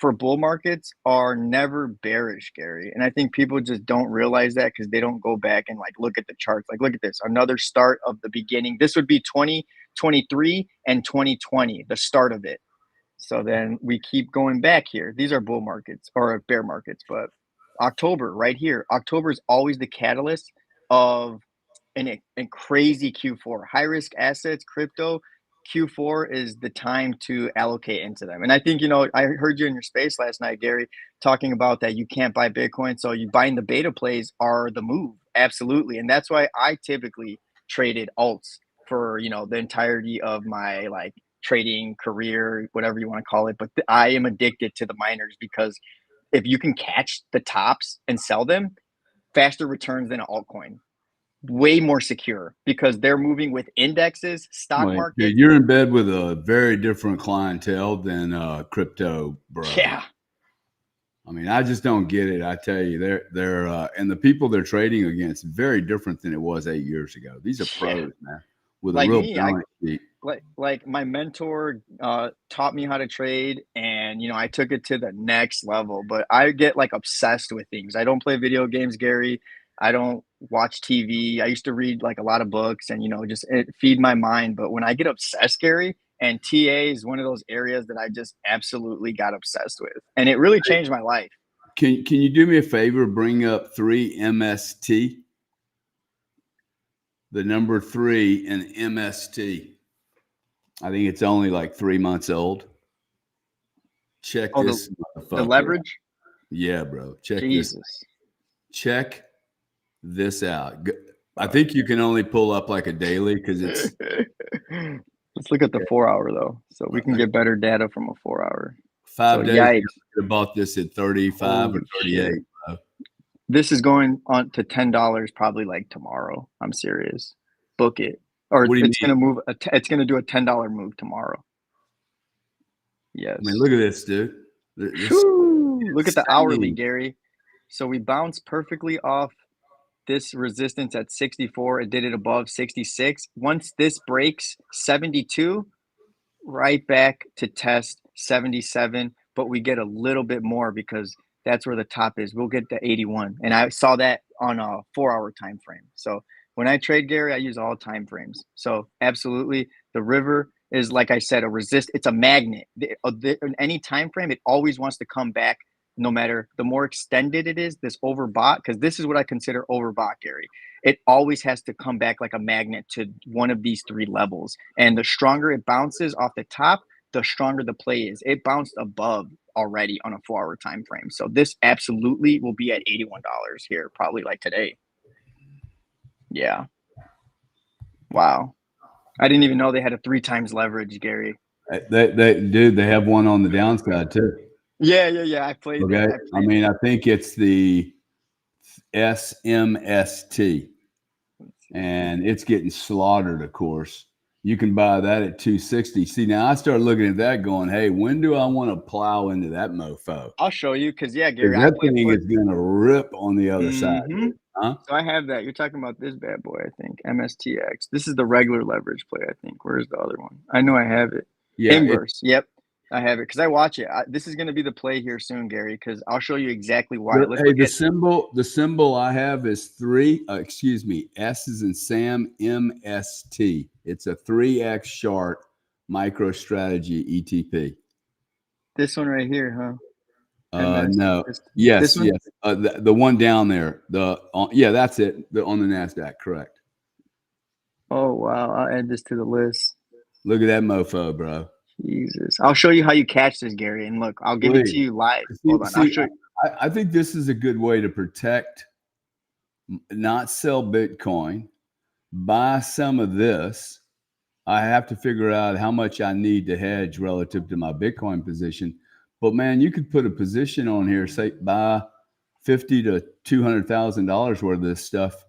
for bull markets are never bearish, Gary. And I think people just don't realize that because they don't go back and like look at the charts. Like, look at this, another start of the beginning. This would be 2023 and 2020, the start of it. So then we keep going back here. These are bull markets or bear markets, but October right here. October is always the catalyst of a crazy Q4. High risk assets, crypto, Q4 is the time to allocate into them. And I think, I heard you in your space last night, Gary, talking about that you can't buy Bitcoin. So you buying the beta plays are the move. Absolutely. And that's why I typically traded alts for, the entirety of my like trading career, whatever you want to call it. But I am addicted to the miners because if you can catch the tops and sell them, faster returns than an altcoin. Way more secure because they're moving with indexes, stock market. Dude, you're in bed with a very different clientele than crypto, bro. Yeah. I mean, I just don't get it. I tell you, they're and the people they're trading against very different than it was 8 years ago. These are pros, man, with like a real me, balance sheet. Like my mentor taught me how to trade, and I took it to the next level. But I get like obsessed with things. I don't play video games, Gary. I don't watch TV. I used to read like a lot of books and just feed my mind. But when I get obsessed, Gary, and TA is one of those areas that I just absolutely got obsessed with, and it really changed my life. Can you do me a favor? Bring up 3MST. The number 3 in MST. I think it's only like 3 months old. Check this. The leverage. Yeah, bro. Jesus. Check this out. I think you can only pull up like a daily because it's. Let's look at the 4-hour though, so we can get better data from a 4-hour. 5 days. I could have bought this at 35 or 38. Bro. This is going on to $10 probably like tomorrow. I'm serious. Book it, or it's going to move. It's going to do a $10 move tomorrow. Yes. I mean, look at this, dude. Look at the hourly, Gary. So we bounced perfectly off this resistance at 64. It did it above 66. Once this breaks 72, right back to test 77, but we get a little bit more because that's where the top is. We'll get to 81. And I saw that on a 4-hour time frame. So when I trade, Gary, I use all time frames. So absolutely, the river is, like I said, a resist. It's a magnet. In any time frame, it always wants to come back. No matter the more extended it is, this overbought, because this is what I consider overbought, Gary. It always has to come back like a magnet to one of these three levels. And the stronger it bounces off the top, the stronger the play is. It bounced above already on a 4-hour time frame. So this absolutely will be at $81 here, probably like today. Yeah. Wow. I didn't even know they had a 3 times leverage, Gary. They have one on the downside too. Yeah. I played Okay. that. I mean, I think it's the SMST, and it's getting slaughtered, of course. You can buy that at 260. See, now I started looking at that going, hey, when do I want to plow into that mofo? I'll show you because, yeah, Gary, that thing is going to rip on the other side. Huh? So I have that. You're talking about this bad boy, I think. MSTX. This is the regular leverage play, I think. Where's the other one? I know I have it. Yeah. Inverse. Yep. I have it because I watch it. This is going to be the play here soon, Gary, because I'll show you exactly why. The symbol I have is S is in Sam, MST. It's a 3X chart MicroStrategy ETP. This one right here, huh? No. Yes. The one down there. That's it. On the NASDAQ, correct. Oh, wow. I'll add this to the list. Look at that mofo, bro. Jesus. I'll show you how you catch this, Gary. And look, I'll give it to you live. Hold on. I'll show you. I think this is a good way to protect, not sell Bitcoin, buy some of this. I have to figure out how much I need to hedge relative to my Bitcoin position. But man, you could put a position on here, say buy $50,000 to $200,000 worth of this stuff,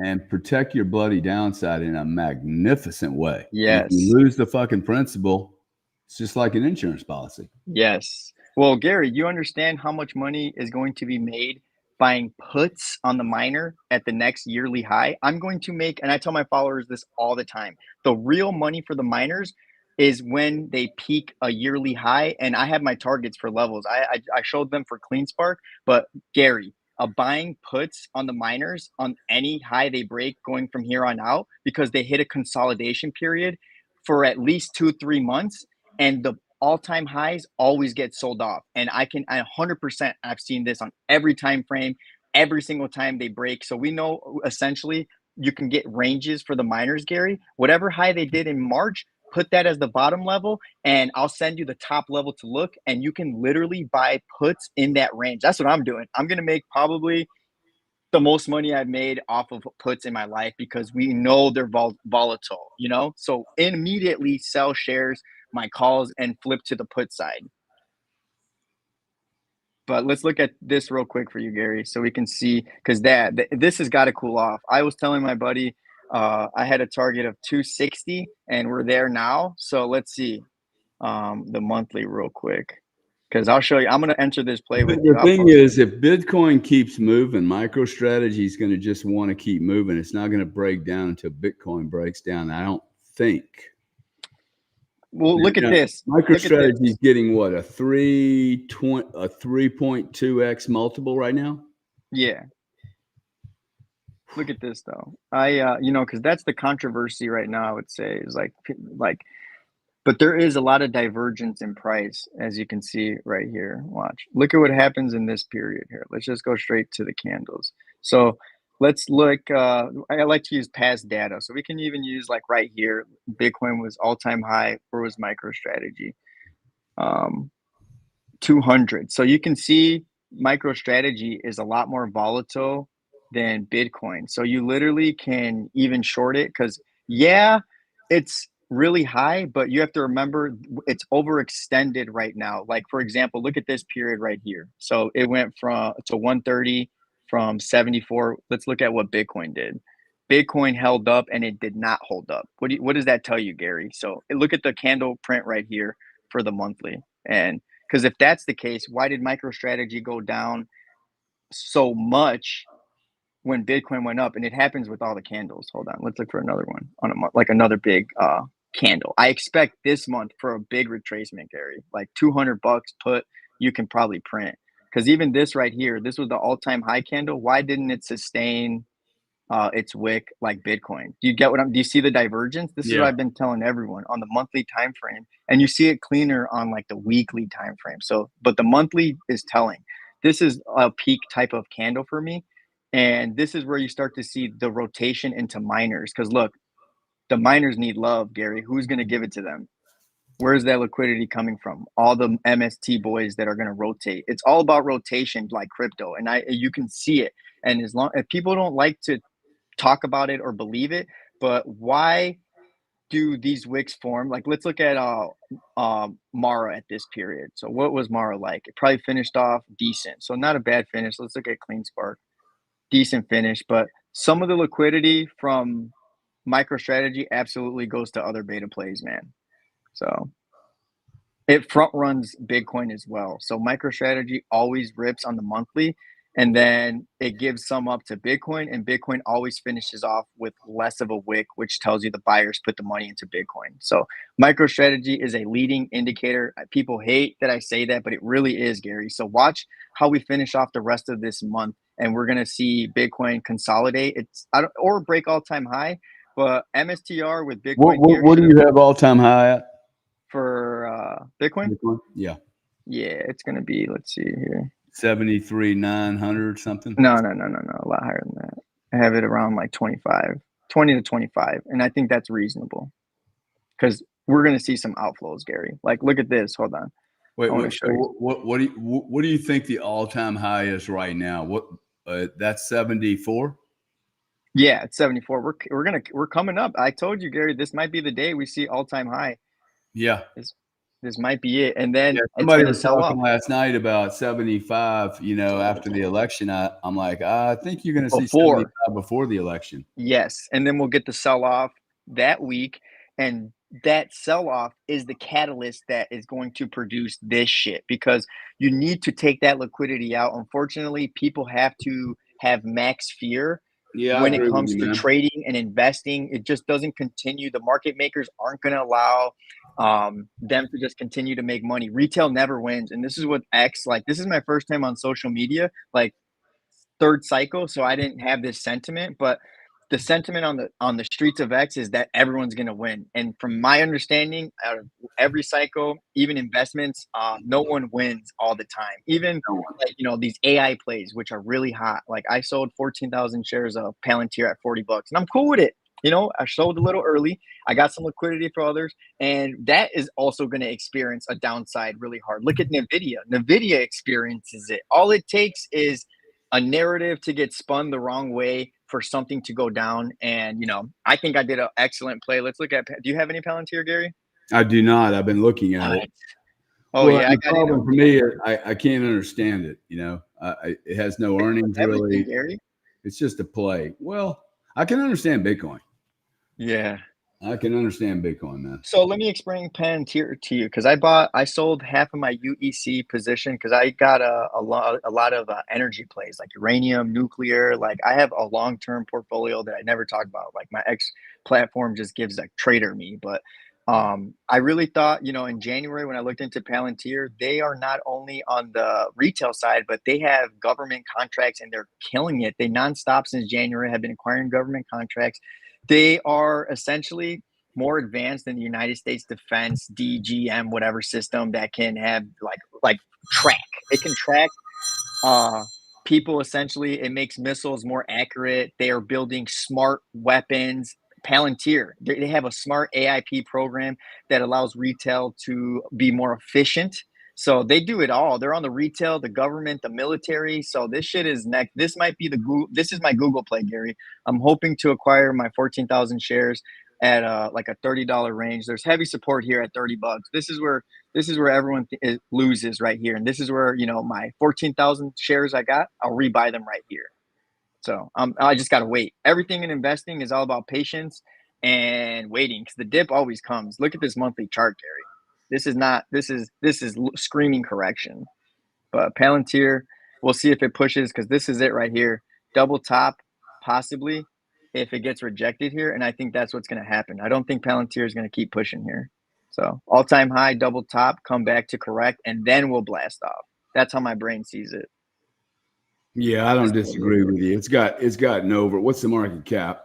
and protect your bloody downside in a magnificent way. Yes. And if you lose the fucking principal, it's just like an insurance policy. Yes. Well, Gary, you understand how much money is going to be made buying puts on the miner at the next yearly high? I'm going to make, and I tell my followers this all the time, the real money for the miners is when they peak a yearly high. And I have my targets for levels. I showed them for CleanSpark, but Gary, buying puts on the miners on any high they break going from here on out, because they hit a consolidation period for at least 2-3 months, and the all-time highs always get sold off. And I 100%, I've seen this on every time frame, every single time they break. So we know essentially you can get ranges for the miners, Gary. Whatever high they did in March, put that as the bottom level, and I'll send you the top level to look, and you can literally buy puts in that range. That's what I'm doing. I'm going to make probably the most money I've made off of puts in my life, because we know they're volatile, So immediately sell shares, my calls, and flip to the put side. But let's look at this real quick for you, Gary, so we can see, because this has got to cool off. I was telling my buddy, I had a target of 260, and we're there now. So let's see the monthly real quick, because I'll show you. I'm going to enter this play with you. The thing is, if Bitcoin keeps moving, MicroStrategy is going to just want to keep moving. It's not going to break down until Bitcoin breaks down, I don't think. Well, look at this. MicroStrategy is getting what, a 3.2x multiple right now? Yeah. Look at this though. Because that's the controversy right now, I would say, is like, but there is a lot of divergence in price, as you can see right here. Watch. Look at what happens in this period here. Let's just go straight to the candles. So let's look. I like to use past data. So we can even use like right here. Bitcoin was all-time high. Where was MicroStrategy? 200. So you can see MicroStrategy is a lot more volatile than Bitcoin. So you literally can even short it, because it's really high, but you have to remember it's overextended right now. Like, for example, look at this period right here. So it went to 130 from 74. Let's look at what Bitcoin did. Bitcoin held up, and it did not hold up. What does that tell you, Gary? So look at the candle print right here for the monthly. And because if that's the case, why did MicroStrategy go down so much when Bitcoin went up, and it happens with all the candles. Hold on, let's look for another one on a month, like another big candle. I expect this month for a big retracement, Gary, like $200 put you can probably print, because even this right here, this was the all-time high candle. Why didn't it sustain its wick like Bitcoin? Do you get what do you see the divergence? This is what Yeah. I've been telling everyone on the monthly time frame, and you see it cleaner on like the weekly time frame. So, but the monthly is telling. This is a peak type of candle for me, and this is where you start to see the rotation into miners. Because look, the miners need love, Gary. Who's going to give it to them? Where's that liquidity coming from? All the MST boys that are going to rotate. It's all about rotation, like crypto, and you can see it. And as long if people don't like to talk about it or believe it, but why do these wicks form? Like, let's look at Mara at this period. So what was Mara like? It probably finished off decent, so not a bad finish. Let's look at Clean Spark, decent finish, but some of the liquidity from MicroStrategy absolutely goes to other beta plays, man. So it front runs Bitcoin as well. So MicroStrategy always rips on the monthly, and then it gives some up to Bitcoin, and Bitcoin always finishes off with less of a wick, which tells you the buyers put the money into Bitcoin. So MicroStrategy is a leading indicator. People hate that I say that, but it really is, Gary. So watch how we finish off the rest of this month, and we're gonna see Bitcoin consolidate. Or break all-time high, but MSTR with What Bitcoin what, here what do you have all time high at? for Bitcoin. Bitcoin? Yeah. Yeah, it's gonna be. Let's see here. 73,900 something. No, a lot higher than that. I have it around like 25, 20 to 25, and I think that's reasonable because we're gonna see some outflows, Gary. Like, look at this. Hold on, I Wait, want to what, show so you. what do you think the all time high is right now? What that's 74? Yeah, it's 74. We're coming up. I told you, Gary. This might be the day we see all time high. Yeah. This might be it, and Yeah. then it's Somebody gonna was sell talking off last night about 75, after the election. I'm like, I think you're going to see before. 75 before the election. Yes, and then we'll get the sell off that week, and that sell off is the catalyst that is going to produce this shit, because you need to take that liquidity out. Unfortunately, people have to have max fear Yeah, I when it agree with comes you, to man. trading and investing. It just doesn't continue. The market makers aren't going to allow them to just continue to make money. Retail never wins, and this is what X like. This is my first time on social media, like third cycle, so I didn't have this sentiment, but the sentiment on the streets of X is that everyone's going to win. And from my understanding, out of every cycle, even investments, no one wins all the time. Even No one. like these AI plays, which are really hot. Like I sold 14,000 shares of Palantir at $40, and I'm cool with it. I sold a little early. I got some liquidity for others, and that is also going to experience a downside really hard. Look at Nvidia. Nvidia experiences it. All it takes is a narrative to get spun the wrong way for something to go down. And I think I did an excellent play. Let's look at. Do you have any Palantir, Gary? I do not. I've been looking at it. What? Oh Well, yeah, I the got in. problem for me is I can't understand it. It has no earnings Everything, really. Gary. It's just a play. Well, I can understand Bitcoin. Yeah. I can understand Bitcoin, man. So let me explain Palantir to you, because I sold half of my UEC position because I got a lot of energy plays like uranium, nuclear. Like I have a long term portfolio that I never talk about. Like my X platform just gives like trader me, but I really thought in January when I looked into Palantir, they are not only on the retail side, but they have government contracts and they're killing it. They nonstop since January have been acquiring government contracts. They are essentially more advanced than the United States Defense DGM whatever system that can have like track. It can track uh people. Essentially, it makes missiles more accurate. They are building smart weapons. Palantir, they have a smart AIP program that allows retail to be more efficient. So they do it all. They're on the retail, the government, the military. So this shit is next. This might be the Google. This is my Google play, Gary. I'm hoping to acquire my 14,000 shares at like a $30 range. There's heavy support here at $30. This is where everyone loses right here, and this is where my 14,000 shares I got. I'll rebuy them right here. So I just gotta wait. Everything in investing is all about patience and waiting, because the dip always comes. Look at this monthly chart, Gary. This is not. This is screaming correction. But Palantir, We'll see if it pushes, because this is it right here. Double top, possibly, if it gets rejected here. And I think that's what's going to happen. I don't think Palantir is going to keep pushing here. So all-time high, double top, come back to correct, and then we'll blast off. That's how my brain sees it. Yeah, I don't disagree with you. It's gotten over. What's the market cap?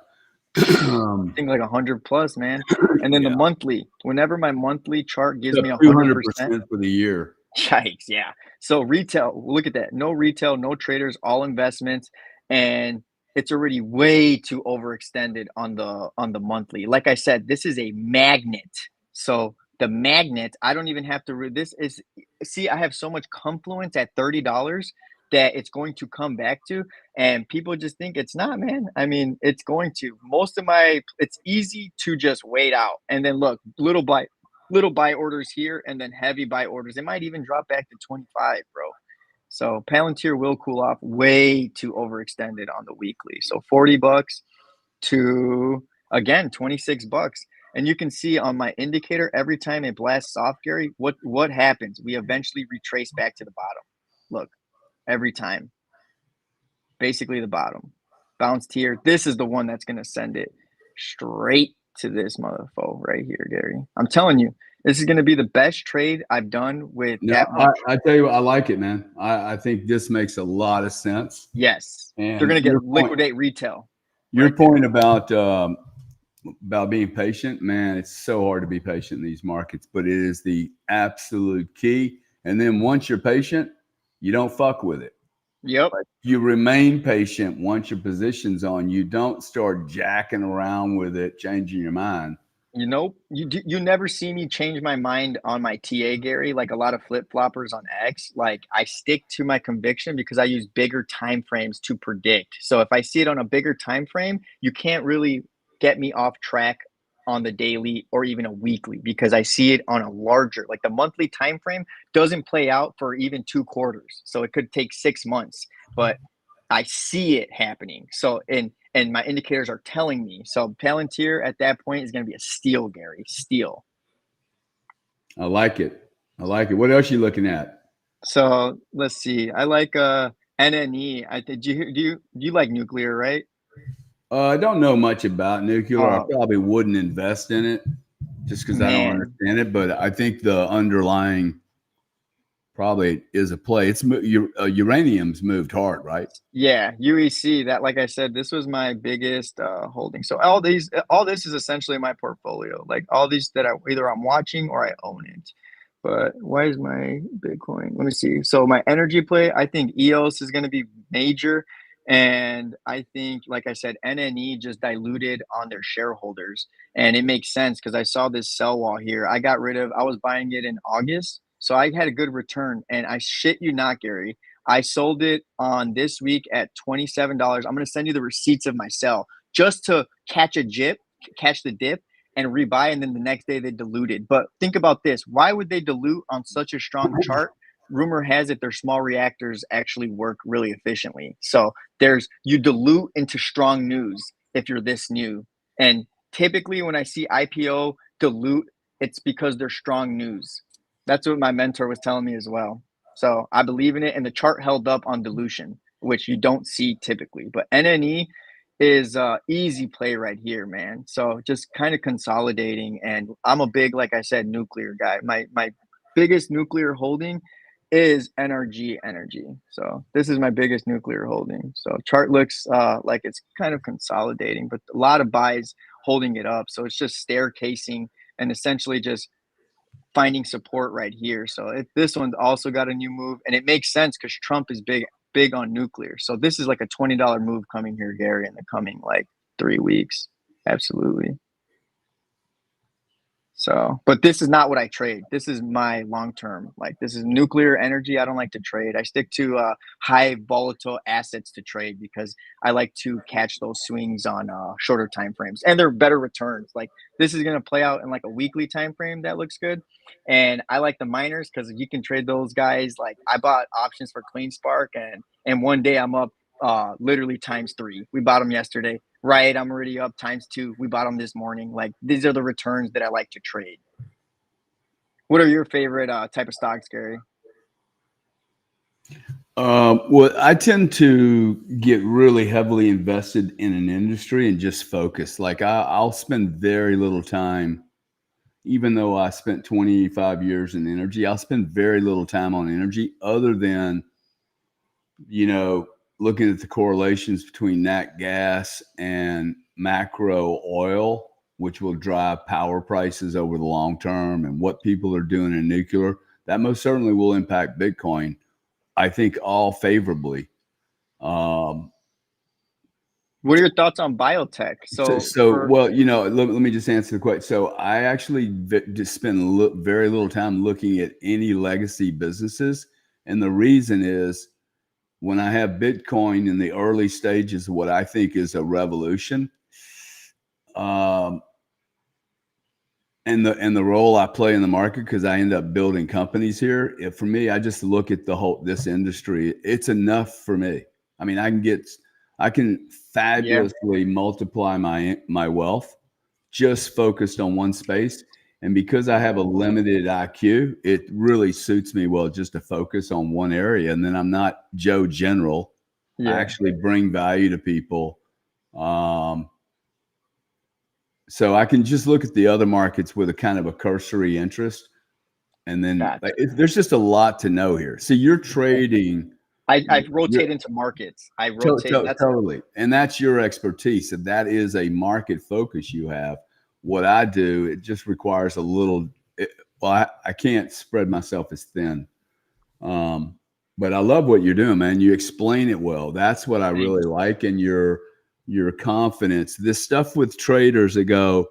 I think like 100 plus, man. And then Yeah. the monthly, whenever my monthly chart gives me 200% 100%. for the year. Yikes, yeah. So retail, look at that. No retail, no traders, all investments, and it's already way too overextended on the monthly. Like I said, this is a magnet. So the magnet, I don't even have to read this is see, I have so much confluence at $30 that it's going to come back to, and people just think it's not, man. I mean, it's going to. Most of my it's easy to just wait out. And then look, little buy orders here and then heavy buy orders. It might even drop back to 25, bro. So Palantir will cool off, way too overextended on the weekly. So 40 bucks to, again, 26 bucks. And you can see on my indicator, every time it blasts off, Gary, what happens? We eventually retrace back to the bottom. Look, every time. Basically the bottom. Bounced here. This is the one that's going to send it straight to this motherfucker right here, Gary. I'm telling you, this is going to be the best trade I've done with that much. I tell you what, I like it, man. I think this makes a lot of sense. Yes. And they're going to get liquidate retail. Your point about being patient, man, it's so hard to be patient in these markets, but it is the absolute key. And then once you're patient, you don't fuck with it. Yep. Like, you remain patient once your position's on. You don't start jacking around with it, changing your mind. You know, you never see me change my mind on my TA, Gary, like a lot of flip-floppers on X. Like, I stick to my conviction because I use bigger time frames to predict. So if I see it on a bigger time frame, you can't really get me off track on the daily or even a weekly, because I see it on a larger, like the monthly time frame doesn't play out for even 2 quarters. So it could take 6 months, but I see it happening. So and my indicators are telling me. So Palantir at that point is going to be a steal, Gary. Steal. I like it. I like it. What else are you looking at? So let's see. I like NNE. I think do you like nuclear, right? I don't know much about nuclear. I probably wouldn't invest in it just because I don't understand it. But I think the underlying probably is a play. It's uranium's moved hard, right? Yeah, UEC. That, like I said, this was my biggest holding. So all this is essentially my portfolio. Like all these that either I'm watching or I own it. But why is my Bitcoin? Let me see. So my energy play, I think EOS is going to be major. And I think, like I said, NNE just diluted on their shareholders. And it makes sense because I saw this sell wall here. I was buying it in August. So I had a good return. And I shit you not, Gary, I sold it on this week at $27. I'm going to send you the receipts of my sell just to catch the dip and rebuy, and then the next day they diluted. But think about this. Why would they dilute on such a strong chart? Rumor has it their small reactors actually work really efficiently. So you dilute into strong news if you're this new. And typically when I see IPO dilute, it's because they're strong news. That's what my mentor was telling me as well. So I believe in it, and the chart held up on dilution, which you don't see typically. But NNE is easy play right here, man. So just kind of consolidating, and I'm a big, like I said, nuclear guy. My biggest nuclear holding is NRG Energy. So this is my biggest nuclear holding. So chart looks like it's kind of consolidating, but a lot of buys holding it up. So it's just staircasing and essentially just finding support right here. So this one's also got a new move, and it makes sense because Trump is big on nuclear. So this is like a $20 move coming here, Gary, in the coming like 3 weeks. Absolutely. So, but this is not what I trade. This is my long-term, like this is nuclear energy. I don't like to trade. I stick to high volatile assets to trade because I like to catch those swings on shorter time frames, and they're better returns. Like this is going to play out in like a weekly time frame. That looks good. And I like the miners because you can trade those guys. Like I bought options for Clean Spark, and one day I'm up literally ×3. We bought them yesterday. Right, I'm already up ×2. We bought them this morning. Like these are the returns that I like to trade. What are your favorite type of stocks, Gary? Well, I tend to get really heavily invested in an industry and just focus. Like I'll spend very little time, even though I spent 25 years in energy, I'll spend very little time on energy other than, you know, looking at the correlations between nat gas and macro oil, which will drive power prices over the long term and what people are doing in nuclear. That most certainly will impact Bitcoin, I think, all favorably. Um, What are your thoughts on biotech? So for well, let me just answer the question. So I actually just spend very little time looking at any legacy businesses. And the reason is when I have Bitcoin in the early stages of what I think is a revolution, um, and the role I play in the market because I end up building companies here. For me, I just look at this industry. It's enough for me. I mean, I can yeah, fabulously multiply my wealth just focused on one space. And because I have a limited IQ, it really suits me well just to focus on one area. And then I'm not Joe General. I yeah, actually bring value to people. Um, so I can just look at the other markets with a kind of a cursory interest. And then gotcha. there's just a lot to know here. So you're trading. I You're, rotate into markets. I rotate. That's totally. And that's your expertise. And that is a market focus you have. What I do, it just requires a little, I can't spread myself as thin. Um, but I love what you're doing, man. You explain it well. That's what I thank really like. And your confidence. This stuff with traders that go,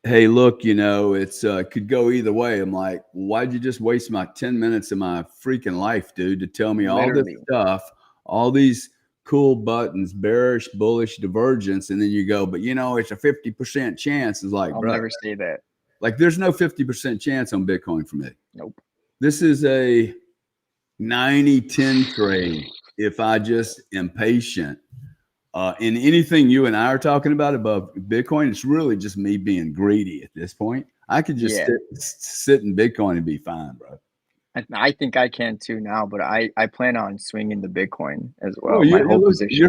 hey, look, it's could go either way. I'm like, why'd you just waste my 10 minutes of my freaking life, dude, to tell me all this literally. stuff, all these cool buttons, bearish, bullish, divergence, and then you go, but it's a 50% chance. It's like, I'll bro, never say that. like there's no 50% chance on Bitcoin for me. Nope. This is a 90-10 trade if I just am patient. In anything you and I are talking about above Bitcoin, it's really just me being greedy at this point. I could just Yeah, sit in Bitcoin and be fine, bro. I think I can too now, but I plan on swinging the Bitcoin as Well, well. My whole look, position.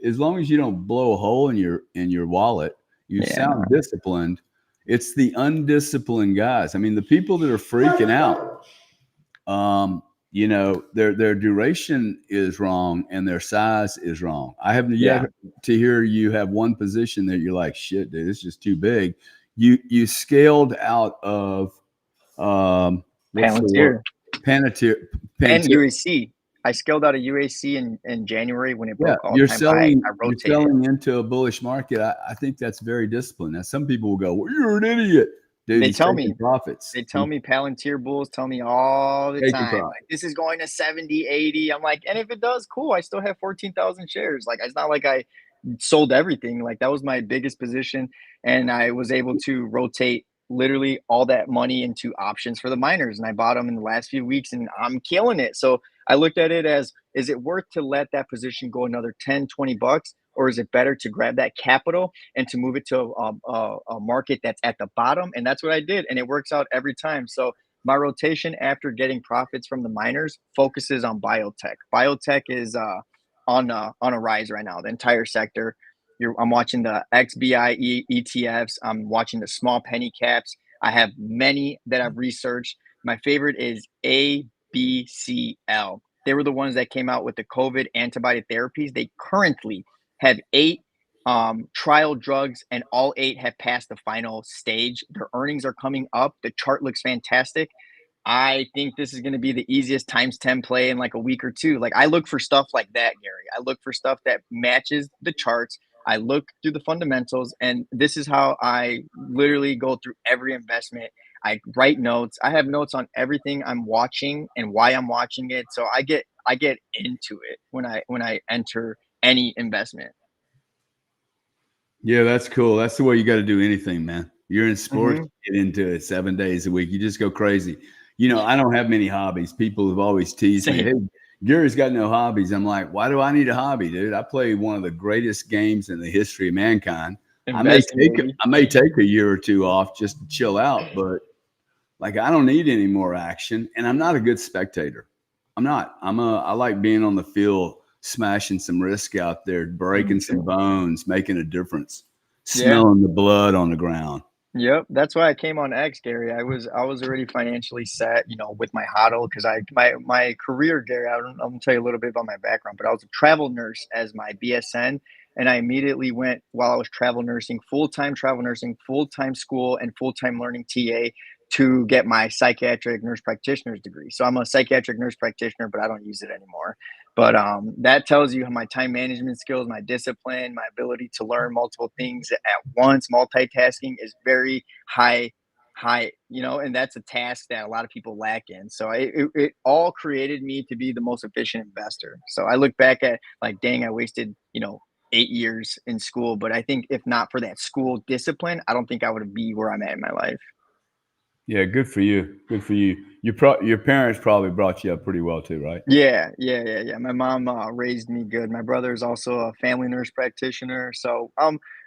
as long as you don't blow a hole in your wallet, you Yeah, sound no. disciplined. It's the undisciplined guys. I mean, the people that are freaking out, their duration is wrong and their size is wrong. I haven't yet Yeah, to hear you have one position that you're like, shit, dude, it's just too big. You scaled out of what's the word? Palantir Palantir. and Palantir. UAC. I scaled out of UAC in January when it Yeah, broke all time high. I you're rotated. selling into a bullish market. I think that's very disciplined. Now, some people will go, well, you're an idiot. Dude, They he's tell taking me profits. They tell He's me Palantir bulls tell me all the taking time, profits. like, this is going to 70, 80. I'm like, and if it does, cool. I still have 14,000 shares. Like, it's not like I sold everything. Like, that was my biggest position. And I was able to rotate literally all that money into options for the miners. And I bought them in the last few weeks and I'm killing it. So I looked at it as, is it worth to let that position go another 10, 20 bucks? Or is it better to grab that capital and to move it to a market that's at the bottom? And that's what I did. And it works out every time. So my rotation after getting profits from the miners focuses on biotech. Biotech is on a rise right now. The entire sector. I'm watching the XBI ETFs. I'm watching the small penny caps. I have many that I've researched. My favorite is ABCL. They were the ones that came out with the COVID antibody therapies. They currently have 8 trial drugs, and all 8 have passed the final stage. Their earnings are coming up. The chart looks fantastic. I think this is going to be the easiest times 10 play in like a week or two. Like, I look for stuff like that, Gary. I look for stuff that matches the charts. I look through the fundamentals, and this is how I literally go through every investment. I write notes. I have notes on everything I'm watching and why I'm watching it. So I get into it when I enter any investment. Yeah, that's cool. That's the way you got to do anything, man. You're in sports, Hmm. you get into it 7 days a week. You just go crazy. I don't have many hobbies. People have always teased me, Same hey, Gary's got no hobbies. I'm like, why do I need a hobby, dude? I play one of the greatest games in the history of mankind. investing, baby. I may take a year or two off just to chill out, but like I don't need any more action, and I'm not a good spectator. I'm not. I like being on the field, smashing some risk out there, breaking some bones, making a difference, Yeah. smelling the blood on the ground. Yep, that's why I came on X, Gary. I was already financially set, with my huddle because my career, Gary. I'm gonna tell you a little bit about my background, but I was a travel nurse as my BSN, and I immediately went while I was travel nursing, full time school, and full time learning TA to get my psychiatric nurse practitioner's degree. So I'm a psychiatric nurse practitioner, but I don't use it anymore. But that tells you my time management skills, my discipline, my ability to learn multiple things at once. Multitasking is very high, and that's a task that a lot of people lack in. So it all created me to be the most efficient investor. So I look back at like, dang, I wasted 8 years in school, but I think if not for that school discipline, I don't think I would be where I'm at in my life. Yeah, good for you. Good for you. Your parents probably brought you up pretty well too, right? Yeah. My mom raised me good. My brother is also a family nurse practitioner. So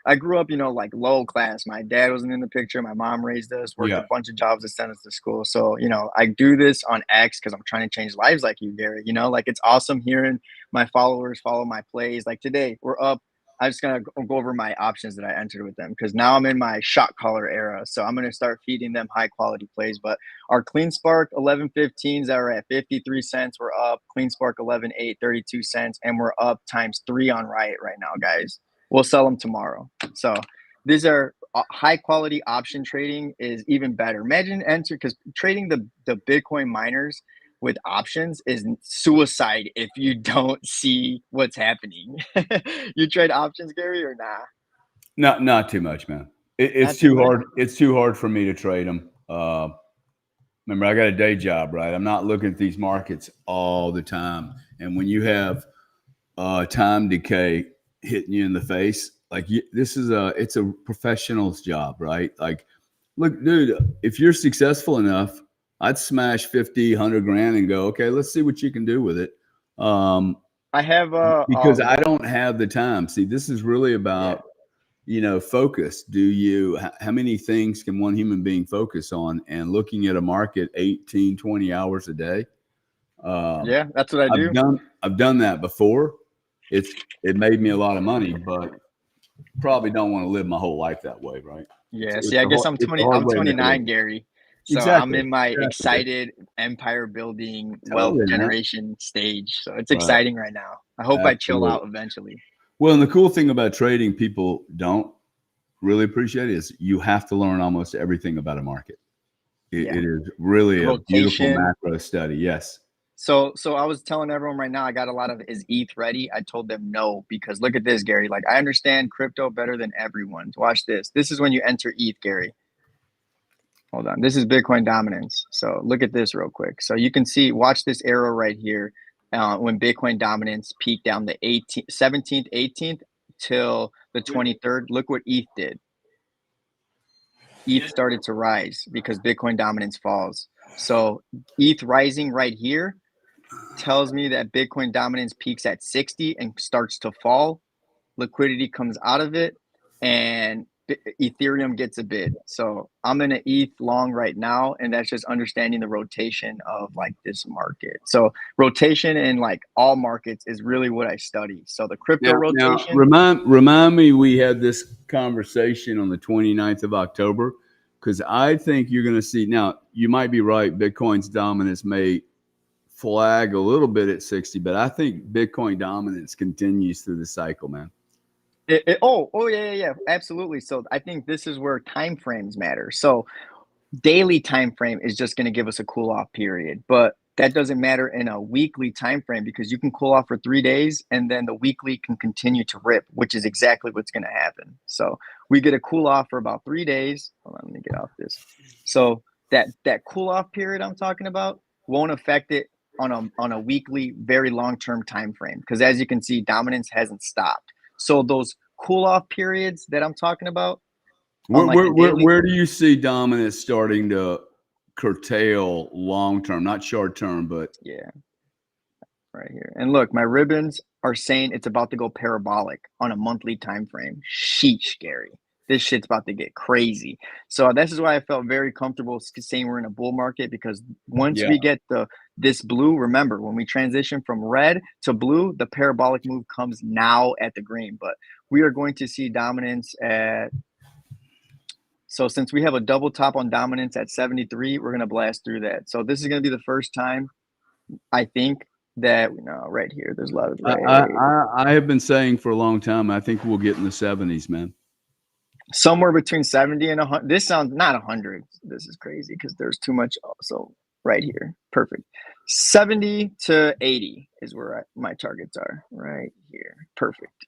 I grew up, like low class. My dad wasn't in the picture. My mom raised us, worked a Yeah. bunch of jobs to send us to school. So, I do this on X because I'm trying to change lives like you, Gary. Like it's awesome hearing my followers follow my plays. Like today, we're up. I'm just gonna go over my options that I entered with them because now I'm in my shot caller era. So I'm gonna start feeding them high quality plays. But our Clean Spark 11.15s that are at 53 cents. We're up. Clean Spark 11.8, 32 cents. And we're up times 3 on Riot right now, guys. We'll sell them tomorrow. So these are high quality option trading is even better. Imagine enter because trading the Bitcoin miners with options is suicide if you don't see what's happening. You trade options, Gary, or nah? Not too much, man. It's Not too too much. hard. It's too hard for me to trade them. Remember, I got a day job, right? I'm not looking at these markets all the time. And when you have time decay hitting you in the face, like it's a professional's job, right? Like, look, dude, if you're successful enough, I'd smash 50, 100 grand and go, okay, let's see what you can do with it. I have Because I don't have the time. See, this is really yeah. about focus. How many things can one human being focus on? And looking at a market 18, 20 hours a day. um, Yeah, that's what I do. I've done that before. It made me a lot of money, but probably don't want to live my whole life that way, right? Yeah, see, I guess I'm It's a 20, hard I'm way to make a 29, living. Gary. So I'm Exactly. in my Exactly. excited empire building wealth Totally, man. generation stage. So it's Right. exciting right now. I hope I chill Absolutely. out eventually. Well, and the cool thing about trading people don't really appreciate is you have to learn almost everything about a market. Yeah. It is really a beautiful Rotation. macro study. Yes. So I was telling everyone right now, I got a lot of is ETH ready? I told them no, because look at this, Gary. Like I understand crypto better than everyone. Watch this. This is when you enter ETH, Gary. Hold on. This is Bitcoin dominance. So look at this real quick. So you can see, watch this arrow right here. When Bitcoin dominance peaked down the 18th, 17th, 18th till the 23rd. Look what ETH did. ETH started to rise because Bitcoin dominance falls. So ETH rising right here tells me that Bitcoin dominance peaks at 60 and starts to fall. Liquidity comes out of it, and Ethereum gets a bid. So I'm in an ETH long right now, and that's just understanding the rotation of like this market. So rotation in like all markets is really what I study. So the crypto Now rotation. remind me we had this conversation on the 29th of October, because I think you're going to see now. You might be right. Bitcoin's dominance may flag a little bit at 60, but I think Bitcoin dominance continues through the cycle, man. Yeah, absolutely. So I think this is where time frames matter. So daily time frame is just going to give us a cool off period, but that doesn't matter in a weekly time frame because you can cool off for 3 days and then the weekly can continue to rip, which is exactly what's going to happen. So we get a cool off for about 3 days. Hold on, let me get off this. So that cool off period I'm talking about won't affect it on a weekly, very long term time frame because as you can see, dominance hasn't stopped. So those cool off periods that I'm talking about on like the daily. Where do you see dominance starting to curtail long term, not short term, but Yeah, right here. And look, my ribbons are saying it's about to go parabolic on a monthly time frame. Sheesh, Gary. this shit's about to get crazy. So this is why I felt very comfortable saying we're in a bull market, because once we get this blue, remember when we transition from red to blue, the parabolic move comes now at the green. But we are going to see dominance at, so since we have a double top on dominance at 73, we're going to blast through that. So this is going to be the first time, I think, that right here, there's a lot of I have been saying for a long time, I think we'll get in the 70s, man. Somewhere between 70 and 100. This sounds not 100. This is crazy because there's too much. So right here, perfect. 70 to 80 is where my targets are. Right here, perfect.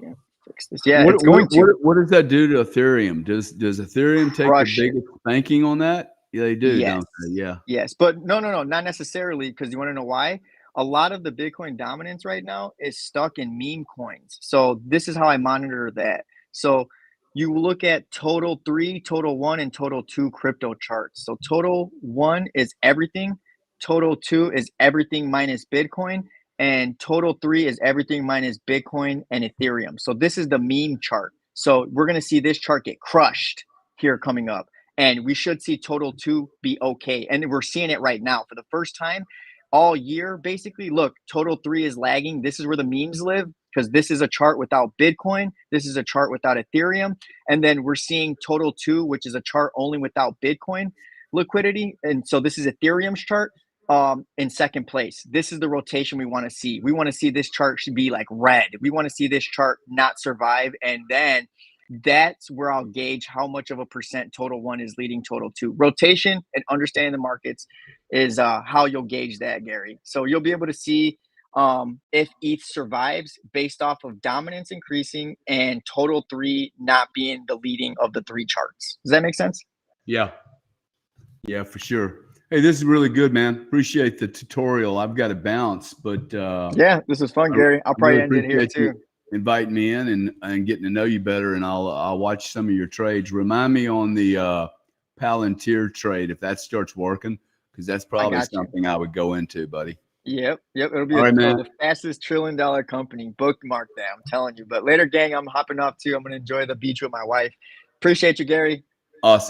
Yeah, fix this. Yeah, it's going to. What does that do to Ethereum? Does Ethereum take the biggest spanking on that? Yeah, they do. Yes. Don't they? Yeah. Yes, but no, not necessarily, because you want to know why? A lot of the Bitcoin dominance right now is stuck in meme coins. So this is how I monitor that. So you look at total 3, total 1, and total 2 crypto charts. So total 1 is everything, total 2 is everything minus Bitcoin, and total 3 is everything minus Bitcoin and Ethereum. So this is the meme chart. So we're going to see this chart get crushed here coming up. And we should see total 2 be okay. And we're seeing it right now for the first time all year. Basically, look, total 3 is lagging. This is where the memes live, because this is a chart without Bitcoin. This is a chart without Ethereum. And then we're seeing total 2, which is a chart only without Bitcoin liquidity. And so this is Ethereum's chart in second place. This is the rotation we want to see. We want to see this chart should be like red. We want to see this chart not survive. And then that's where I'll gauge how much of a percent total 1 is leading total 2. Rotation and understanding the markets is how you'll gauge that, Gary. So you'll be able to see if ETH survives based off of dominance increasing and total 3 not being the leading of the 3 charts. Does that make sense? Yeah. Yeah, for sure. Hey, this is really good, man. Appreciate the tutorial. I've got to bounce, but yeah, this is fun, Gary. I'll probably end it here too. Inviting me in and getting to know you better, and I'll watch some of your trades. Remind me on the Palantir trade if that starts working, because that's probably something I would go into, buddy. Yep. It'll be the fastest $1 trillion company. Bookmark that, I'm telling you. But later, gang, I'm hopping off too. I'm gonna enjoy the beach with my wife. Appreciate you, Gary. Awesome.